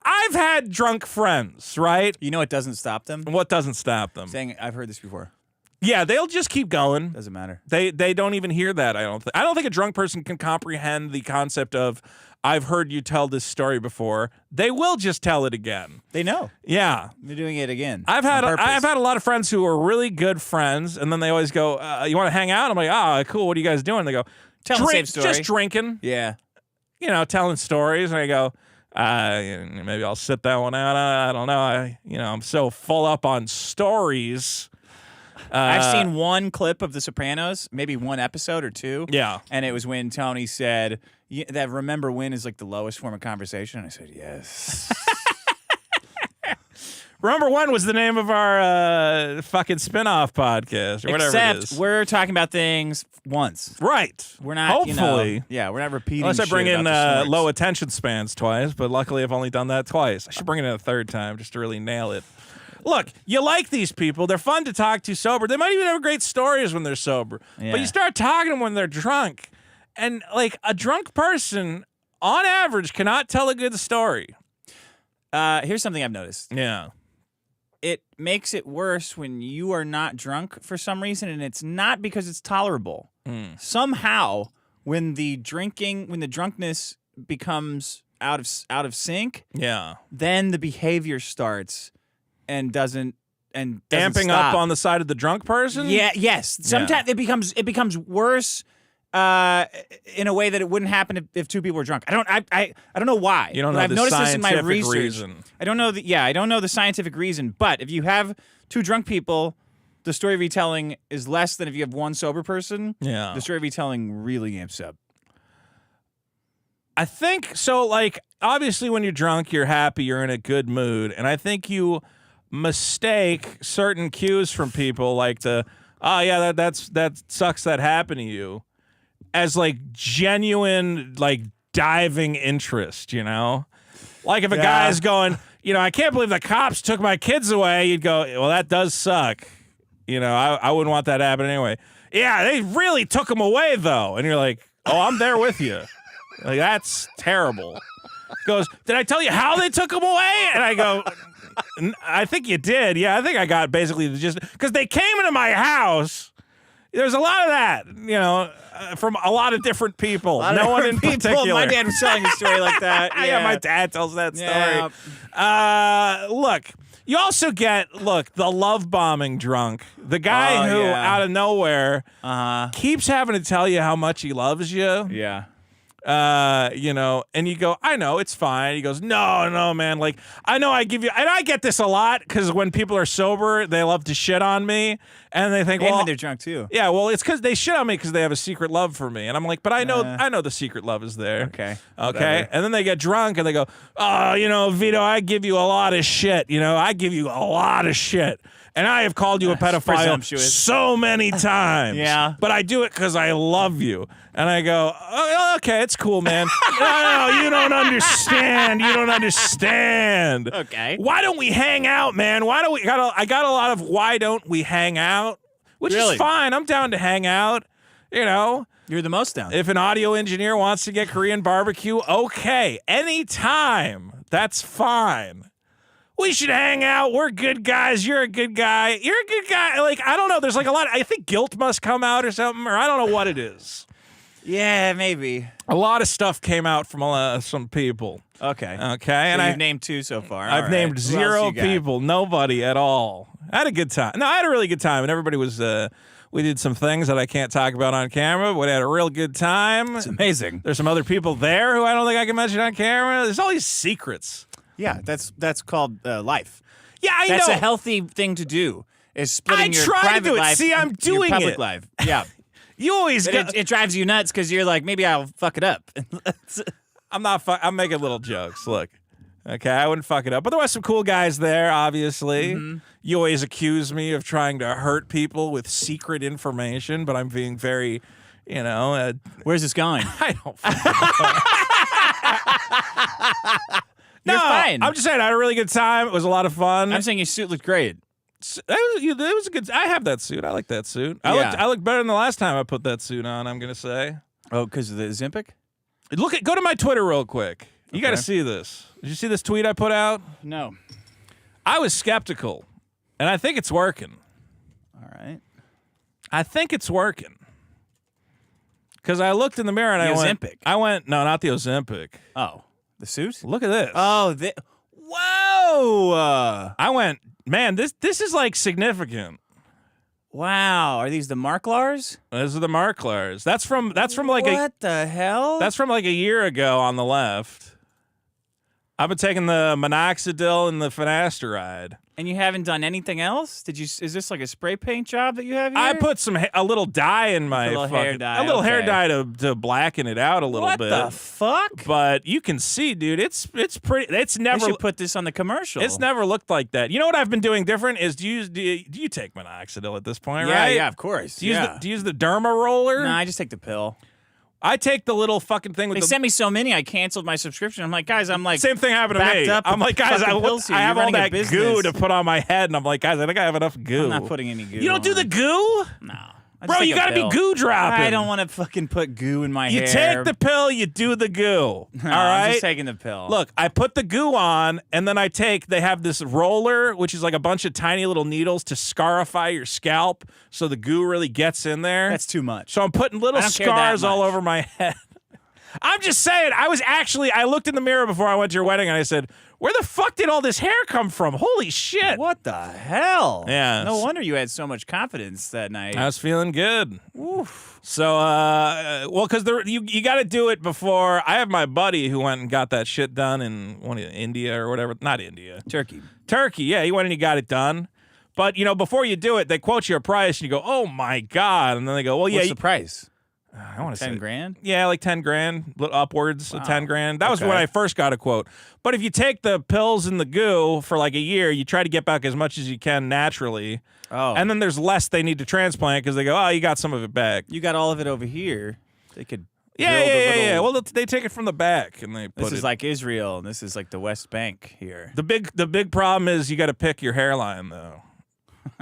I've had drunk friends, right? You know it doesn't stop them? What doesn't stop them? Saying I've heard this before. Yeah, they'll just keep going. Doesn't matter. They don't even hear that. I don't think a drunk person can comprehend the concept of I've heard you tell this story before. They will just tell it again. They know. Yeah. They're doing it again. I've had on purpose. a lot of friends who are really good friends, and then they always go, "You want to hang out?" I'm like, "Oh, cool. What are you guys doing?" They go, Tell the same story. Just drinking, Yeah. telling stories." And I go, "Maybe I'll sit that one out. I don't know. I'm so full up on stories." I've seen one clip of The Sopranos, maybe one episode or two. Yeah. And it was when Tony said that remember when is like the lowest form of conversation. And I said, yes. Remember When was the name of our fucking spin-off podcast or whatever it Except is. we're talking about things once. Right. We're not, Hopefully. we're not repeating Unless I bring shit in about the low snorts. attention spans twice, but luckily I've only done that twice. I should bring it in a third time just to really nail it. Look, you like these people. They're fun to talk to sober. They might even have great stories when they're sober. Yeah. But you start talking to them when they're drunk. And, like, a drunk person, on average, cannot tell a good story. Here's something I've noticed. Yeah. It makes it worse when you are not drunk for some reason, and it's not because it's tolerable. Somehow, when the drunkenness becomes out of sync, Yeah. then the behavior starts and doesn't Damping stop. up on the side of the drunk person? Yeah, yes. Sometimes it becomes worse in a way that it wouldn't happen if two people were drunk. I don't know why. You don't but know I've the noticed this in my scientific research. reason. I don't know I don't know the scientific reason, but if you have two drunk people, the story retelling is less than if you have one sober person. Yeah. The story retelling really amps up. I think so. Like, obviously, when you're drunk, you're happy, you're in a good mood, and I think you mistake certain cues from people, like that sucks that happened to you, as like genuine, like diving interest. You know, like if a guy's going, I can't believe the cops took my kids away. You'd go, well, that does suck. I wouldn't want that to happen anyway. Yeah, they really took them away though, and you're like, oh, I'm there with you. Like, that's terrible. Goes, did I tell you how they took him away? And I go, I think you did. Yeah, I think I got basically just because they came into my house. There's a lot of that, from a lot of different people. No one in particular. My dad was telling a story like that. Yeah, my dad tells that story. Yeah. Look, you also get, the love bombing drunk. The guy who, out of nowhere, keeps having to tell you how much he loves you. Yeah. And you go, I know, it's fine. He goes, no, man. Like, I know I give you, and I get this a lot because when people are sober, they love to shit on me, and they think, And well, when they're drunk too. yeah, well, it's because they shit on me because they have a secret love for me, and I'm like, but I know the secret love is there. Okay. Okay. And then they get drunk and they go, oh, Vito, I give you a lot of shit. I give you a lot of shit. And I have called you a pedophile presumptuous. so many times. Yeah. But I do it because I love you. And I go, oh, okay, it's cool, man. No, you don't understand. You don't understand. Okay. Why don't we hang out, man? I got a lot of why don't we hang out? Which Really? is fine. I'm down to hang out. You're the most down. If an audio engineer wants to get Korean barbecue, okay. Anytime. That's fine. We should hang out. We're good guys. You're a good guy. You're a good guy. Like, I don't know. There's like a lot. I think guilt must come out or something, or I don't know what it is. Yeah, maybe. A lot of stuff came out from some people. Okay. Okay. And And you've named two so far. I've All named right. Who else zero you got? people. Nobody at all. I had a good time. No, I had a really good time, and everybody was. We did some things that I can't talk about on camera, but we had a real good time. It's amazing. There's some other people there who I don't think I can mention on camera. There's all these secrets. Yeah, that's called life. Yeah, I That's know. a healthy thing to do. Is splitting I your try to private do it. life. See, I'm and your doing public it. life. Yeah. You always But get. it drives you nuts because you're like, maybe I'll fuck it up. I'm not. I'm making little jokes. Look, okay, I wouldn't fuck it up. But there was some cool guys there. Obviously, you always accuse me of trying to hurt people with secret information, but I'm being very, Where's this going? I don't. You're No, fine. I'm just saying I had a really good time. It was a lot of fun. I'm saying your suit looked great. It was a good. I have that suit. I like that suit. I looked better than the last time I put that suit on. I'm gonna say. Oh, because of the Zimpic? Go to my Twitter real quick. You got to Okay. see this. Did you see this tweet I put out? No. I was skeptical, and I think it's working. All right. I think it's working. Because I looked in the mirror and The Ozempic. No, not the Ozempic. Oh, the suit? Look at this. Oh, whoa! I went, man, this is like significant. Wow, are these the Marklars? Those are the Marklars. That's from like What the hell? that's from like a year ago on the left. I've been taking the minoxidil and the finasteride. And you haven't done anything else? Is this like a spray paint job that you have here? I put a little dye in my little hair dye, a little hair okay. dye to blacken it out a little what bit. the fuck? But you can see, dude, it's pretty. It's I never should put this on the commercial. It's never looked like that. You know what I've been doing different is do you take minoxidil at this point, yeah, right? yeah, of course. Do you use the derma roller? No, I just take the pill. I take the little fucking thing with They the sent me so many, I canceled my subscription. I'm like, guys, same thing happened to me. backed up I'm like, guys, fucking I pills here. have You're all running a that business. goo to put on my head, and I'm like, guys, I think I have enough goo. I'm not putting any goo. You don't do on. the goo? No. I Bro, just you take a gotta be pill. goo dropping. I don't want to fucking put goo in my You hair. take the pill, you do the goo. All No, right? I'm just taking the pill. Look, I put the goo on, and then they have this roller, which is like a bunch of tiny little needles to scarify your scalp so the goo really gets in there. that's too much. So I'm putting little I don't care that scars all much. over my head. I'm just saying, I looked in the mirror before I went to your wedding, and I said, where the fuck did all this hair come from? Holy shit. What the hell? Yeah. No wonder you had so much confidence that night. I was feeling good. So, well, because you got to do it before. I have my buddy who went and got that shit done in India or whatever. Not India. Turkey. Turkey, yeah. He went and he got it done. But, before you do it, they quote you a price, and you go, oh, my God. And then they go, well, yeah. What's the price? I want to 10 say grand? Yeah, like 10 grand, upwards of 10 grand. That was Okay. when I first got a quote. But if you take the pills and the goo for like a year, you try to get back as much as you can naturally. Oh. And then there's less they need to transplant because they go, oh, you got some of it back. You got all of it over here. They could Yeah, build a yeah. little- Well, they take it from the back and they put This it. is like Israel, and this is like the West Bank here. the big problem is you got to pick your hairline though.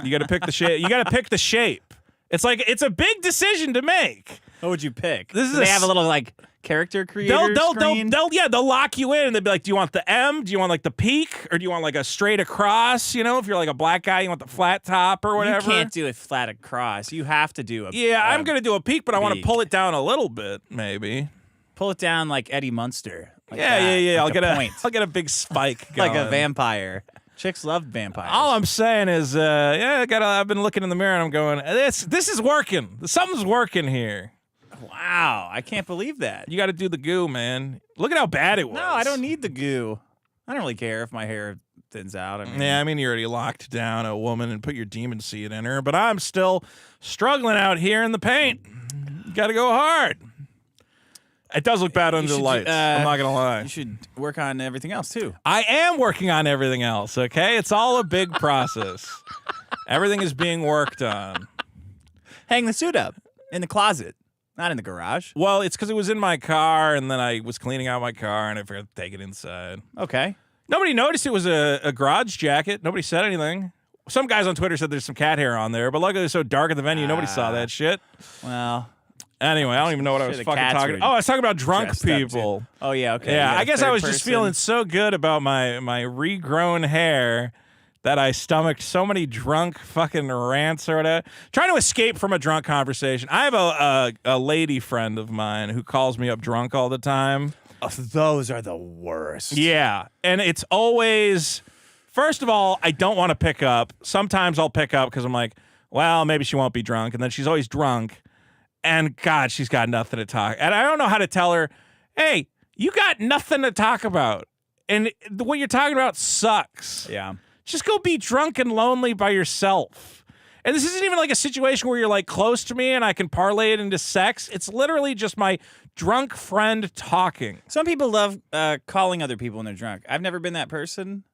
You got to pick the shape. You got to pick the shape. It's a big decision to make. What would you pick? This is Do a they have a s- little like character creator screen? They'll lock you in and they'll be like, do you want the M? Do you want like the peak? Or do you want like a straight across? If you're like a black guy, you want the flat top or whatever. You can't do it flat across. You have to do a Yeah, I'm going to do a peak, but I want to peak. pull it down a little bit, maybe. pull it down like Eddie Munster. Like Yeah. that, I'll like get point. I'll get a big spike like going. a vampire. Chicks love vampires. All I'm saying is, I've been looking in the mirror and I'm going, this is working. Something's working here. Wow, I can't believe that. You got to do the goo, man. Look at how bad it was. No, I don't need the goo. I don't really care if my hair thins out. Yeah, I mean, you already locked down a woman and put your demon seed in her, but I'm still struggling out here in the paint. Got to go hard. It does look bad under the should, lights. I'm not going to lie. You should work on everything else too. I am working on everything else, okay? It's all a big process. Everything is being worked on. Hang the suit up in the closet, not in the garage. Well, it's because it was in my car, and then I was cleaning out my car, and I forgot to take it inside. Okay. Nobody noticed it was a garage jacket. Nobody said anything. Some guys on Twitter said there's some cat hair on there, but luckily it was so dark at the venue, nobody saw that shit. Well, Anyway, I don't even know what I was Sure, the fucking cats talking were about. Oh, I was talking about drunk dressed up, too. people. oh yeah, okay. Yeah, You got I a guess I third was just person. feeling so good about my regrown hair that I stomached so many drunk fucking rants or whatever. Trying to escape from a drunk conversation. I have a lady friend of mine who calls me up drunk all the time. Oh, those are the worst. Yeah, and it's always, first of all, I don't want to pick up. Sometimes I'll pick up because I'm like, well, maybe she won't be drunk, and then she's always drunk. And God, she's got nothing to talk. And I don't know how to tell her, hey, you got nothing to talk about. And what you're talking about sucks. Yeah. Just go be drunk and lonely by yourself. And this isn't even like a situation where you're like close to me and I can parlay it into sex. It's literally just my drunk friend talking. Some people love calling other people when they're drunk. I've never been that person.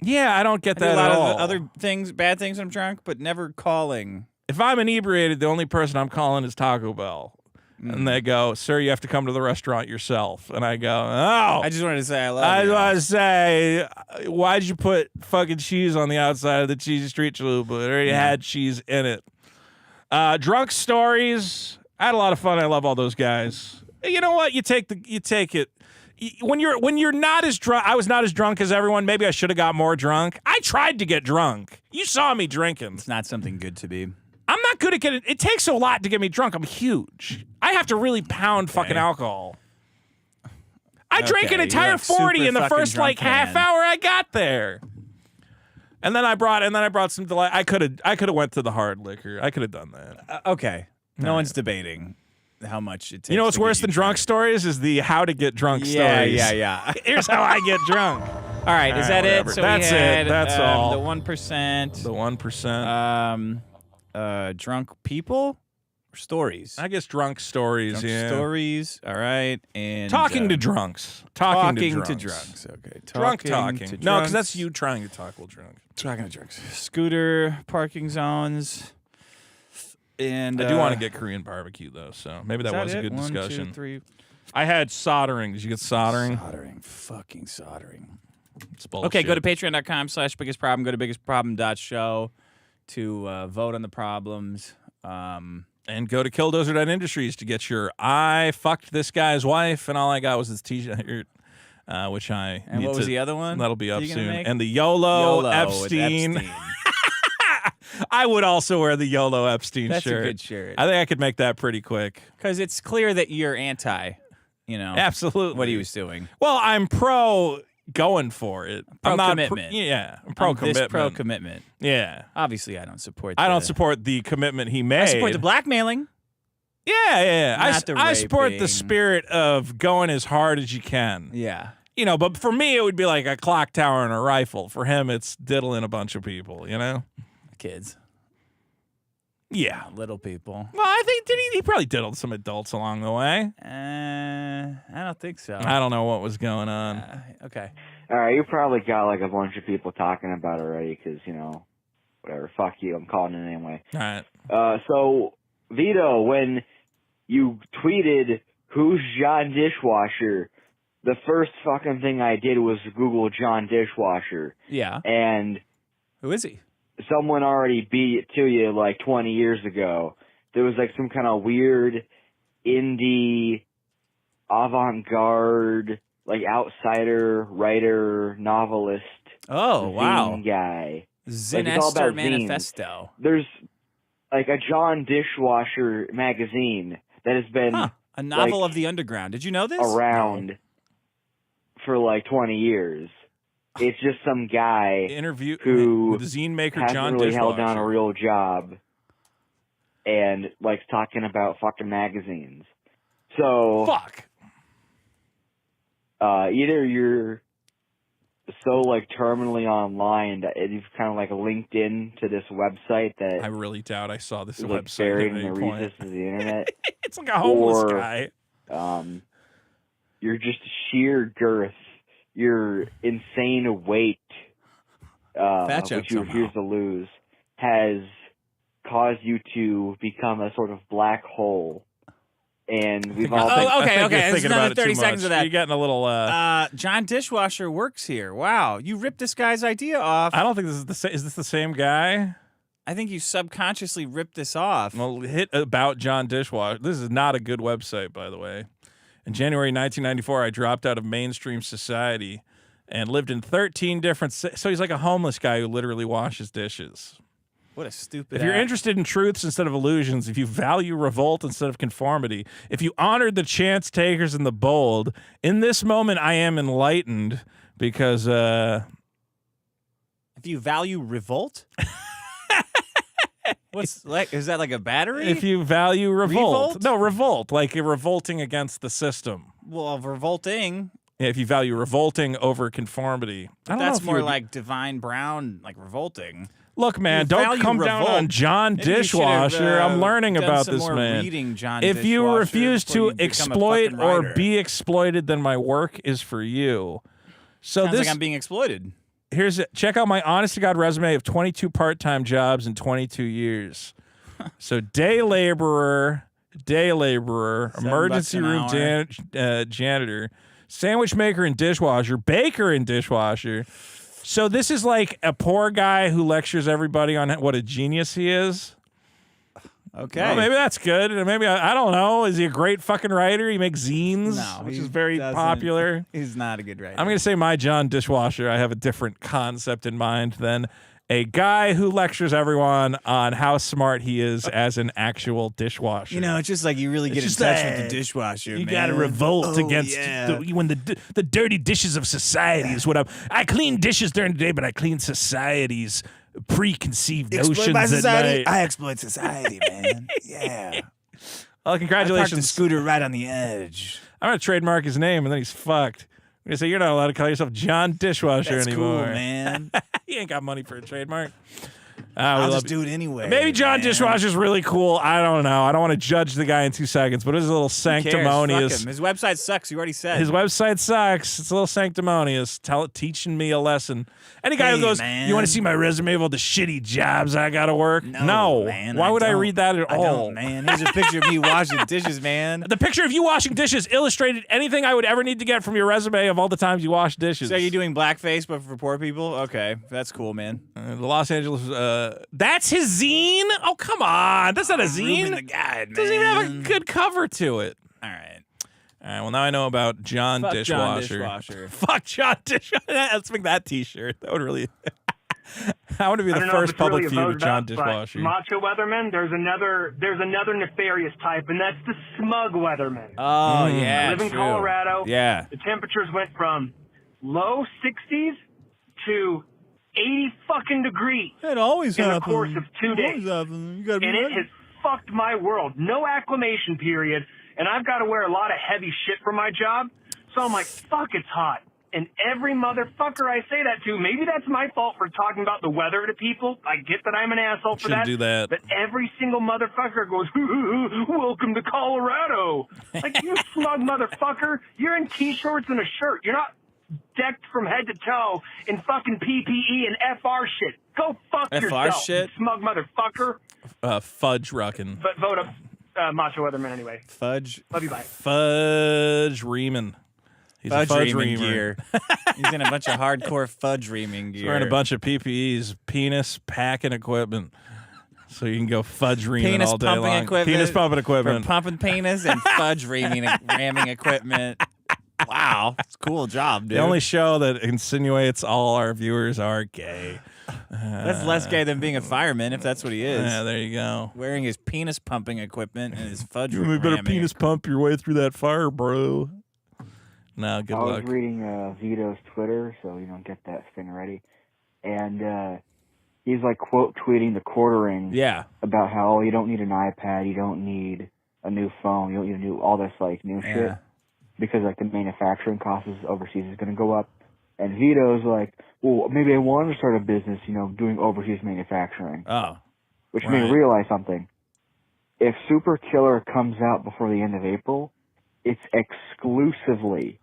Yeah, I don't get I do that a lot at of all. other things, bad things when I'm drunk, but never calling. If I'm inebriated, the only person I'm calling is Taco Bell. And they go, sir, you have to come to the restaurant yourself. And I go, oh. I just wanted to say I love I you. want to say, why'd you put fucking cheese on the outside of the cheesy street chalupa? It already had cheese in it. Drunk stories. I had a lot of fun. I love all those guys. You know what? You take it. When you're not as drunk, I was not as drunk as everyone. Maybe I should have got more drunk. I tried to get drunk. You saw me drinking. It's not something good to be. I'm not good at getting. It takes a lot to get me drunk. I'm huge. I have to really pound fucking alcohol. I drank an Okay, entire you're like 40 in the super first fucking like drunk half man. hour I got there. And then I brought some delight. I could have went to the hard liquor. I could have done that. Okay. No one's debating how much it takes. You know what's to get worse you than drunk stories is the how to get drunk Yeah, stories. yeah. Here's how I get drunk. All right, is that whatever. it? So That's we had, it. That's all. The 1%. The 1%. Drunk people or stories? I guess drunk stories. Drunk yeah. stories. All right, and Talking to drunks. Talking to to drunks. drunks. Okay, Drunk to talking. No, because drunks. that's you trying to talk while drunk. Talking to drunks. Scooter parking zones. And I do want to get Korean barbecue though, so maybe that was a good discussion. 1, 2, 3. I had soldering. Did you get soldering? Soldering. Fucking soldering. It's bullshit. Okay, go to patreon.com/biggestproblem. Go to biggestproblem.show to vote on the problems. And go to killdozer.industries to get your I fucked this guy's wife, and all I got was his t-shirt, which I And need what was to- the other one? That'll be up you gonna soon. make? And the YOLO, with Epstein. I would also wear the YOLO Epstein That's shirt. a good shirt. I think I could make that pretty quick. Because it's clear that you're anti, Absolutely. what he was doing. Well, I'm pro going for it. I'm not Pro-commitment. I'm pro commitment. This pro-commitment. Yeah. Obviously, I don't support I don't the- support the commitment he made. I support the blackmailing. Yeah. Not the I support raping. the spirit of going as hard as you can. Yeah. But for me, it would be like a clock tower and a rifle. For him, it's diddling a bunch of people, Kids. Yeah. Little people. Well, I think he probably diddled some adults along the way. I don't think so. I don't know what was going on. Okay. All right, you probably got like a bunch of people talking about it already because, whatever, fuck you, I'm calling it anyway. All right. So, Vito, when you tweeted, who's John Dishwasher, the first fucking thing I did was Google John Dishwasher. Yeah. And Who is he? someone already beat it to you like 20 years ago. There was like some kind of weird indie avant-garde, like outsider, writer, novelist. Oh, wow. zine guy. Zen Like, it's all Esther about zines. Manifesto. There's like a John Dishwasher magazine that has been A novel of the underground. Did you know this? around for like 20 years. It's just some guy Interview who with the zine maker hasn't John really Dishwasher. held down a real job and likes talking about fucking magazines. So Fuck. Either you're so like terminally online that you've kind of like linked in to this website that I really doubt I saw this is like website buried at in any the point. recesses of the internet. It's like a homeless Or- guy. You're just sheer girth, your insane weight, Fat joke which you somehow. refuse to lose, has caused you to become a sort of black hole. And we've all Oh, been, okay, I think okay. you're There's thinking another about it too 30 seconds much. of that. You're getting a little. John Dishwasher works here. Wow. You ripped this guy's idea off. I don't think this is the same. Is this the same guy? I think you subconsciously ripped this off. Well, hit about John Dishwasher. This is not a good website, by the way. In January 1994, I dropped out of mainstream society and lived in 13 different. So he's like a homeless guy who literally washes dishes. What a stupid If you're act. interested in truths instead of illusions, if you value revolt instead of conformity, if you honored the chance takers and the bold, in this moment I am enlightened because If you value revolt? What's like? Is that like a battery? if you value revolt, Revolt? no, revolt, like you're revolting against the system. well, revolting. If you value revolting over conformity, I don't know That's if you more would- like Divine Brown, like revolting. Look, man, you don't value come down revolt. on John Maybe you should have, Dishwasher. I'm learning done about some this more man. reading, John If you Dishwasher, refuse before to you become a exploit fucking or writer. be exploited, then my work is for you. So Sounds this like I'm being exploited. here's it. Check out my honest to God resume of 22 part-time jobs in 22 years. So day laborer, emergency an room hour. janitor, sandwich maker and dishwasher, baker and dishwasher. So this is like a poor guy who lectures everybody on what a genius he is. Okay. Well, maybe that's good. Maybe I don't know. Is he a great fucking writer? He makes zines, No, which he is very doesn't. popular. He's not a good writer. I'm going to say my John Dishwasher. I have a different concept in mind than a guy who lectures everyone on how smart he is as an actual dishwasher. You know, it's just like you really get in just touch that with the dishwasher. You man. got to revolt Oh, against yeah. when the dirty dishes of society is what I clean dishes during the day, but I clean society's preconceived notions at night. I exploit society, man. Yeah. Well, I parked the congratulations. scooter right on the edge. I'm going to trademark his name, and then he's fucked. You say you're not allowed to call yourself John Dishwasher That's anymore. cool, man. You ain't got money for a trademark. I'll just do it anyway. Maybe John man. Dishwasher's really cool. I don't know. I don't want to judge the guy in 2 seconds, but it's a little Who cares? Fuck sanctimonious. him. His website sucks. You already said. His website sucks. It's a little sanctimonious. Teaching me a lesson. Any guy who Hey, goes, man. you want to see my resume of all the shitty jobs I got to work? No, man, Why would I don't. read that at I all? don't, man. Here's a picture of me washing dishes, man. The picture of you washing dishes illustrated anything I would ever need to get from your resume of all the times you wash dishes. So you're doing blackface, but for poor people? Okay, that's cool, man. The Los Angeles. That's his zine? Oh, come on. That's not a zine. Ruben the guide, man. Doesn't even have a good cover to it. All right. All right, well, now I know about John Fuck John Dishwasher. Dishwasher. Fuck John Dishwasher. Let's make that T-shirt. That would really. I want to be I the don't know if first it's public really feud about of John that, but Dishwasher. Macho Weatherman, there's another nefarious type, and that's the smug Weatherman. Oh, yeah, I live in true. Colorado. Yeah. The temperatures went from low 60s to 80 fucking degrees It always in the happens. course of 2 days. You gotta be And it ready. has fucked my world. No acclimation period, and I've got to wear a lot of heavy shit for my job. So I'm like, fuck, it's hot. And every motherfucker I say that to, maybe that's my fault for talking about the weather to people. I get that I'm an asshole for Shouldn't that. do that. But every single motherfucker goes, welcome to Colorado. Like, you smug motherfucker. You're in t-shirts and a shirt. You're not decked from head to toe in fucking PPE and FR shit. Go fuck FR yourself, shit? you smug motherfucker. Fudge ruckin'. But vote up Macho Weatherman anyway. Fudge. Love you, bye. Fudge Reeman. He's a Fudge fudge reaming reamer. gear. He's in a bunch of hardcore fudge reaming He's gear. wearing a bunch of PPEs, penis packing equipment. So you can go fudge reaming penis all day pumping long. equipment. Penis pumping For equipment. pumping penis and fudge ramming equipment. Wow. It's a cool job, dude. The only show that insinuates all our viewers are gay. That's less gay than being a fireman, if that's what he is. Yeah, there you go. Wearing his penis pumping equipment and his fudge You better ramming. penis pump your way through that fire, bro. No, good I was luck. reading Vito's Twitter, so get that thing ready. And he's like quote tweeting the quartering Yeah. about how you don't need an iPad, you don't need a new phone, you don't need all this like new shit Yeah. because like the manufacturing costs overseas is going to go up. And Vito's like, well, maybe I want to start a business, doing overseas manufacturing, Oh. which made me right. realize something. If Super Killer comes out before the end of April, it's exclusively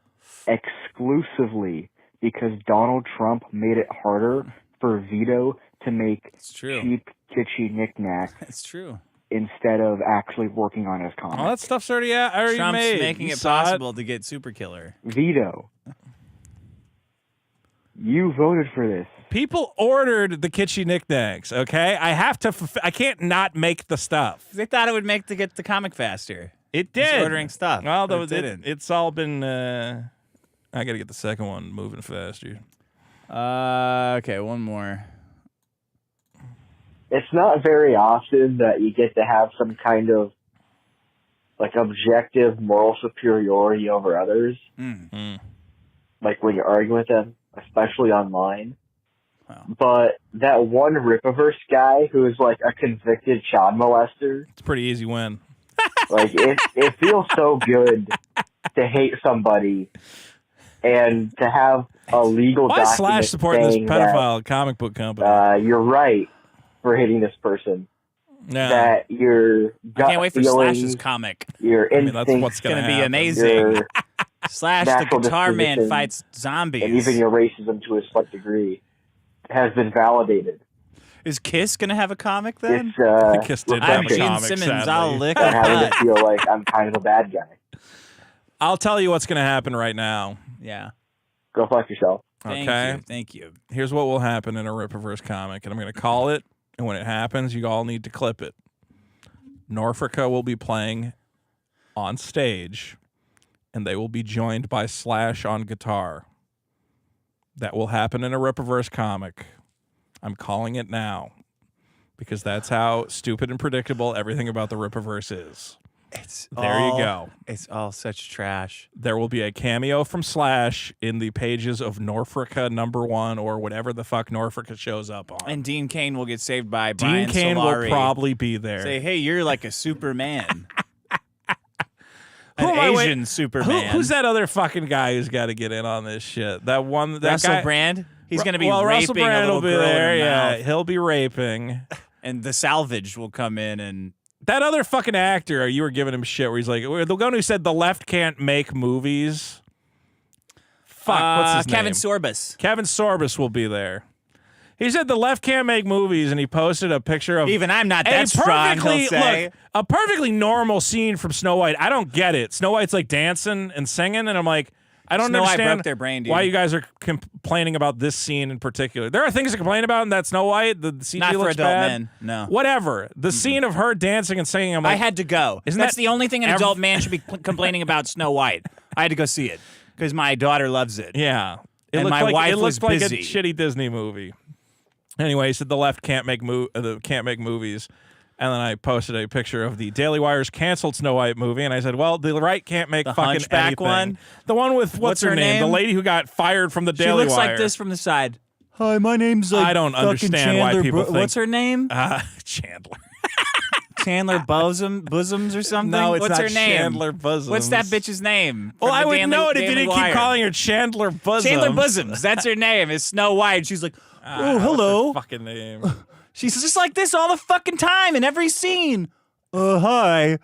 because Donald Trump made it harder for Vito to make It's true. cheap, kitschy knickknacks It's true. instead of actually working on his comic. All that stuff's already Trump's made. making You it saw possible to get Super Killer. Vito, you voted for this. People ordered the kitschy knickknacks, okay? I have to. I can't not make the stuff. They thought it would make to get the comic faster. It He's did. ordering stuff. Well, but though, it didn't. it's all been. I got to get the second one moving faster. Okay, one more. It's not very often that you get to have some kind of like objective moral superiority over others. Like when you're arguing with them, especially online. Wow. But that one Ripaverse guy who is like a convicted child molester, It's a pretty easy win. like it feels so good to hate somebody and to have a legal Why is document Slash supporting this saying pedophile comic book company? that you're right for hating this person. Yeah. That your I gut can't wait for feelings, Slash's comic. your I mean, that's instincts, what's It's going to be happen. amazing. your Slash, the natural guitar man, disposition, fights zombies. and even your racism to a slight degree has been validated. Is Kiss going to have a comic then? It's Kiss did have I'm a Gene comic, Simmons. sadly. I'll lick I'm a having butt. to feel like I'm kind of a bad guy. I'll tell you what's going to happen right now. Yeah. Go fuck yourself. Thank Okay. you. Thank you. Here's what will happen in a Ripaverse comic, and I'm going to call it. And when it happens, you all need to clip it. Norfolka will be playing on stage, and they will be joined by Slash on guitar. That will happen in a Ripaverse comic. I'm calling it now because that's how stupid and predictable everything about the Ripaverse is. There you go. It's all such trash. There will be a cameo from Slash in the pages of Norfolka #1 or whatever the fuck Norfolka shows up on. And Dean Cain will get saved by Dean Brian Cain Solari. will probably be there. Say, hey, you're like a Superman. an am I- wait, Asian Superman. Who's that other fucking guy who's got to get in on this shit? That one, that Russell guy, Brand? He's going to be well, raping Russell Brand a little will be girl in there. her Yeah, mouth. he'll be raping. And the salvage will come in and... That other fucking actor, you were giving him shit where he's like, the one who said the left can't make movies. Fuck, what's his Kevin name? Sorbus. Kevin Sorbus will be there. He said the left can't make movies, and he posted a picture of Even I'm not that strong, he'll say. Look, a perfectly normal scene from Snow White. I don't get it. Snow White's like dancing and singing, and I'm like, I don't Snow White understand broke their brain, dude. why you guys are complaining about this scene in particular. There are things to complain about in that Snow White. The CG Not for looks adult bad. men, no. Whatever. The scene of her dancing and singing, I'm like, I had to go. Isn't That's that the only thing an ev- adult man should be complaining about Snow White. I had to go see it because my daughter loves it. yeah. It And looked my like, wife it was looked like busy. a shitty Disney movie. Anyway, he said the left can't make movies. And then I posted a picture of the Daily Wire's canceled Snow White movie, and I said, "Well, the right can't make The fucking Hunchback anything." one? The one with what's her name? The name? lady who got fired from the She Daily looks Wire. like this from the side. Hi, my name's like I don't fucking understand why Chandler people think- What's her name? Chandler. Chandler Bosoms or something? No, it's What's not her name? Chandler Bosoms. What's that bitch's name? Well, from I the would Daily- know it if you Daily didn't Wire? keep calling her Chandler Bosoms. Chandler Bosoms. That's her name. It's Snow White. She's like, oh, hello. What's her fucking name? She's just like this all the fucking time in every scene. Hi.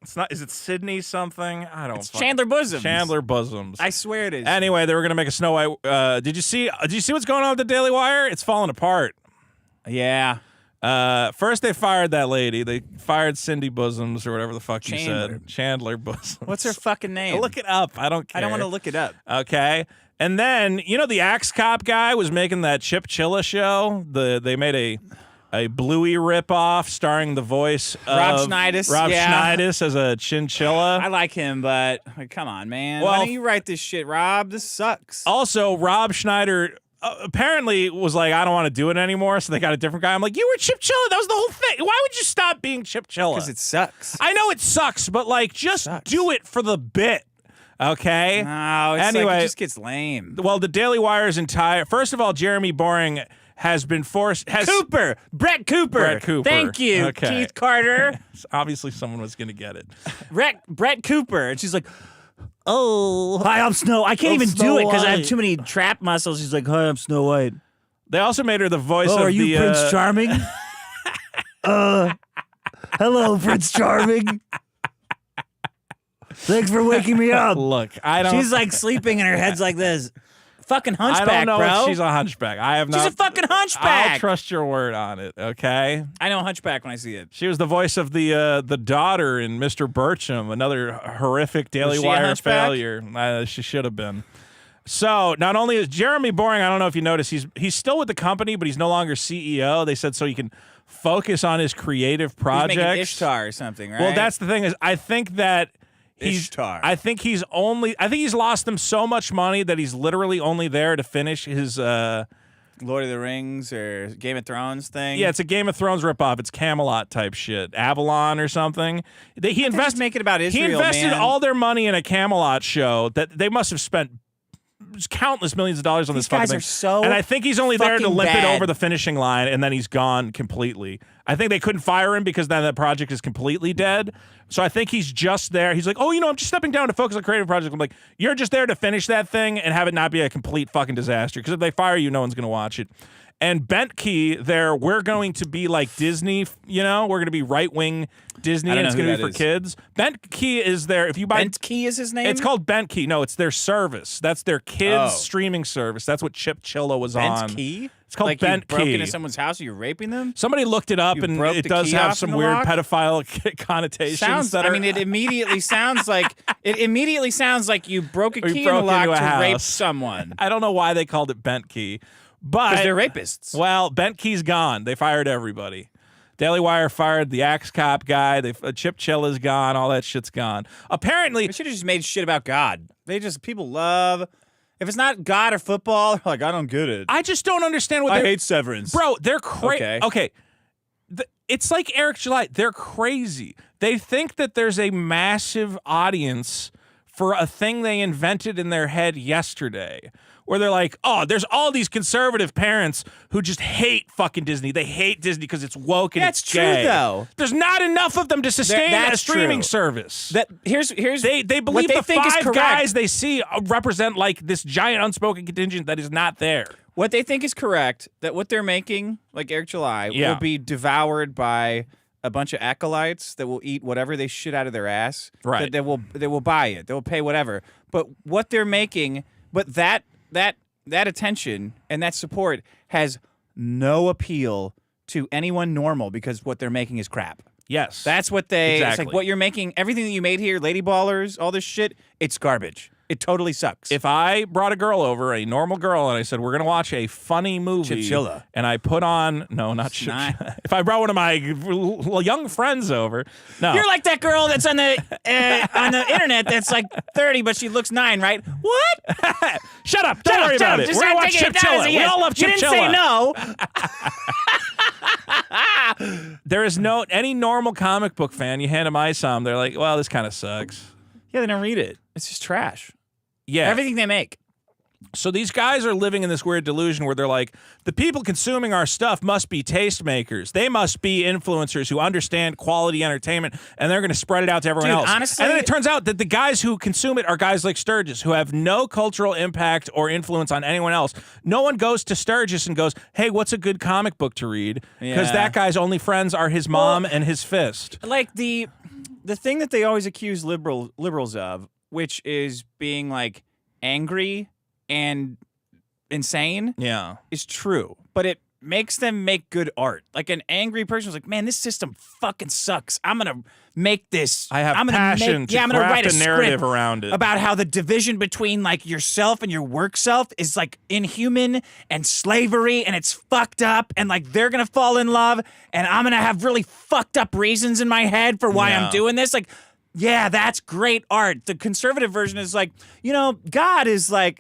It's not. Is it Sydney something? I don't. It's Chandler Bosoms. Chandler Bosoms. I swear it is. Anyway, they were gonna make a Snow White. Did you see what's going on with the Daily Wire? It's falling apart. Yeah. First they fired that lady. They fired Cindy Bosoms or whatever the fuck you Chandler. said. Chandler Bosoms. What's her fucking name? Look it up. I don't care. I don't want to look it up. Okay. And then, you know, the Axe Cop guy was making that Chip Chilla show. They made a Bluey ripoff starring the voice Rob of Schneider. Rob Yeah. Schneider as a chinchilla. I like him, but like, come on, man. Well- Why don't you write this shit, Rob? This sucks. Also, Rob Schneider apparently was like, I don't want to do it anymore, so they got a different guy. I'm like, you were Chip Chilla. That was the whole thing. Why would you stop being Chip Chilla? Because it sucks. I know it sucks, but like, just do it for the bit. Okay? No, it's Anyway, like it just gets lame. well, the Daily Wire's entire... First of all, Jeremy Boring has been forced... Cooper. Brett Cooper. Brett Cooper. Thank you, Okay. Keith Carter. Obviously, someone was going to get it. Brett Cooper. And she's like, oh. Hi, I'm Snow. I can't I'm even Snow do it because I have White. too many trap muscles. She's like, hi, I'm Snow White. They also made her the voice Oh, of are you the... Prince Charming? Hello, Prince Charming. Thanks for waking me up. Look, I don't... She's like sleeping and her head's like this. Fucking I hunchback, don't know bro. if she's a hunchback. I have not... She's a fucking hunchback. I'll trust your word on it, okay? I know hunchback when I see it. She was the voice of the daughter in Mr. Bircham, another horrific Daily Was she a Wire hunchback? failure. She should have been. So not only is Jeremy Boring, I don't know if you noticed, he's still with the company, but he's no longer CEO. They said so he can focus on his creative projects. He's making Ishtar or something, right? Well, that's the thing is, I think that Ishtar. I think he's lost them so much money that he's literally only there to finish his. Lord of the Rings or Game of Thrones thing. Yeah, it's a Game of Thrones ripoff. It's Camelot type shit, Avalon or something. He invested. make it about He Israel, invested man. all their money in a Camelot show that they must have spent countless millions of dollars on These this fucking guys thing. are so and I think he's only there to fucking limp it bad. over the finishing line, and then he's gone completely. I think they couldn't fire him because then that project is completely dead. So I think he's just there. He's like, oh, I'm just stepping down to focus on creative projects. I'm like, you're just there to finish that thing and have it not be a complete fucking disaster. Because if they fire you, no one's going to watch it. And Bent Key, we're going to be like Disney, we're going to be right-wing Disney, I don't and it's know going who to be that for is. kids. Bent Key is there. If you buy Bent Key is his name? it's called Bent Key. No, it's their service. That's their kids Oh. streaming service. That's what Chip Chilla was on. Bent Key? It's called like Bent you broke Key. into someone's house, you're raping them? Somebody looked it up, You and broke it the does key have off some in the weird lock? pedophile connotations. It immediately sounds like you broke a Or you key in broke the lock into to a rape house. someone. I don't know why they called it Bent Key, but Because they're rapists. well, Bent Key's gone. They fired everybody. Daily Wire fired the Axe Cop guy. Chip Chilla's gone. All that shit's gone. Apparently, They should have just made shit about God. People love. If it's not God or football, they're like, I don't get it. I just don't understand what I they're... hate Severance. Bro, they're crazy. Okay. It's like Eric July. They're crazy. They think that there's a massive audience for a thing they invented in their head yesterday. Where they're like, oh, there's all these conservative parents who just hate fucking Disney. They hate Disney because it's woke and That's it's true, gay. though. There's not enough of them to sustain a That's streaming true. service. Here's They what believe they the think is five correct. guys they see represent like this giant unspoken contingent that is not there. What they think is correct, that what they're making, like Eric July, Yeah. will be devoured by a bunch of acolytes that will eat whatever they shit out of their ass. Right. They will buy it. They will pay whatever. But what they're making, but that attention and that support has no appeal to anyone normal because what they're making is crap. Yes. That's what they. It's Exactly. like what you're making. Everything that you made here, Lady Ballers, all this shit. It's garbage. It totally sucks. If I brought a girl over, a normal girl, and I said, we're going to watch a funny movie. Chinchilla. And I put on, no, not Chinchilla. If I brought one of my young friends over, no. You're like that girl that's on the internet that's like 30, but she looks 9, right? What? Shut up. Don't worry about it. We're going to watch Chinchilla. We all love You Chinchilla. didn't say no. There is no, any normal comic book fan, you hand them ISOM, they're like, well, this kind of sucks. Yeah, they don't read it. It's just trash. Yeah. Everything they make. So these guys are living in this weird delusion where they're like, the people consuming our stuff must be tastemakers. They must be influencers who understand quality entertainment, and they're going to spread it out to everyone Dude, else. honestly- And then it turns out that the guys who consume it are guys like Sturgis, who have no cultural impact or influence on anyone else. No one goes to Sturgis and goes, hey, what's a good comic book to read? Because Yeah. that guy's only friends are his mom and his fist. Like the thing that they always accuse liberals of, which is being like angry and insane, Yeah. is true. But it makes them make good art. Like an angry person is like, man, this system fucking sucks. I'm gonna make this. I have I'm gonna passion to I'm gonna craft write a a narrative script around it. about how the division between like yourself and your work self is like inhuman and slavery and it's fucked up and like they're gonna fall in love and I'm gonna have really fucked up reasons in my head for why Yeah. I'm doing this. Like, yeah, that's great art. The conservative version is like, you know, God is like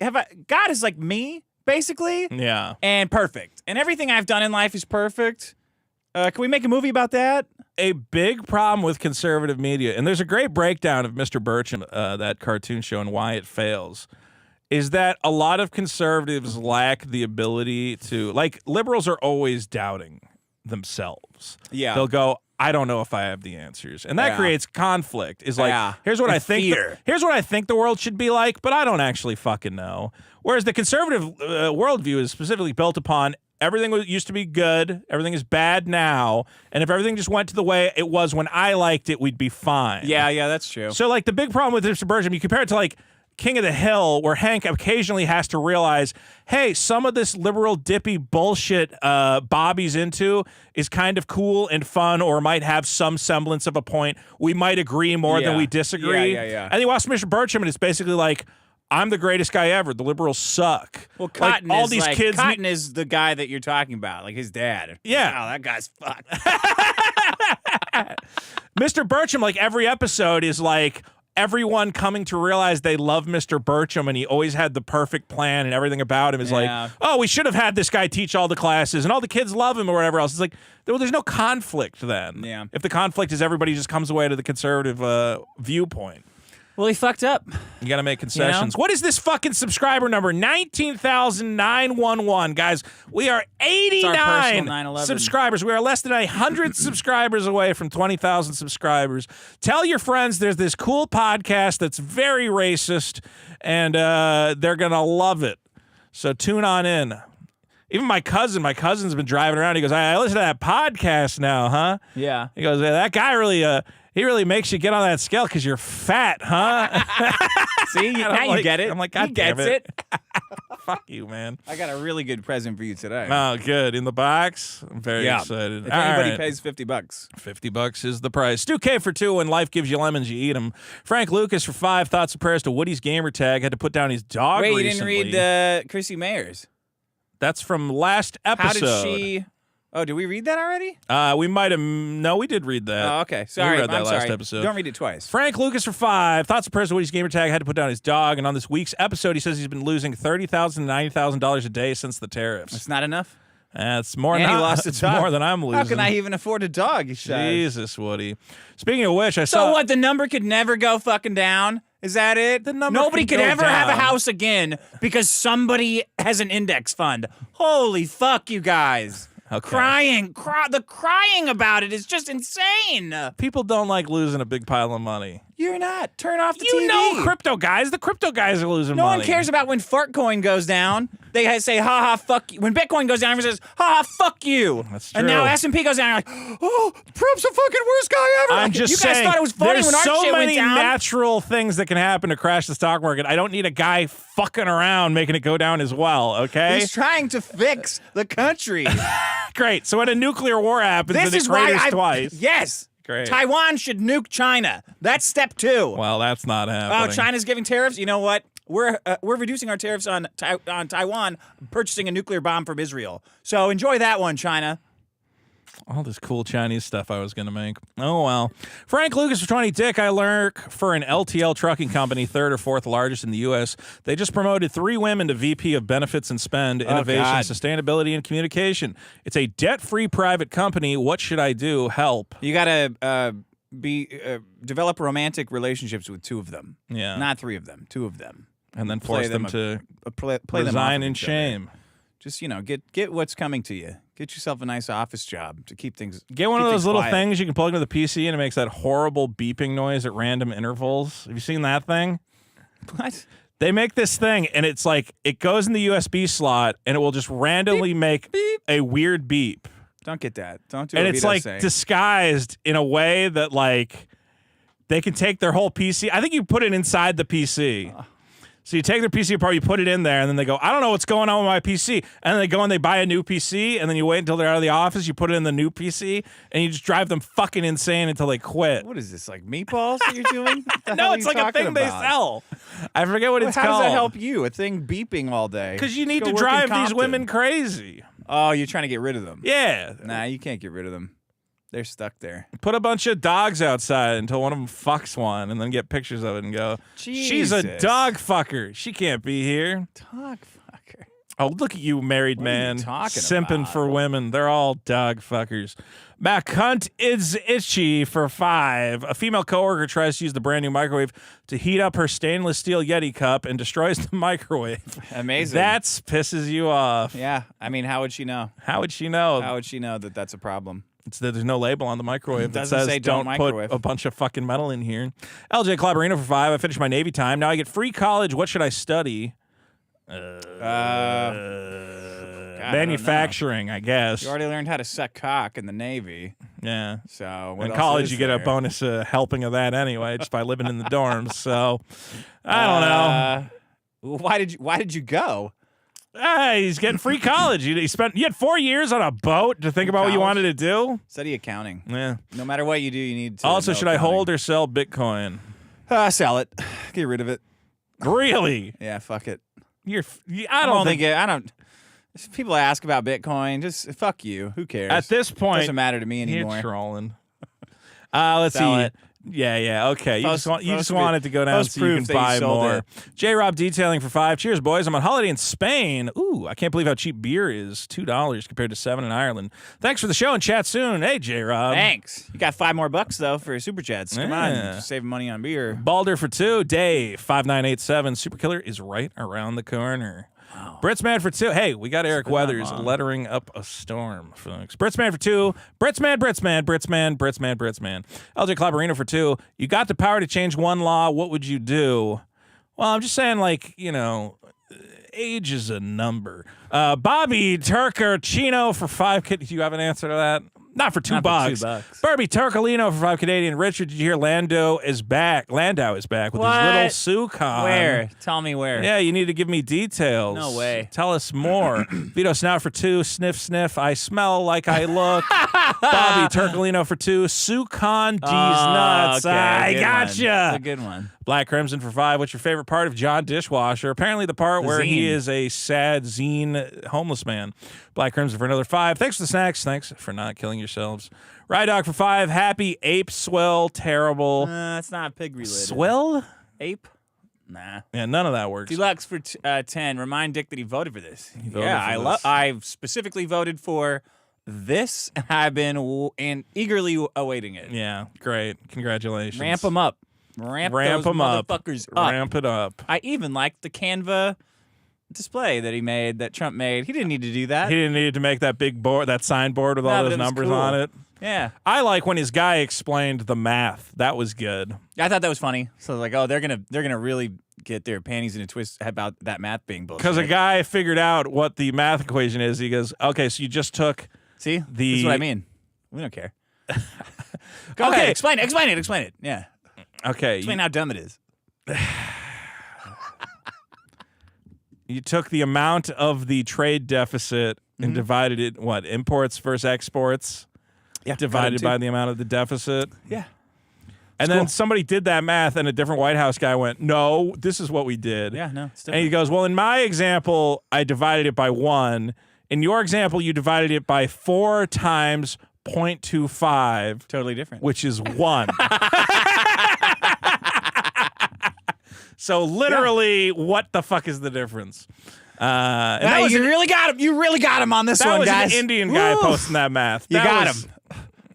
me, basically. Yeah. And perfect. And everything I've done in life is perfect. Can we make a movie about that? A big problem with conservative media, and there's a great breakdown of Mr. Burcham, that cartoon show, and why it fails, is that a lot of conservatives lack the ability to, like, liberals are always doubting themselves. Yeah. They'll go, I don't know if I have the answers. And that Yeah. creates conflict. Is like, Yeah. here's what And I think fear. here's what I think the world should be like, but I don't actually fucking know. Whereas the conservative worldview is specifically built upon everything used to be good, everything is bad now, and if everything just went to the way it was when I liked it, we'd be fine. Yeah, that's true. So, like, the big problem with Mr. Burcham, you compare it to, like, King of the Hill, where Hank occasionally has to realize, hey, some of this liberal dippy bullshit Bobby's into is kind of cool and fun, or might have some semblance of a point. We might agree more than Yeah. we disagree. Yeah. And you watch Mr. Burcham, and it's basically like, I'm the greatest guy ever. The liberals suck. Well, Like, Cotton all is these like, kids. Cotton is the guy that you're talking about, like his dad. Yeah. Oh, that guy's fucked. Mr. Burcham, like, every episode is like everyone coming to realize they love Mr. Burcham, and he always had the perfect plan, and everything about him is Yeah. like, oh, we should have had this guy teach all the classes, and all the kids love him, or whatever else. It's like, well, there's no conflict then. Yeah. If the conflict is everybody just comes away to the conservative viewpoint. Well, he fucked up. You got to make concessions. You know? What is this fucking subscriber number? 19,911. Guys, we are our 89 personal 9/11. subscribers. We are less than 100 subscribers away from 20,000 subscribers. Tell your friends there's this cool podcast that's very racist, and they're going to love it. So tune on in. Even my cousin's been driving around. He goes, I listen to that podcast now, huh? Yeah. He goes, that guy really... he really makes you get on that scale because you're fat, huh? See, now you get it. I'm like, he God damn gets it. it. Fuck you, man. I got a really good present for you today. Oh, good. In the box? I'm very excited. If All anybody right. pays $50. $50 is the price. Stu K for 2. When life gives you lemons, you eat them. Frank Lucas for 5. Thoughts and prayers to Woody's gamer tag. Had to put down his dog Wait, recently. you didn't read Chrissy Mayers. That's from last episode. How did she... Oh, did we read that already? We might have... No, we did read that. Oh, okay. Sorry, We read that I'm last sorry. episode. Don't read it twice. Frank Lucas for 5. Thoughts and prayers to Woody's gamer tag. Had to put down his dog. And on this week's episode, he says he's been losing $30,000 to $90,000 a day since the tariffs. It's not enough? That's more And than he lost a it's dog. more than I'm losing. How can I even afford a dog? He said. Jesus, Woody. Speaking of which, I So saw. what? The number could never go fucking down. Is that it? The number Nobody could could go ever have a down. house again because somebody has an index fund. Holy fuck, you guys! Okay. The crying about it is just insane. People don't like losing a big pile of money. You're not. Turn off the You TV. know crypto guys. The crypto guys are losing No money. one cares about when Fartcoin goes down. They say, ha ha, fuck you. When Bitcoin goes down, everyone says, ha ha, fuck you. That's And now true. S&P goes down, you're like, oh, Trump's the fucking worst guy ever. I'm Like, just you guys saying, thought it was funny there's when our so shit many went down. natural things that can happen to crash the stock market. I don't need a guy fucking around making it go down as well, okay? He's trying to fix the country. Great. So when a nuclear war happens, This and is it why craters I twice. Yes. Great. Taiwan should nuke China. That's step 2. Well, that's not happening. Oh, China's giving tariffs. You know what? We're reducing our tariffs on Taiwan, purchasing a nuclear bomb from Israel. So enjoy that one, China. All this cool Chinese stuff I was going to make. Oh, well. Frank Lucas for 20. Dick, I work for an LTL trucking company, 3rd or 4th largest in the U.S. They just promoted 3 women to VP of Benefits and Spend, Innovation, God. Sustainability, and Communication. It's a debt-free private company. What should I do? Help. You gotta develop romantic relationships with 2 of them. Yeah. Not 3 of them. 2 of them. And then Play force them them to Play them off resign of in each other. shame. Just get what's coming to you. Get yourself a nice office job to keep things. Get one of keep those things little quiet. things you can plug into the PC and it makes that horrible beeping noise at random intervals. Have you seen that thing? What? They make this thing, and it's like it goes in the USB slot, and it will just randomly make a weird beep. Don't get that. Don't do. And what it's Vito's like saying. disguised in a way that like they can take their whole PC. I think you put it inside the PC. So you take their PC apart, you put it in there, and then they go, I don't know what's going on with my PC. And then they go and they buy a new PC, and then you wait until they're out of the office, you put it in the new PC, and you just drive them fucking insane until they quit. What is this, like meatballs that you're doing? What the hell No, are it's you like a talking thing they about? sell. I forget what it's How called. does that help you? A thing beeping all day. Because you Just need go to work in drive these Compton. women crazy. Oh, you're trying to get rid of them. Yeah. Nah, you can't get rid of them. They're stuck there. Put a bunch of dogs outside until one of them fucks one, and then get pictures of it and go, she's a Jesus. dog fucker. She can't be here. Dog fucker. Oh, look at you, married What are you man. talking Simping about? for women. They're all dog fuckers. Mac Hunt is itchy for 5. A female coworker tries to use the brand new microwave to heat up her stainless steel Yeti cup and destroys the microwave. Amazing. That pisses you off. Yeah. I mean, how would she know? How would she know? How would she know that that's a problem? It's that there's no label on the microwave that Doesn't says say don't microwave. put a bunch of fucking metal in here. LJ Clabarino for 5. I finished my Navy time. Now I get free college. What should I study? God, Manufacturing, I guess. You already learned how to suck cock in the Navy. Yeah. So what In else college, is you get a there? bonus helping of that anyway, just by living in the dorms. So I don't know. Why did you go? He's getting free college. You had 4 years on a boat to think about what you College? wanted to do. Study accounting. Yeah. No matter what you do, you need to. Also, know should I accounting. hold or sell Bitcoin? Sell it. Get rid of it. Really? Yeah, fuck it. I don't think. I don't. If people ask about Bitcoin, just fuck you. Who cares? At this point, doesn't matter to me anymore. You're trolling. Let's Sell see. it. Yeah. Okay. You Post- just post want it to go down post so you proof can that you buy sold more. it. J. Rob Detailing for 5. Cheers, boys. I'm on holiday in Spain. Ooh, I can't believe how cheap beer is. $2 compared to $7 in Ireland. Thanks for the show and chat soon. Hey, J. Rob. Thanks. You got $5 more though for super chats. Come on, Yeah. just saving money on beer. Balder for 2. Dave 5987. Super Killer is right around the corner. Britsman for 2. Hey, we got Eric been that Weathers long. lettering up a storm, folks. Britsman for 2. Britsman. LJ Clabarino for 2. You got the power to change one law. What would you do? Well, I'm just saying, age is a number. Bobby Turkerchino for 5. Do you have an answer to that? Not for $2. Not for $2. Barbie Turcolino for 5 Canadian. Richard, did you hear Landau is back with his little Sucon. Where? Tell me where. Yeah, you need to give me details. No way. Tell us more. Vito Snout for 2. Sniff. I smell like I look. Bobby Turcolino for 2. Sucon D's nuts. Okay, I good gotcha. one. That's a good one. Black Crimson for 5. What's your favorite part of John Dishwasher? Apparently the part where he zine. is a sad zine homeless man. Black Crimson for another 5. Thanks for the snacks. Thanks for not killing yourselves. Rydog for 5. Happy ape swell terrible. It's not pig related. Swell? Ape? Nah. Yeah, none of that works. Deluxe for 10. Remind Dick that he voted for this. voted for I this. I specifically voted for this, and I've been eagerly awaiting it. Yeah, great. Congratulations. Ramp them up. Ramp those them up. motherfuckers up. Ramp it up. I even liked the Canva display that Trump made. He didn't need to do that. He didn't need to make that big board, that signboard with No, all but those it was numbers cool. on it. Yeah. I like when his guy explained the math. That was good. I thought that was funny. So like, oh, they're gonna really get their panties in a twist about that math being bullshit. Because a guy figured out what the math equation is. He goes, okay, so you just took See? the. This is what I mean. We don't care. Go Okay. ahead. Explain it. Yeah. Okay. Explain how dumb it is. You took the amount of the trade deficit and divided it, what, imports versus exports? Yeah. Divided by the amount of the deficit? Yeah. And then somebody did that math, and a different White House guy went, no, this is what we did. Yeah, no. It's And he different. goes, well, in my example, I divided it by 1. In your example, you divided it by 4 times 0.25, Totally different. which is 1. So literally, what the fuck is the difference? And that was you really got him. You really got him on this that one, was guys. an Indian guy Woo! posting that math. You That got was- him.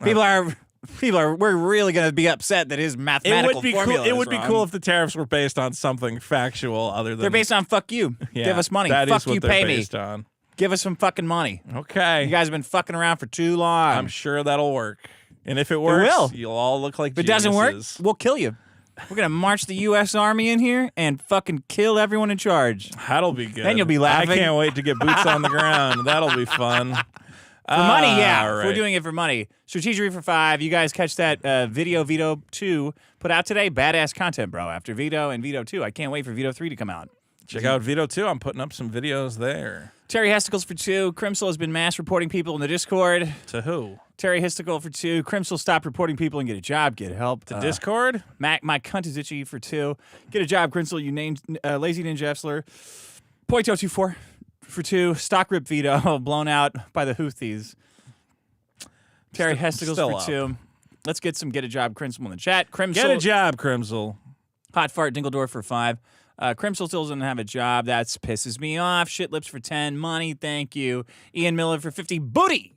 People are. We're really gonna be upset that his It mathematical would be cool. formula It would is be wrong. cool if the tariffs were based on something factual other than They're based on fuck you. Yeah, Give us money. That Fuck is what you. they're Pay me. based on. Give us some fucking money. Okay, You guys have been fucking around for too long. I'm sure that'll work. And if it works, will. you'll all look like If it doesn't work, geniuses. we'll kill you. We're gonna march the U.S. Army in here and fucking kill everyone in charge. That'll be good. Then you'll be laughing. I can't wait to get boots on the ground. That'll be fun. For money, yeah. All If we're right. doing it for money. Strategery for 5. You guys catch that Veto 2 put out today. Badass content, bro. After Veto and Veto 2. I can't wait for Veto 3 to come out. Check out Vito too. I'm putting up some videos there. Terry Hesticles for 2. Crimsel has been mass reporting people in the Discord. To who? Terry Hesticle for 2. Crimsel, stop reporting people and get a job. Get help. To Discord? Mac, my cunt is itchy for 2. Get a job, Crimsel. You named Lazy Ninja Effsler. Point024 for 2. Stock rip Veto blown out by the Houthis. Terry Hesticles still for up. 2. Let's get some get a job, Crimsel in the chat. Crimsel. Get a job, Crimsel. Hot fart Dingledore for 5. Crimsel still doesn't have a job. That pisses me off. Shit lips for 10. Money, thank you. Ian Miller for 50. Booty.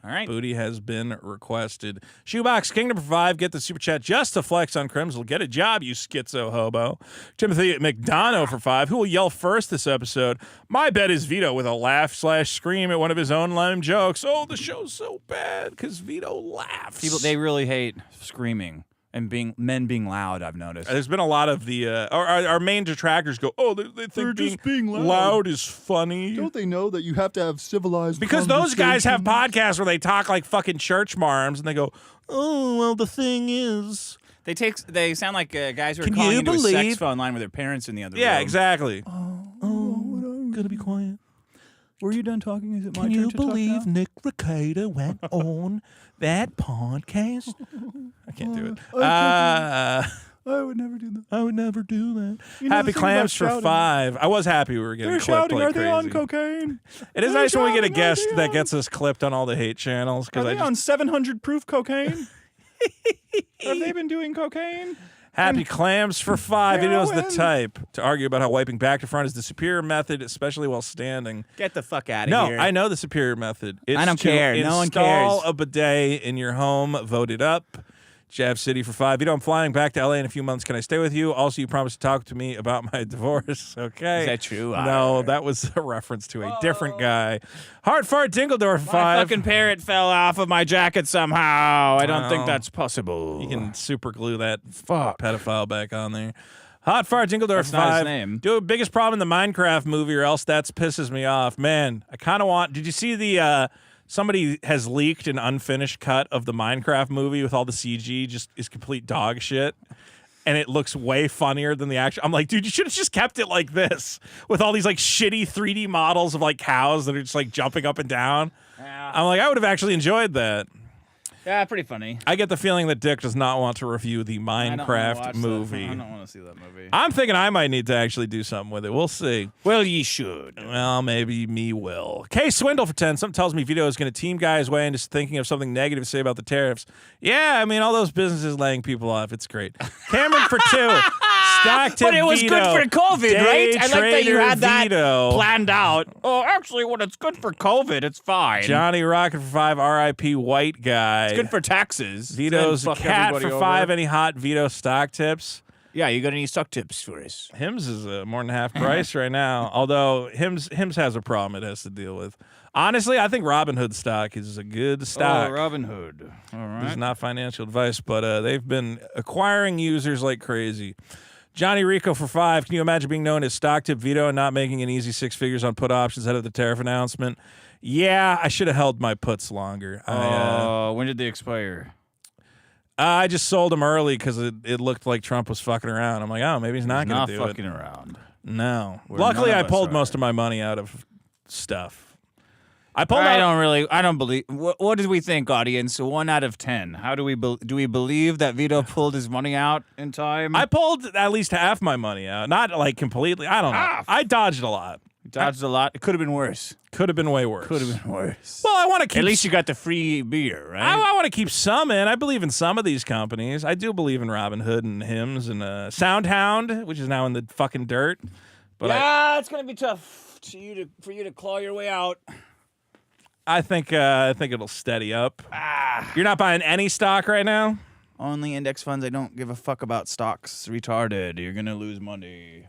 All right. Booty has been requested. Shoebox Kingdom for 5. Get the super chat just to flex on Crimsel. Get a job, you schizo hobo. Timothy McDonough for 5. Who will yell first this episode? My bet is Vito with a laugh/scream at one of his own lame jokes. Oh, the show's so bad because Vito laughs. People, they really hate screaming and men being loud, I've noticed. There's been a lot of the our main detractors go, oh, they think being loud is funny. Don't they know that you have to have civilized Because those guys have conversations? podcasts where they talk like fucking church marms and they go, oh, well, the thing is. They sound like guys who are Can calling you into a believe- sex phone line with their parents in the other room. Yeah, exactly. Gotta be quiet. Were you done talking? Is it my Can turn you to talk believe now? Nick Ricardo went on that podcast? I can't do it. I would never do that. I would never do that. You know Happy the thing clams about for shouting? 5. I was happy we were getting They're clipped shouting. like Are they crazy. on cocaine? It is They're nice when we get a shouting, are guest they that on- gets us clipped on all the hate channels Are because I they just on 700 proof cocaine? Have they been doing cocaine? Happy clams for 5. It was the Heroin. type to argue about how wiping back to front is the superior method, especially while standing. Get the fuck out of No, here. I know the superior method. It's I don't to care. No one install cares. a bidet in your home. Vote it up. Jab City for 5. I'm flying back to LA in a few months. Can I stay with you? Also, you promised to talk to me about my divorce. Okay. Is that true? No, that was a reference to a different guy. Hard fart Dingledore for 5. My fucking parrot fell off of my jacket somehow. I don't Wow. think that's possible. You can super glue that pedophile back on there. Hot fart Dingledore That's for not his 5. name. Dude, biggest problem in the Minecraft movie, or else that's pisses me off. Man, I kind of want. Did you see the? Somebody has leaked an unfinished cut of the Minecraft movie with all the CG just is complete dog shit. And it looks way funnier than the actual. I'm like, dude, you should have just kept it like this with all these like shitty 3D models of like cows that are just like jumping up and down. Yeah. I'm like, I would have actually enjoyed that. Yeah, pretty funny. I get the feeling that Dick does not want to review the Minecraft movie. I don't want to see that movie. I'm thinking I might need to actually do something with it. We'll see. Well, ye should. Well, maybe me will. K Swindle for 10. Something tells me Vito is going to team guys way into thinking of something negative to say about the tariffs. Yeah, I mean, all those businesses laying people off. It's great. Cameron for 2. Stock tip But it was Vito. good for COVID, right? Day I like that you trader had that Vito. planned out. Oh, actually, when it's good for COVID, it's fine. Johnny Rocket for 5, R.I.P. White guy. It's good for taxes. Vito's Then fuck cat everybody for over. 5. Any hot Vito stock tips? Yeah, you got any stock tips for us? Hims is more than half price right now. Although Hims has a problem it has to deal with. Honestly, I think Robinhood stock is a good stock. Oh, Robinhood. All right. This is not financial advice, but they've been acquiring users like crazy. Johnny Rico for 5. Can you imagine being known as Stock Tip Vito and not making an easy 6 figures on put options ahead of the tariff announcement? Yeah, I should have held my puts longer. When did they expire? I just sold them early because it looked like Trump was fucking around. I'm like, oh, maybe he's not going to do fucking it. around. No. Where Luckily, none I of us pulled are. most of my money out of stuff. I pulled I out. don't believe. What did we think, audience? 1 out of 10. How do we do we believe that Vito pulled his money out in time? I pulled at least half my money out. Not like completely. I don't know. Half? I dodged a lot. dodged a lot. It could have been worse. Could have been way worse. Could have been worse. Well, I want to keep. At least you got the free beer, right? I want to keep some in. I believe in some of these companies. I do believe in Robinhood and Hims and Soundhound, which is now in the fucking dirt. But yeah, it's gonna be tough for you to claw your way out. I think it'll steady up. You're not buying any stock right now? Only index funds. I don't give a fuck about stocks. Retarded. You're gonna lose money.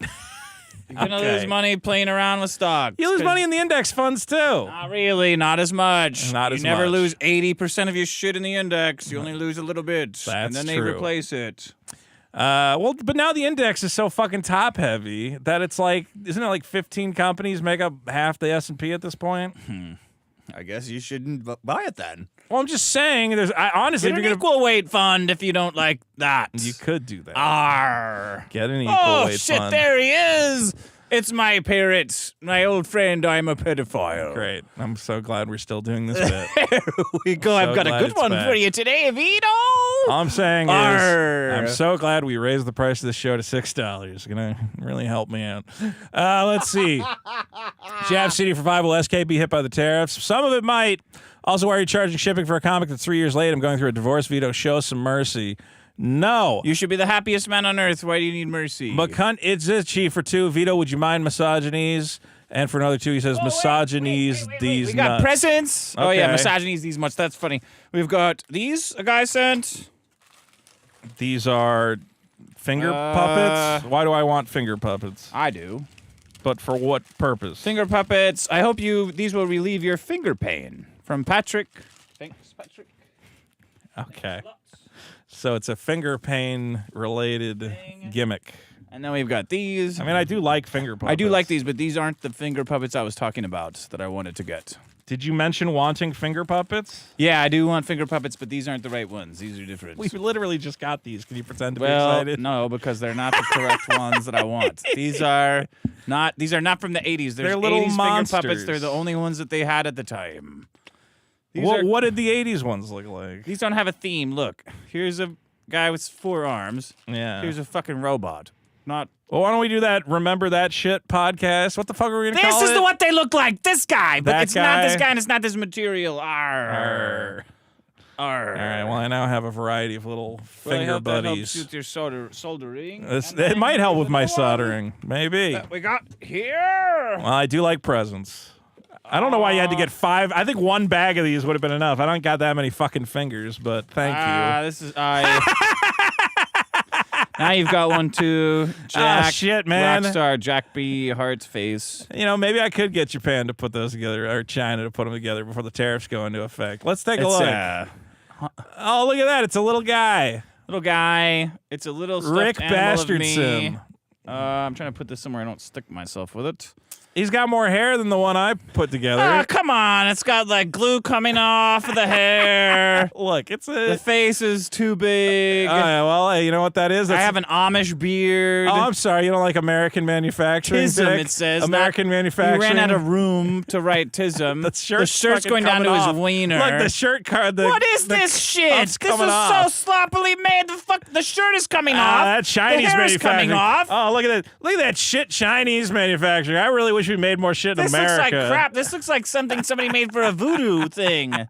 You're gonna lose money playing around with stocks. You lose money in the index funds too. Not really. Not as much. Not as You never much. lose 80% of your shit in the index. You only lose a little bit. That's and then they true. replace it. Well, but now the index is so fucking top heavy that it's like, isn't it like 15 companies make up half the S&P at this point? I guess you shouldn't buy it then. Well, I'm just saying. Honestly, Get if an you're gonna, equal weight fund if you don't like that. you could do that. Arr. Get an equal Oh, weight shit, fund. there he is. It's my parrot, my old friend. I'm a pedophile. Great. I'm so glad we're still doing this bit. There we go. I've got a glad good it's one back. for you today, Vito. All I'm saying is, Arr. I'm so glad we raised the price of this show to $6. It's gonna really help me out. Let's see. Jab City for 5. Will SK be hit by the tariffs? Some of it might. Also, why are you charging shipping for a comic that's 3 years late? I'm going through a divorce. Vito, show some mercy. No. You should be the happiest man on earth. Why do you need mercy? McCunt, it's itchy for 2. Vito, would you mind misogynies? And for another 2, he says misogynies these we got nuts. presents. Oh yeah, Okay. misogynies these much. That's funny. We've got these. A guy sent. These are finger puppets. Why do I want finger puppets? I do. But for what purpose? Finger puppets. I hope these will relieve your finger pain. From Patrick. Thanks, Patrick. Okay. So it's a finger pain related gimmick. And then we've got these. I mean, I do like finger puppets. I do like these, but these aren't the finger puppets I was talking about that I wanted to get. Did you mention wanting finger puppets? Yeah, I do want finger puppets, but these aren't the right ones. These are different. We literally just got these. Can you pretend to be Well, excited? no, because they're not the correct ones that I want. These are not from the 80s. There's They're little 80s monsters. finger puppets. They're the only ones that they had at the time. These are- What did the 80s ones look like? These don't have a theme. Look, here's a guy with 4 arms. Yeah. Here's a fucking robot. Not. Well, why don't we do that Remember That Shit podcast? What the fuck are we going to call it? This is what they look like. This guy, but That it's not this guy? guy, and it's not this material. Arr. Arr. Arr. All right, well, I now have a variety of little Well, I finger hope that buddies. helps with your soldering. It might help with my soldering. Maybe. That we got here. Well, I do like presents. I don't know why you had to get 5. I think 1 bag of these would have been enough. I don't got that many fucking fingers, but thank you. This is now you've got one too. Jack, shit, man. Rockstar Jack B. Hart's face. You know, maybe I could get Japan to put those together, or China to put them together before the tariffs go into effect. Let's take a look. Oh, look at that. It's a little guy. Little guy. It's a little stuffed Rick animal of me. Bastardson. I'm trying to put this somewhere I don't stick myself with it. He's got more hair than the one I put together. Ah, come on. It's got like glue coming off of the hair. Look, it's The a... face is too big. well, hey, you know what that is? I That's- have an Amish beard. Oh, I'm sorry. You don't like American manufacturing, Tism, Dick? it says. American He manufacturing. ran out of room to write Tism. The shirt's fucking going down to coming his off. wiener. Look, the shirt card. What is this shit? cuff's This is coming so off. sloppily made. The shirt is coming off. That Chinese the hair is manufacturing. coming off. Oh, look at that! Look at that shit Chinese manufacturing. I really wish we made more shit in This looks America. like crap. This looks like something somebody made for a voodoo thing.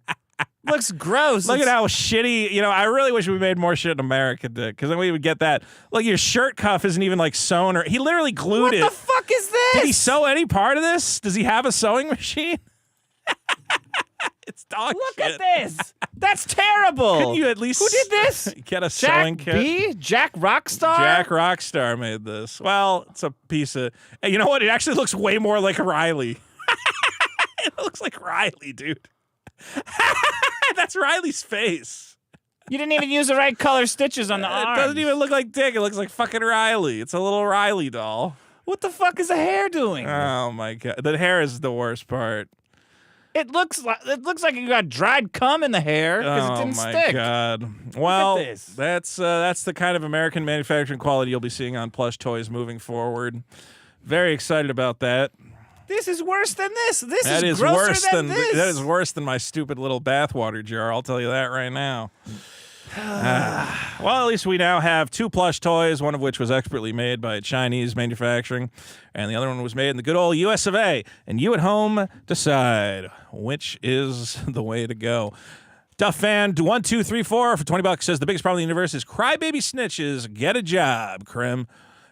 Looks gross. Look at how shitty, I really wish we made more shit in America, Dick, because then we would get that. Look, your shirt cuff isn't even like sewn, or he literally glued What it. the fuck is this? Did he sew any part of this? Does he have a sewing machine? It's dog Look shit. at this. That's terrible. Couldn't you at least Who did this? get a sewing Jack kit? B? Jack Rockstar? Jack Rockstar made this. Well, it's a piece of. And you know what? It actually looks way more like Riley. It looks like Riley, dude. That's Riley's face. You didn't even use the right color stitches on the It arms. doesn't even look like Dick. It looks like fucking Riley. It's a little Riley doll. What the fuck is the hair doing? Oh my god, the hair is the worst part. It looks like you got dried cum in the hair because it didn't my stick. god. Well, this. that's the kind of American manufacturing quality you'll be seeing on plush toys moving forward. Very excited about that. This is worse than this. This That is is grosser worse than this. that is worse than my stupid little bathwater jar. I'll tell you that right now. Well, at least we now have 2 plush toys, one of which was expertly made by Chinese manufacturing, and the other one was made in the good old US of A. And you at home decide which is the way to go. Duff fan 1234 for $20 says the biggest problem in the universe is crybaby snitches. Get a job, Crim.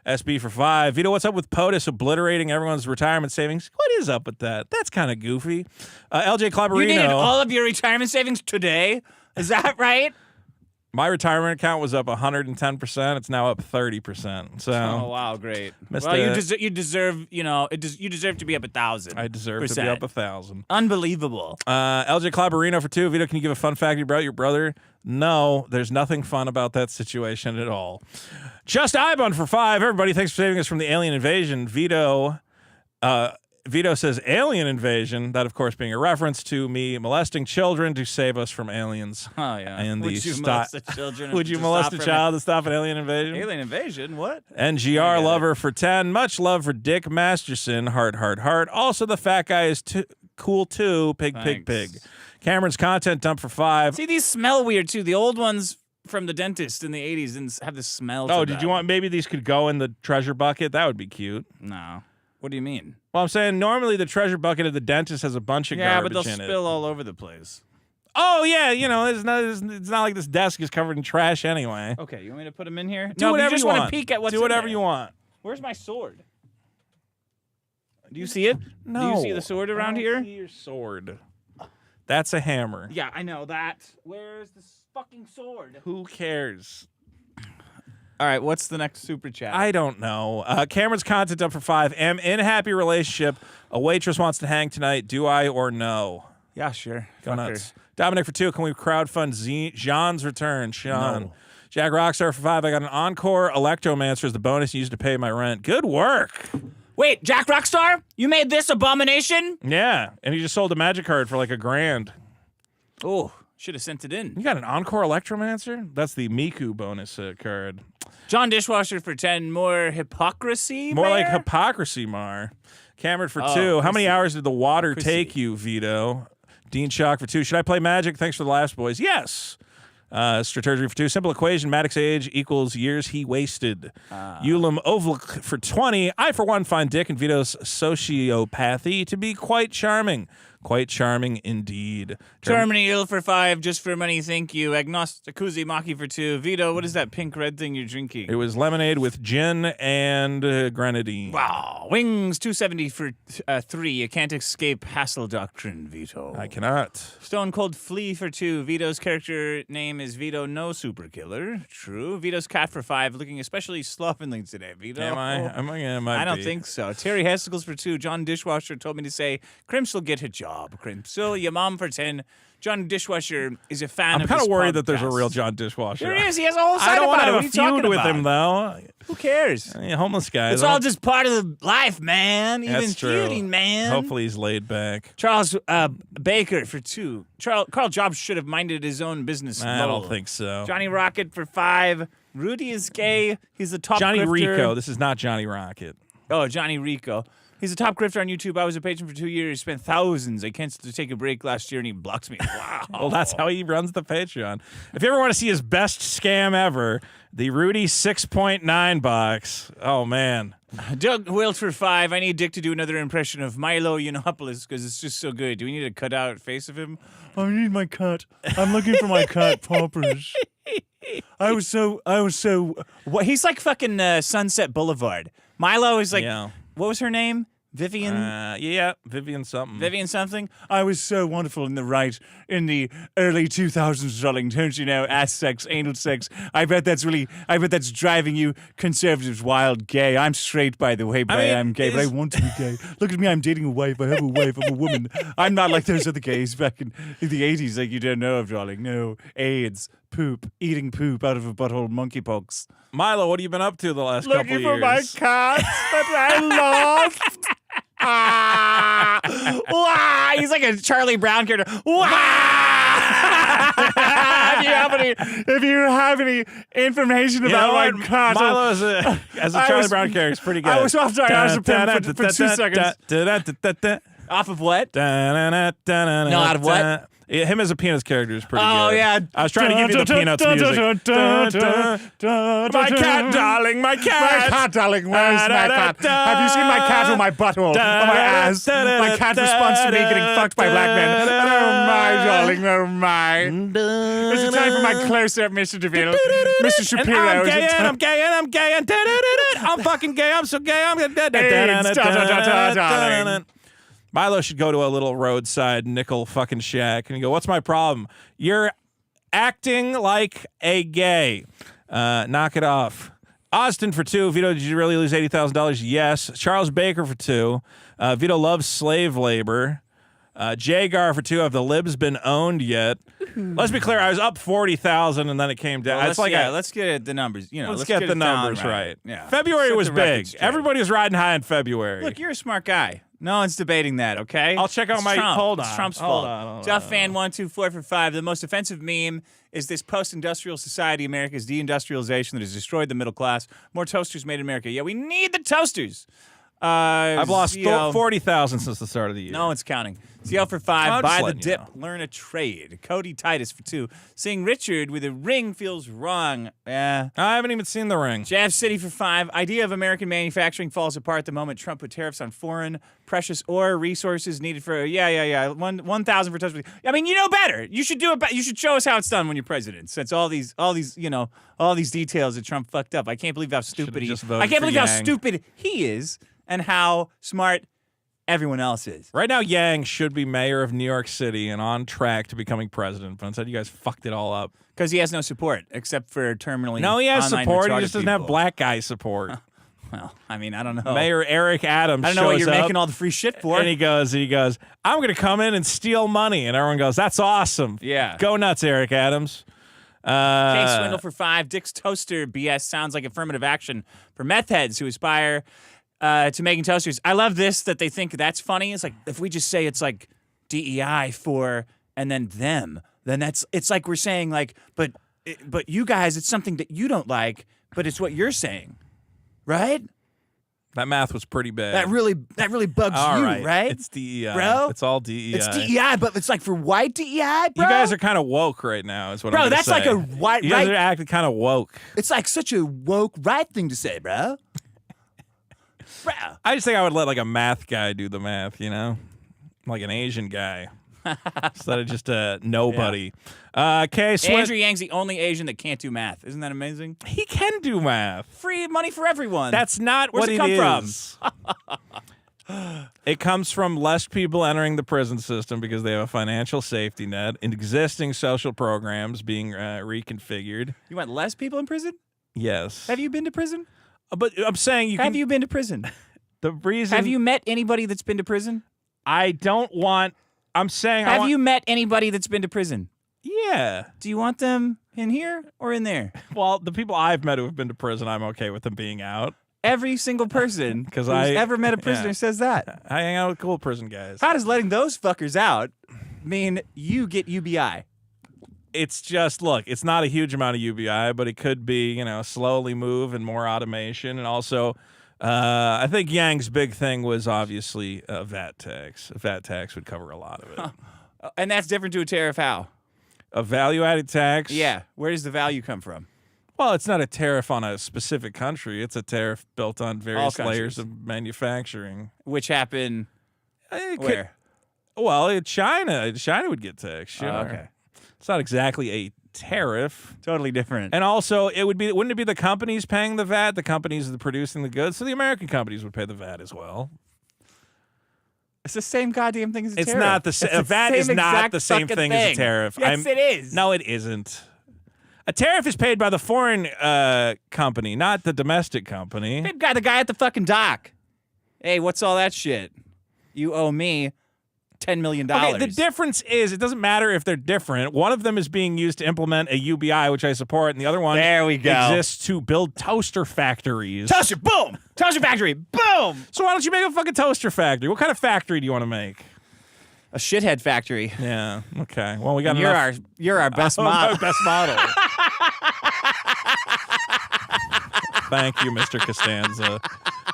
SB for 5. Vito, what's up with POTUS obliterating everyone's retirement savings? What is up with that? That's kind of goofy. LJ Clabarino. You needed all of your retirement savings today? Is that right? My retirement account was up 110%. It's now up 30%. So Oh wow, great. Missed Well, a- you deserve, you deserve to be up 1,000. I deserve to be up 1,000. Unbelievable. LJ Clabarino for 2. Vito, can you give a fun fact about your brother? No, there's nothing fun about that situation at all. Just Ibon for 5. Everybody, thanks for saving us from the alien invasion. Vito says alien invasion. That, of course, being a reference to me molesting children to save us from aliens. Oh yeah. And Would the you molest the children? Would you to molest stop a from child to stop an alien invasion? Alien invasion? What? NGR lover for 10. Much love for Dick Masterson. Heart, heart, heart. Also, the fat guy is cool too. Pig, pig, Thanks. pig. Cameron's content dump for 5. See, these smell weird too. The old ones from the dentist in the 80s didn't have the smell. Oh, to did them. you want maybe these could go in the treasure bucket? That would be cute. No. What do you mean? Well, I'm saying normally the treasure bucket of the dentist has a bunch of Yeah, but garbage they'll in spill it. all over the place. Oh yeah, it's not like this desk is covered in trash anyway. Okay, you want me to put them in here? Do no, whatever you just you want want. to peek at what's Do in whatever there. you want. Where's my sword? Do you see it? No. Do you see the sword around I here? don't see your sword. That's a hammer. Yeah, I know that. Where's the fucking sword? Who cares? All right, what's the next super chat? I don't know. Cameron's content up for 5. Am in a happy relationship. A waitress wants to hang tonight. Do I or no? Yeah, sure. Go Fuck nuts. her. Dominic for 2. Can we crowdfund Jean's return? Sean. No. Jack Rockstar for 5. I got an Encore Electromancer as the bonus used to pay my rent. Good work. Wait, Jack Rockstar? You made this abomination? Yeah, and he just sold a magic card for like $1,000. Oh, should have sent it in. You got an Encore Electromancer? That's the Miku bonus card. John Dishwasher for 10. More hypocrisy? More like Mayor? hypocrisy, Mar. Cameron for Oh, 2. How many Chrissy. hours did the water Chrissy. take you, Vito? Dean Shock for 2. Should I play Magic? Thanks for the laughs, boys. Yes. Strategy for 2. Simple equation. Maddox's age equals years he wasted. Ulam Ovlik for 20. I, for one, find Dick and Vito's sociopathy to be quite charming. Quite charming indeed. Germany ill for 5. Just for money, thank you. Agnosticuzi Maki for 2. Vito, what is that pink red thing you're drinking? It was lemonade with gin and grenadine. Wow. Wings 270 for 3. You can't escape hassle doctrine, Vito. I cannot. Stone Cold Flea for 2. Vito's character name is Vito No Super Killer. True. Vito's cat for 5. Looking especially slovenly today, Vito. Am I? Might I don't be. think so. Terry Hesticles for 2. John Dishwasher told me to say, Crims'll get a job. Crims'll, your mom for 10. John Dishwasher is a fan I'm of kind his of worried that there's a podcast. real John Dishwasher. There is. He has a whole side I don't want to have a feud with him, though. Who cares? Yeah, homeless guys. It's all just part of the life, man. Even That's true. feuding, man. Hopefully he's laid back. Charles Baker for 2. Carl Jobs should have minded his own business. I lol. don't think so. Johnny Rocket for 5. Rudy is gay. He's the top Johnny grifter. Rico. This is not Johnny Rocket. Oh, Johnny Rico. He's a top grifter on YouTube. I was a patron for 2 years. Spent thousands. I canceled to take a break last year, and he blocked me. Wow. Well, that's how he runs the Patreon. If you ever want to see his best scam ever, the Rudy 6.9 box. Oh, man. Doug Wilt for 5. I need Dick to do another impression of Milo Yiannopoulos because it's just so good. Do we need to cut out face of him? I need my cut. I'm looking for my cut, Poppers. I was so. What? He's like fucking Sunset Boulevard. Milo is like, Yeah. what was her name? Vivian? Yeah, Vivian something. Vivian something? I was so wonderful in the early 2000s, darling. Don't you know? Ass sex, anal sex. I bet that's driving you conservatives wild. Gay. I'm straight, by the way, but I'm gay, but I want to be gay. Look at me. I'm dating a wife. I have a wife. I'm a woman. I'm not like those other gays back in the 80s, like you don't know of, darling. No. AIDS. Poop. Eating poop out of a butthole. Monkeypox. Milo, what have you been up to the last couple Looking of for my years? cat that I lost. He's like a Charlie Brown character. If you have any information You know about what? my cat, Milo as a Charlie Brown character is pretty good. I was off diazepam for 2 seconds. Off of what? No, out of what? Him as a Peanuts character is pretty Oh, good. yeah. I was trying to give you the Peanuts music. My cat, darling, my cat. My cat, darling, where's my cat? Have you seen my cat or my butthole or my ass? My cat responds to me getting fucked by black men. Oh my, darling, oh my. Is it time for my close-up, Mr. DeVille? Mr. Shapiro. I'm is it gay and time- I'm gay and I'm gay and I'm fucking gay. I'm so gay. I'm darling. Milo should go to a little roadside nickel fucking shack and go, what's my problem? You're acting like a gay. Knock it off. Austin for 2. Vito, did you really lose $80,000? Yes. Charles Baker for 2. Vito loves slave labor. Jagar for 2. Have the libs been owned yet? Let's be clear. I was up 40,000 and then it came down. Let's get the numbers. Let's get the it down numbers right. Yeah. February Set was the record big. straight. Everybody was riding high in February. Look, you're a smart guy. No one's debating that, okay? I'll check out It's my- Trump. hold It's on. Trump's Hold fault. on. Duff fan 124 for 5. The most offensive meme is this post-industrial society, America's deindustrialization that has destroyed the middle class. More toasters made in America. Yeah, we need the toasters. I've lost ZL 40,000 since the start of the year. No one's counting. ZL for 5. I'm just Buy the letting you dip. know. Learn a trade. Cody Titus for 2. Seeing Richard with a ring feels wrong. Yeah. I haven't even seen the ring. Jav City for 5. Idea of American manufacturing falls apart the moment Trump put tariffs on foreign precious ore resources needed for 1,000 for toasters. I mean, you know better. You should do it. You should show us how it's done when you're president. Since all these details that Trump fucked up. I can't believe how stupid just I voted can't for believe how Yang. stupid he is and how smart everyone else is. Right now, Yang should be mayor of New York City and on track to becoming president. But instead, you guys fucked it all up. Because he has no support except for terminally. No, he has online support. He retarded just doesn't have people. black guy support. Well, I mean, I don't know. Mayor Eric Adams I don't know what shows you're up, making all the free shit for. and he goes, I'm going to come in and steal money. And everyone goes, that's awesome. Yeah. Go nuts, Eric Adams. Jake Swindle for 5. Dick's toaster BS sounds like affirmative action for meth heads who aspire to making toasters. I love this, that they think that's funny. It's like, if we just say it's like DEI for and then them, then it's like we're saying like, but you guys, it's something that you don't like, but it's what you're saying, right? That math was pretty bad. That really bugs All you, right? It's DEI, DEI. bro. It's all DEI. It's DEI, but it's like for white DEI, bro. You guys are kind of woke right now, is what Bro, I'm gonna that's say. like a white You guys right- are acting kind of woke. It's like such a woke right thing to say, bro. Bro. I just think I would let like a math guy do the math, like an Asian guy, instead of just a nobody. Okay, Andrew Yang's the only Asian that can't do math. Isn't that amazing? he can do math. Free money for everyone. That's not Where's what it come is. It comes from less people entering the prison system because they have a financial safety net and existing social programs being reconfigured. You want less people in prison? Yes. Have you been to prison? But I'm saying you Have can. you been to prison? The reason Have you met anybody that's been to prison? I don't want. I'm saying. I Have want, you met anybody that's been to prison? Yeah. Do you want them in here or in there? Well, the people I've met who have been to prison, I'm okay with them being out. Every single person 'Cause who's I- ever met a prisoner yeah. says that. I hang out with cool prison guys. How does letting those fuckers out mean you get UBI? It's just, look, it's not a huge amount of UBI, but it could be, slowly move and more automation. And also, I think Yang's big thing was obviously a VAT tax. A VAT tax would cover a lot of it. And that's different to a tariff how? A value-added tax? Yeah. Where does the value come from? Well, it's not a tariff on a specific country. It's a tariff built on various layers of manufacturing. Which happen where? Well, China. China would get taxed. Sure. Okay. It's not exactly a tariff. Totally different. And also, wouldn't it be the companies paying the VAT? The companies that are producing the goods? So the American companies would pay the VAT as well. It's the same goddamn thing as a tariff. It's not the same. A VAT is not the same thing as a tariff. Yes, it is. No, it isn't. A tariff is paid by the foreign company, not the domestic company. They've got the guy at the fucking dock. Hey, what's all that shit? You owe me $10 million. Okay, the difference is it doesn't matter if they're different. One of them is being used to implement a UBI, which I support, and the other one exists to build toaster factories. Toaster, boom! Toaster factory, boom! So why don't you make a fucking toaster factory? What kind of factory do you want to make? A shithead factory. Yeah. Okay. Well, we got You're our best model. Best model. Thank you, Mr. Costanza.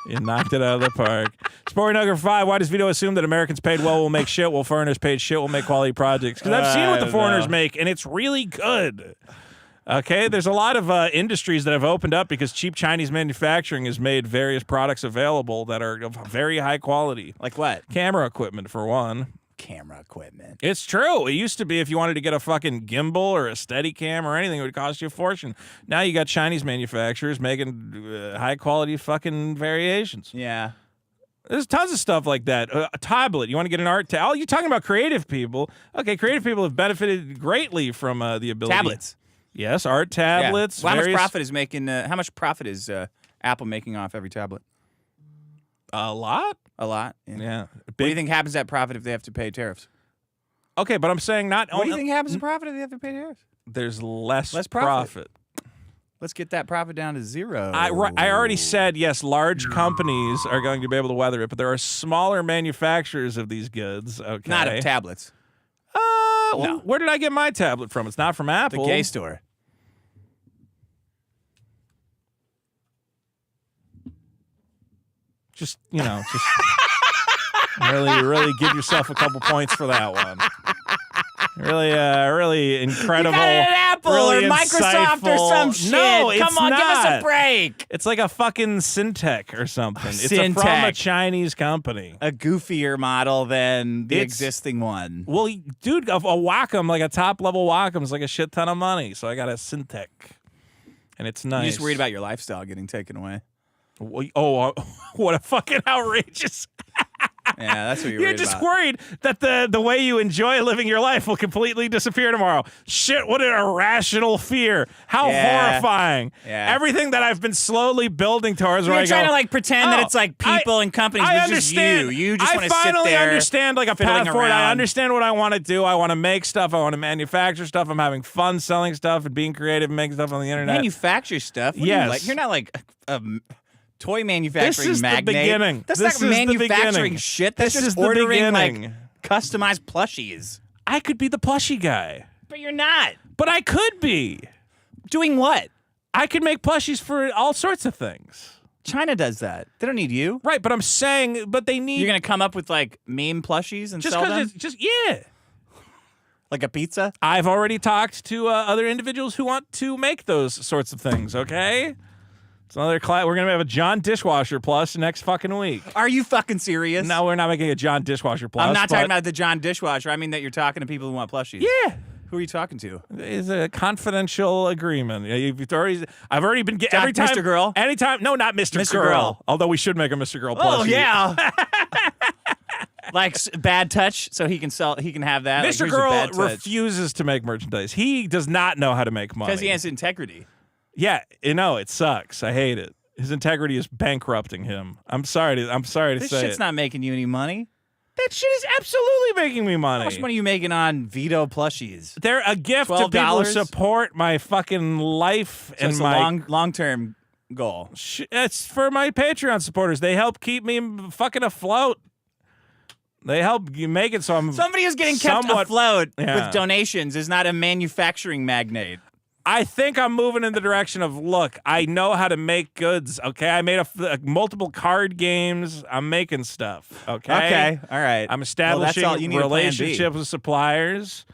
You knocked it out of the park. Sport number 5. Why does Vito assume that Americans paid well will make shit, while foreigners paid shit will make quality projects? Because I've seen what the foreigners make, and it's really good. Okay, there's a lot of industries that have opened up because cheap Chinese manufacturing has made various products available that are of very high quality. Like what? Camera equipment, for one. Camera equipment. It's true. It used to be if you wanted to get a fucking gimbal or a Steadicam or anything, it would cost you a fortune. Now you got Chinese manufacturers making high quality fucking variations. Yeah. There's tons of stuff like that. A tablet. You want to get an art tablet? Oh, you're talking about creative people. Okay, creative people have benefited greatly from the ability. Tablets. Yes, art tablets. Yeah. Well, how much profit is making? How much profit is Apple making off every tablet? A lot. A lot. Yeah. What do you think happens to that profit if they have to pay tariffs? Okay, but I'm saying not. What do you think happens to profit if they have to pay tariffs? There's less profit. Let's get that profit down to zero. I already said, yes, large companies are going to be able to weather it, but there are smaller manufacturers of these goods. Okay. Not of tablets. No. Where did I get my tablet from? It's not from Apple. The gay store. Just really give yourself a couple points for that one. Really incredible. You got it at Apple really or Microsoft or some shit. No, it's Come on, not. give us a break. It's like a fucking Syntec or something. It's from a Syntec. Chinese company. A goofier model than the existing one. Well, dude, a Wacom, like a top-level Wacom, is like a shit ton of money. So I got a Syntec. And it's nice. You're just worried about your lifestyle getting taken away. Oh, what a fucking outrageous... Yeah, that's what You're just worried that the way you enjoy living your life will completely disappear tomorrow. Shit, what an irrational fear. How horrifying. Yeah. Everything that I've been slowly building towards where You're I trying go, to like pretend that it's like people and companies, I but understand. just you. You just want to sit there. I finally understand like a path forward. I around. understand what I want to do. I want to make stuff. I want to manufacture stuff. I'm having fun selling stuff and being creative and making stuff on the internet. Manufacture stuff? What Yes. are you like? You're not like a toy manufacturing This is magnate. the beginning. That's This not is the manufacturing beginning. shit. That's This just is the ordering like beginning. customized plushies. I could be the plushie guy. But you're not. But I could be. Doing what? I could make plushies for all sorts of things. China does that. They don't need you. Right, but I'm saying, but they need... You're going to come up with like meme plushies and just sell them? it's just, yeah. Like a pizza? I've already talked to other individuals who want to make those sorts of things, okay? It's another class. We're going to have a John Dishwasher Plus next fucking week. Are you fucking serious? No, we're not making a John Dishwasher Plus. I'm not talking about the John Dishwasher. I mean that you're talking to people who want plushies. Yeah. Who are you talking to? It's a confidential agreement. I've already been getting every time. Mr. Girl? Anytime. No, not Mr. Mr. Girl. Girl. Although we should make a Mr. Girl plushie. Oh, yeah. Like bad touch, so he can sell. He can have that. Mr. Girl refuses to make merchandise. He does not know how to make money because he has integrity. Yeah, it sucks. I hate it. His integrity is bankrupting him. I'm sorry to This say shit's it. not making you any money. That shit is absolutely making me money. How much money are you making on Vito plushies? They're a gift to people who support my fucking life So and it's my a long-term goal. It's for my Patreon supporters. They help keep me fucking afloat. They help you make it so I'm Somebody who's getting kept somewhat afloat Yeah. with donations is not a manufacturing magnate. I think I'm moving in the direction of, look, I know how to make goods, okay? I made multiple card games. I'm making stuff, okay? Okay, all right. I'm Well, establishing that's all. You need a plan B. relationships with suppliers.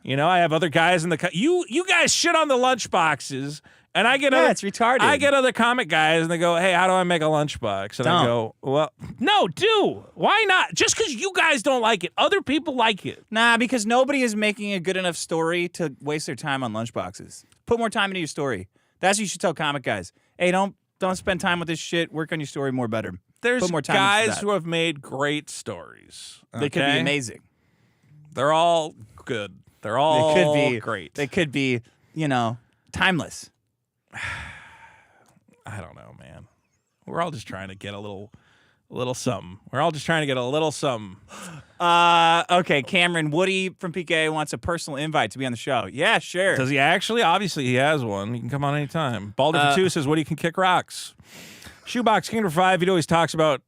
You know, I have other guys in the... You guys shit on the lunch boxes, and I get it's retarded. I get other comic guys, and they go, hey, how do I make a lunchbox? And I Don't. go, well, no, do. Why not? Just because you guys don't like it, other people like it. Nah, because nobody is making a good enough story to waste their time on lunchboxes. Put more time into your story. That's what you should tell comic guys. Hey, don't spend time with this shit. Work on your story more better. There's Put more time into guys that. who have made great stories. They could be okay? amazing. They're all good. They're all They could be great. They could be, timeless. I don't know, man. We're all just trying to get a little something. We're all just trying to get a little something. Okay, Cameron Woody from PK wants a personal invite to be on the show. Yeah, sure. Does he actually? Obviously, he has one. He can come on anytime. Balder for 2 says, Woody can kick rocks. Shoebox King for 5. He always talks about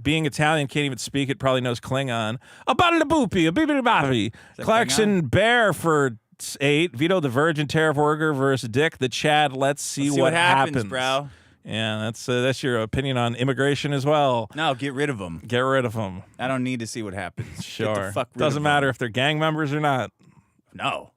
being Italian, can't even speak it, probably knows Klingon. A bada boopy, a bibbidi boppy. Clarkson Bear for 8. Vito the Virgin, Terraforger versus Dick the Chad. Let's see what happens, bro. Yeah, that's your opinion on immigration as well. No, get rid of them. Get rid of them. I don't need to see what happens. Sure. Get the fuck rid Doesn't of matter if they're gang members or not. them. No.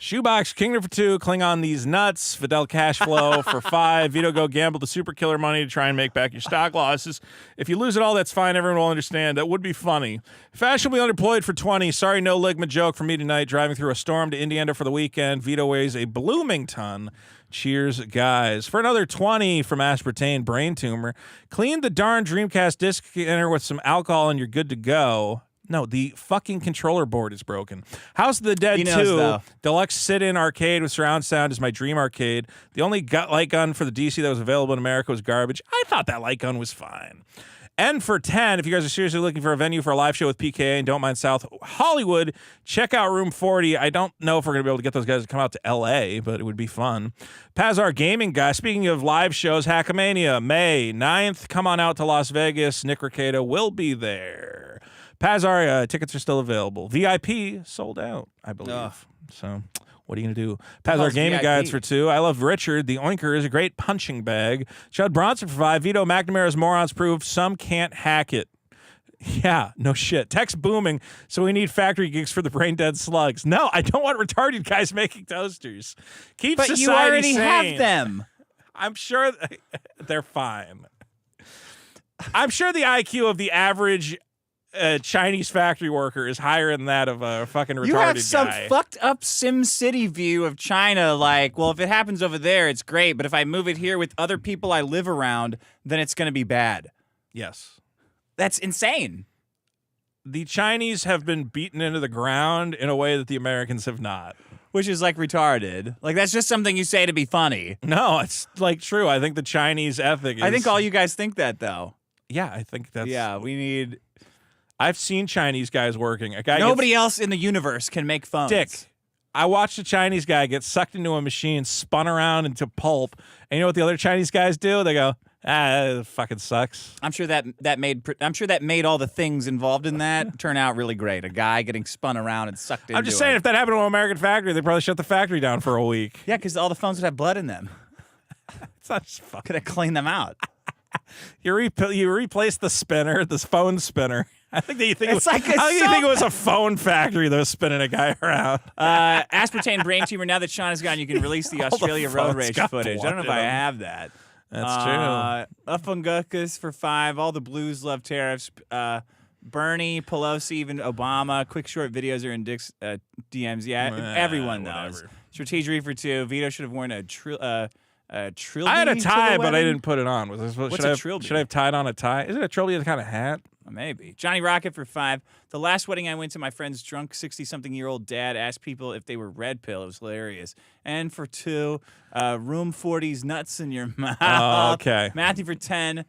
Shoebox Kingdom for 2, Klingon these nuts, Fidel Cashflow for 5, Vito go gamble the super killer money to try and make back your stock losses. If you lose it all, that's fine. Everyone will understand. That would be funny. Fashionably underemployed for 20. Sorry, no ligma joke for me tonight. Driving through a storm to Indiana for the weekend. Vito weighs a blooming ton. Cheers, guys. For another 20 from Aspartame Brain Tumor. Clean the darn Dreamcast disc scanner with some alcohol and you're good to go. No, the fucking controller board is broken. House of the Dead 2 though. Deluxe sit-in arcade with surround sound is my dream arcade. The only light gun for the DC that was available in America was garbage. I thought that light gun was fine. And for 10, if you guys are seriously looking for a venue for a live show with PKA and don't mind South Hollywood, check out Room 40. I don't know if we're going to be able to get those guys to come out to L.A., but it would be fun. Pazar Gaming Guy, speaking of live shows, Hackamania, May 9th. Come on out to Las Vegas. Nick Ricado will be there. Pazar, tickets are still available. VIP sold out, I believe. Ugh. So what are you going to do? Pazar hell's Gaming VIP? Guides for 2. I love Richard. The Oinker is a great punching bag. Chud Bronson for 5. Vito McNamara's morons prove some can't hack it. Yeah, no shit. Tech's booming, so we need factory gigs for the brain dead slugs. No, I don't want retarded guys making toasters. Keep But society you already sane. have them. I'm sure they're fine. I'm sure the IQ of the average Chinese factory worker is higher than that of a fucking retarded You have some guy. fucked up Sim City view of China, like, well, if it happens over there, it's great, but if I move it here with other people I live around, then it's going to be bad. Yes. That's insane. The Chinese have been beaten into the ground in a way that the Americans have not. Which is like retarded. Like, that's just something you say to be funny. No, it's like true. I think the Chinese ethic is... I think all you guys think that, though. Yeah, I think that's... Yeah, we need... I've seen Chinese guys working. A guy Nobody else in the universe can make phones. Dick. I watched a Chinese guy get sucked into a machine, spun around into pulp, and you know what the other Chinese guys do? They go, it fucking sucks. I'm sure that made all the things involved in that turn out really great. A guy getting spun around and sucked into I'm just saying, if that happened to an American factory, they'd probably shut the factory down for a week. Yeah, because all the phones would have blood in them. It's not just fucking... Could have cleaned them out. You replace the spinner, this phone spinner. I think that you think It's like a I think you think it soap- was a phone factory that was spinning a guy around. Aspartame Brain Tumor, now that Sean is gone, you can release the the Australia Road phones Rage got footage. I don't know if blood I in 'em. have that. That's true. Ufungucus for 5. All the blues love tariffs. Bernie, Pelosi, even Obama. Quick short videos are in Dick's DMs. Yeah, everyone knows. whatever. Strategery for 2. Vito should have worn a trilby. I had a to tie, the but I wedding? didn't put it on. Was I supposed, What's should, a I have, trilby? should I have tied on a tie? Isn't a trilby the kind of hat? Maybe. Johnny Rocket for 5. The last wedding I went to, my friend's drunk 60-something-year-old dad asked people if they were red pill. It was hilarious. And for 2, Room 40's nuts in your mouth. Oh, okay. Matthew for 10.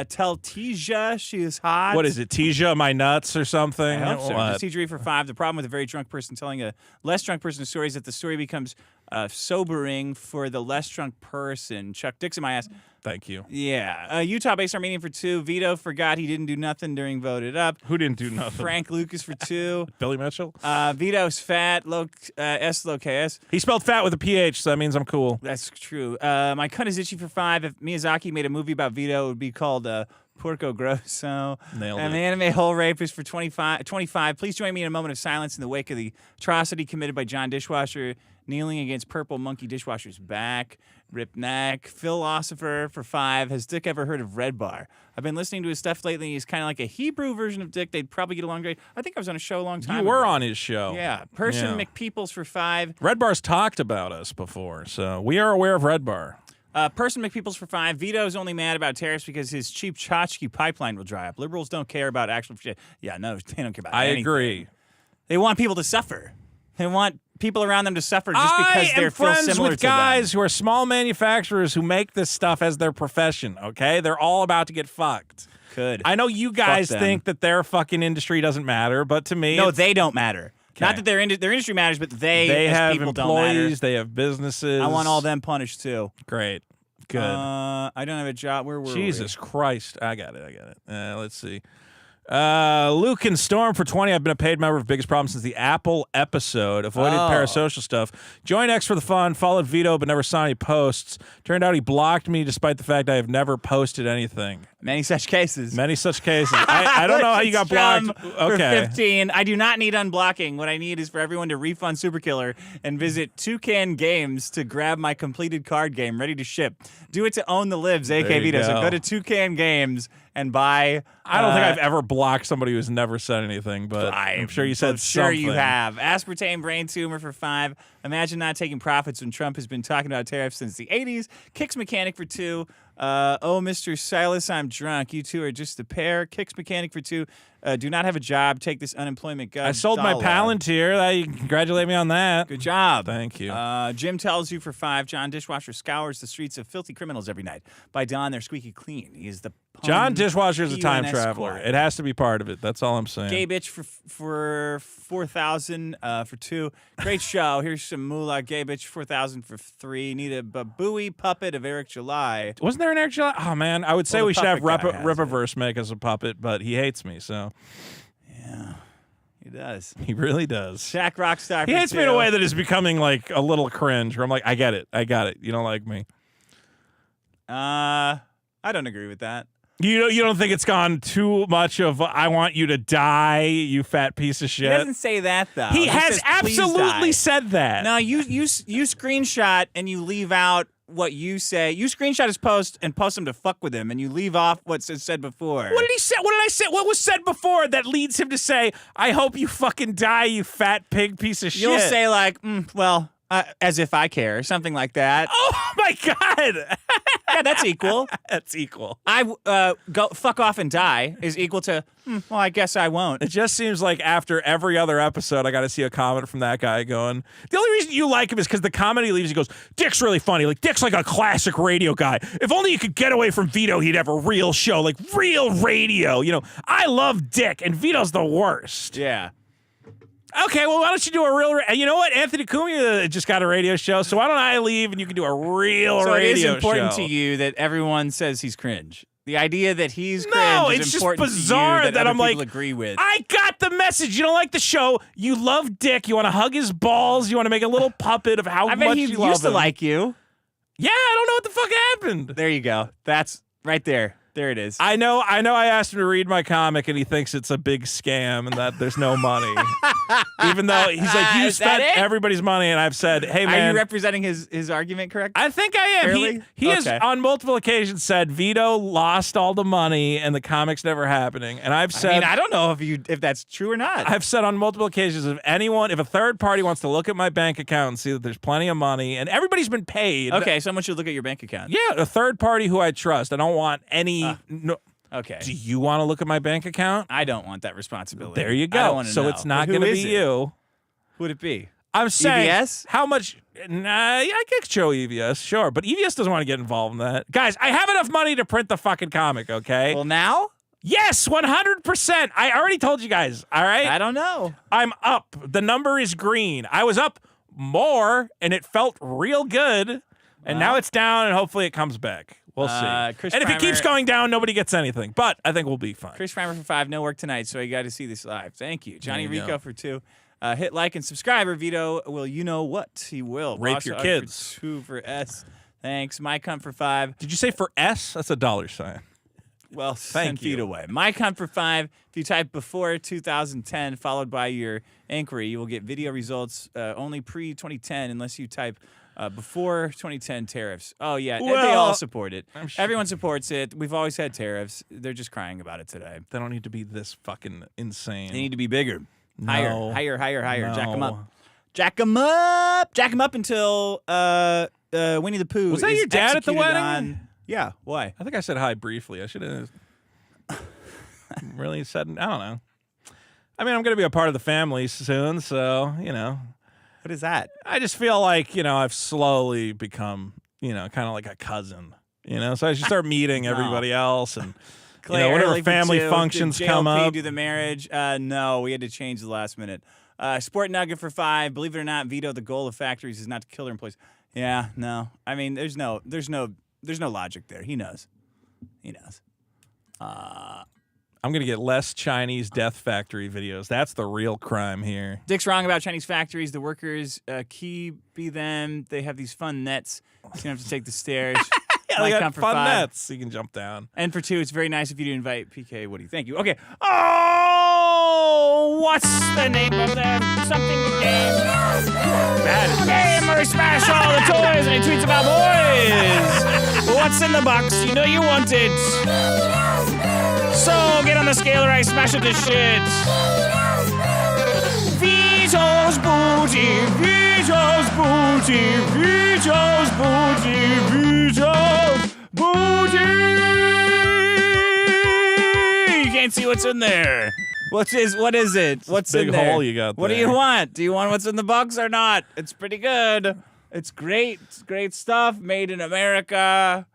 Tell Tisha she is hot. What is it, Tisha, my nuts or something? I hope so. What? Procedure for 5. The problem with a very drunk person telling a less drunk person a story is that the story becomes sobering for the less drunk person. Chuck Dixon, my ass. Thank you. Yeah. Utah-based Armenian for 2. Vito forgot he didn't do nothing during Voted Up. Who didn't do nothing? Frank Lucas for 2. Billy Mitchell? Vito's fat, low S, low KS. He spelled fat with a PH, so that means I'm cool. That's true. My cut is itchy for 5. If Miyazaki made a movie about Vito, it would be called Porco Grosso. Nailed And it. the anime Hole Rapist for 25. Please join me in a moment of silence in the wake of the atrocity committed by John Dishwasher kneeling against Purple Monkey Dishwasher's back. Rip neck. Philosopher for 5. Has Dick ever heard of Red Bar? I've been listening to his stuff lately. He's kind of like a Hebrew version of Dick. They'd probably get along great. I think I was on a show a long time You were ago. on his show. Yeah. Person Yeah. McPeoples for 5. Red Bar's talked about us before, so we are aware of Red Bar. Person McPeoples for 5. Vito's only mad about tariffs because his cheap tchotchke pipeline will dry up. Liberals don't care about actual shit. Yeah, no, they don't care about I anything. agree. They want people to suffer. They want people around them to suffer just because I they am feel friends similar with to them. guys who are small manufacturers who make this stuff as their profession, okay? They're all about to get fucked. Could. I know you guys them. think that their fucking industry doesn't matter, but to me, No, it's- they don't matter. Okay. Not that their industry matters, but they as have people don't matter. employees, they have businesses. I want all them punished too. Great. Good. I don't have a job. Where were Jesus Christ. I got it. Let's see. Luke and Storm for 20. I've been a paid member of Biggest Problem since the Apple episode. Avoided parasocial stuff. Joined X for the fun. Followed Vito, but never saw any posts. Turned out he blocked me despite the fact I have never posted anything. Many such cases. Many such cases. I don't know how you got blocked. For Okay. 15. I do not need unblocking. What I need is for everyone to refund Superkiller and visit Toucan Games to grab my completed card game ready to ship. Do it to own the libs, There AK you Vito. So go. go to Toucan Games and buy. I don't think I've ever blocked somebody who's never said anything, but I'm sure you said I'm sure something. you have. Aspartame brain tumor for 5. Imagine not taking profits when Trump has been talking about tariffs since the 80s. Kicks mechanic for 2. Oh, Mr. Silas, I'm drunk. You two are just a pair. Kicks mechanic for 2. Do not have a job. Take this unemployment gun. I sold my Palantir. You can congratulate me on that. Good job. Thank you. Jim tells you for 5. John Dishwasher scours the streets of filthy criminals every night. By dawn, they're squeaky clean. He is the John Dishwasher is a time PUNS traveler. squad. It has to be part of it. That's all I'm saying. Gay bitch for 4,000 for 2. Great show. Here's some moolah. Gay bitch 4,000 for 3. Need a babooey puppet of Eric July. Wasn't there an Eric July? Oh, man. I would say Well, the we should have puppet guy has Rippaverse make us a puppet, but he hates me, so Yeah, he does. he really does. Shaq Rockstar. He for hates 2. me in a way that is becoming like a little cringe, where I'm like, I get it. You don't like me. I don't agree with that. You don't think it's gone too much of I want you to die, you fat piece of He shit? doesn't say that though. He has says, "Please absolutely die." said that. No, you screenshot and you leave out what you say. You screenshot his post and post him to fuck with him, and you leave off what's said before. What did he say? What did I say? What was said before that leads him to say, I hope you fucking die, you fat pig piece of shit? You'll say like, well, as if I care, something like that. Oh my God. Yeah, that's equal. That's equal. I go fuck off and die is equal to, well, I guess I won't. It just seems like after every other episode, I got to see a comment from that guy going, the only reason you like him is because the comment he leaves, he goes, Dick's really funny. Like, Dick's like a classic radio guy. If only you could get away from Vito, he'd have a real show, like real radio. You know, I love Dick, and Vito's the worst. Yeah. Okay, well, why don't you do a real... you know what? Anthony Cumia just got a radio show, so why don't I leave and you can do a real So it radio is important show. to you that everyone says he's cringe. The idea that he's cringe No, is it's just important bizarre to you that that other I'm people like, agree with. I got the message. You don't like the show. You love Dick. You want to hug his balls. You want to make a little puppet of how I much bet he you love used to him. like you. Yeah, I don't know what the fuck happened. There you go. That's right there. There it is. I know I asked him to read my comic and he thinks it's a big scam and that there's no money. Even though he's like, you Is that spent it? everybody's money, and I've said, hey Are man. you representing his argument correct? I think I am. Fairly? He has Okay. on multiple occasions said Vito lost all the money and the comic's never happening. And I've said I mean, I don't know if that's true or not. I've said on multiple occasions, if a third party wants to look at my bank account and see that there's plenty of money, and everybody's been paid. Okay, someone should look at your bank account. Yeah, a third party who I trust. I don't want any. No, Okay. do you want to look at my bank account? I don't want that responsibility. There you I don't go. wanna So know. it's not But who going to is be it? you. Who would it be? I'm saying EVS? how much. Nah, I could show EVS, sure, but EVS doesn't want to get involved in that. Guys, I have enough money to print the fucking comic. Okay. Well, now Yes, 100%. I already told you guys. All right. I don't know. I'm up. The number is green. I was up more, and it felt real good. And now it's down, and hopefully it comes back. We'll see. Chris And if it keeps Primer- going down, nobody gets anything. But I think we'll be fine. Chris Primer for 5. No work tonight, so you got to see this live. Thank you. Johnny There you Rico go. for 2. Hit like and subscribe, or Vito will you know what? He will. Rape Boss your Hog kids. For 2 for S. Thanks. Mike Hunt for 5. Did you say for S? That's a $sign. Well, Thank 10 feet you. away. Mike Hunt for 5. If you type before 2010 followed by your inquiry, you will get video results only pre-2010 unless you type before 2010 tariffs. Oh, yeah. They Well, all support it. I'm sure- Everyone supports it. We've always had tariffs. They're just crying about it today. They don't need to be this fucking insane. They need to be bigger. No. Higher. Jack them No. up. Jack them up. Jack them up until Winnie the Pooh Was that is your dad at the executed wedding? on- Yeah. Why? I think I said hi briefly. I should have really said, I don't know. I mean, I'm going to be a part of the family soon, so, What is that? I just feel like, I've slowly become, kind of like a cousin, So I should start meeting everybody else and, whatever early for family 2. functions Did come JLP up. do the marriage? No, we had to change the last minute. Sport Nugget for 5. Believe it or not, Vito, the goal of factories is not to kill their employees. Yeah, no. I mean, there's no logic there. He knows. I'm going to get less Chinese death factory videos. That's the real crime here. Dick's wrong about Chinese factories. The workers, key be them. They have these fun nets, so you don't have to take the stairs. Yeah, Mike they got Hunt for fun 5. nets. You can jump down. And for 2, it's very nice of you to invite PK Woody. Thank you. Okay. Oh, what's the name of that something game? Game where we smash all the toys and he tweets about boys. What's in the box? You know you want it. So get on the scaler, I smash it to shit. Vito's booty, Vito's booty, Vito's booty, Vito's booty. You can't see what's in there. What is it? What's big in there? hole you got What do there. you want? Do you want what's in the box or not? It's pretty good. It's great. It's great stuff made in America.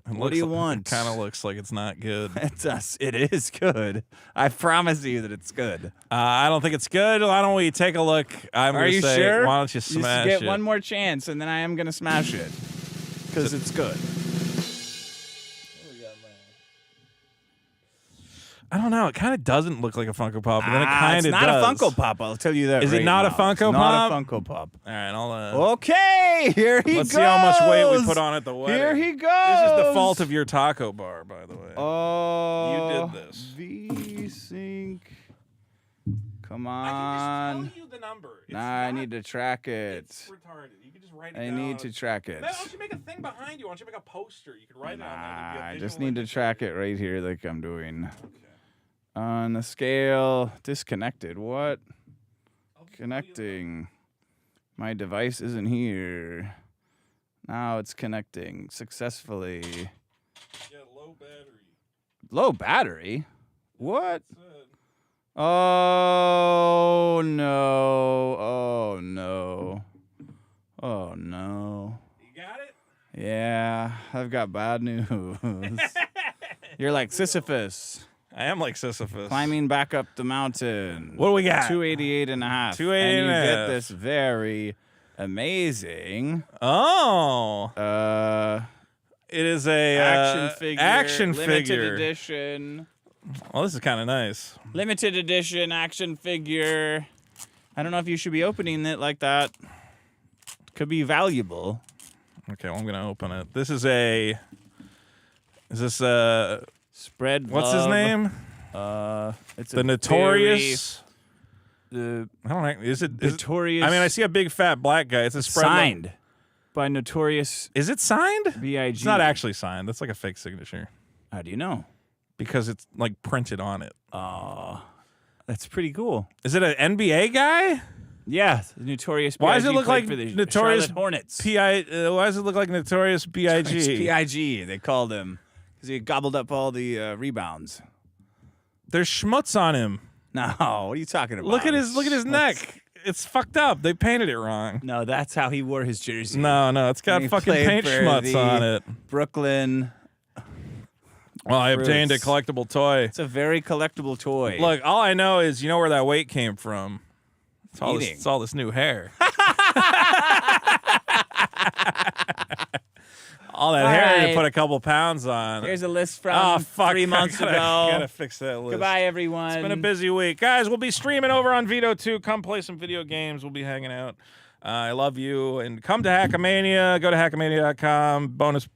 What do you want? It kind of looks like it's not good. It is good. I promise you that it's good. I don't think it's good. Why don't we take a look? I'm Are gonna you say, sure? Why don't you smash get it? one more chance, and then I am gonna smash it because it's good. I don't know. It kind of doesn't look like a Funko Pop, but then it kind It's of not does. a Funko Pop. I'll tell you that. Is it right not a now. Funko It's Not Pop? a Funko Pop. All right, I'll. Okay, here he Let's goes. see how much weight we put on at the wedding. Here he goes. This is the fault of your taco bar, by the way. Oh, You did this. V-Sync. Come I on. can just tell you the number. It's Nah, I not- need to track it. It's retarded. You can just write it I down. need to track it. Why don't you make a thing behind you? Why don't you make a poster? You could write it on there. It'd be a I visual just need to indicator. track it right here like I'm doing. On the scale, disconnected. What? Connecting. My device isn't here. Now it's connecting successfully. Yeah, low battery. Low battery? What? Oh no. Oh no. Oh no. You got it? Yeah, I've got bad news. You're like Sisyphus. I am like Sisyphus. Climbing back up the mountain. What do we got? 288 and a half. 288 and you and a get half. this very amazing Oh. It is a action figure. Action limited figure. edition. Well, this is kind of nice. Limited edition action figure. I don't know if you should be opening it like that. Could be valuable. Okay, well, I'm gonna open it. This is a. Is this a? Spread What's his love. name? It's The a Notorious. The I don't know. Is it? Notorious. I mean, I see a big fat black guy. It's a spread. signed by Notorious Is it signed? B.I.G. It's not actually signed. That's like a fake signature How do you know? because it's like printed on it. Oh, that's pretty cool. Is it an NBA guy? Yeah, the Notorious. Why does it B.I.G. look played like for the Notorious Charlotte Hornets? Why does it look like Notorious It's B.I.G.? B.I.G. They called him because he gobbled up all the rebounds. There's schmutz on him. No, what are you talking about? Look at his neck. It's fucked up. They painted it wrong. No, that's how he wore his jersey. No, it's got He fucking played paint for schmutz the on it. Brooklyn. Well, I obtained a Fruits. collectible toy. It's a very collectible toy. Look, all I know is you know where that weight came from. It's all, Eating. it's all this new hair. All that All hair right. to put a couple pounds on. Here's a list from Oh, fuck. 3 months ago. Gotta fix that list. Goodbye, everyone. It's been a busy week. Guys, we'll be streaming over on Veto 2. Come play some video games. We'll be hanging out. I love you. And come to Hackamania. Go to hackamania.com. Bonus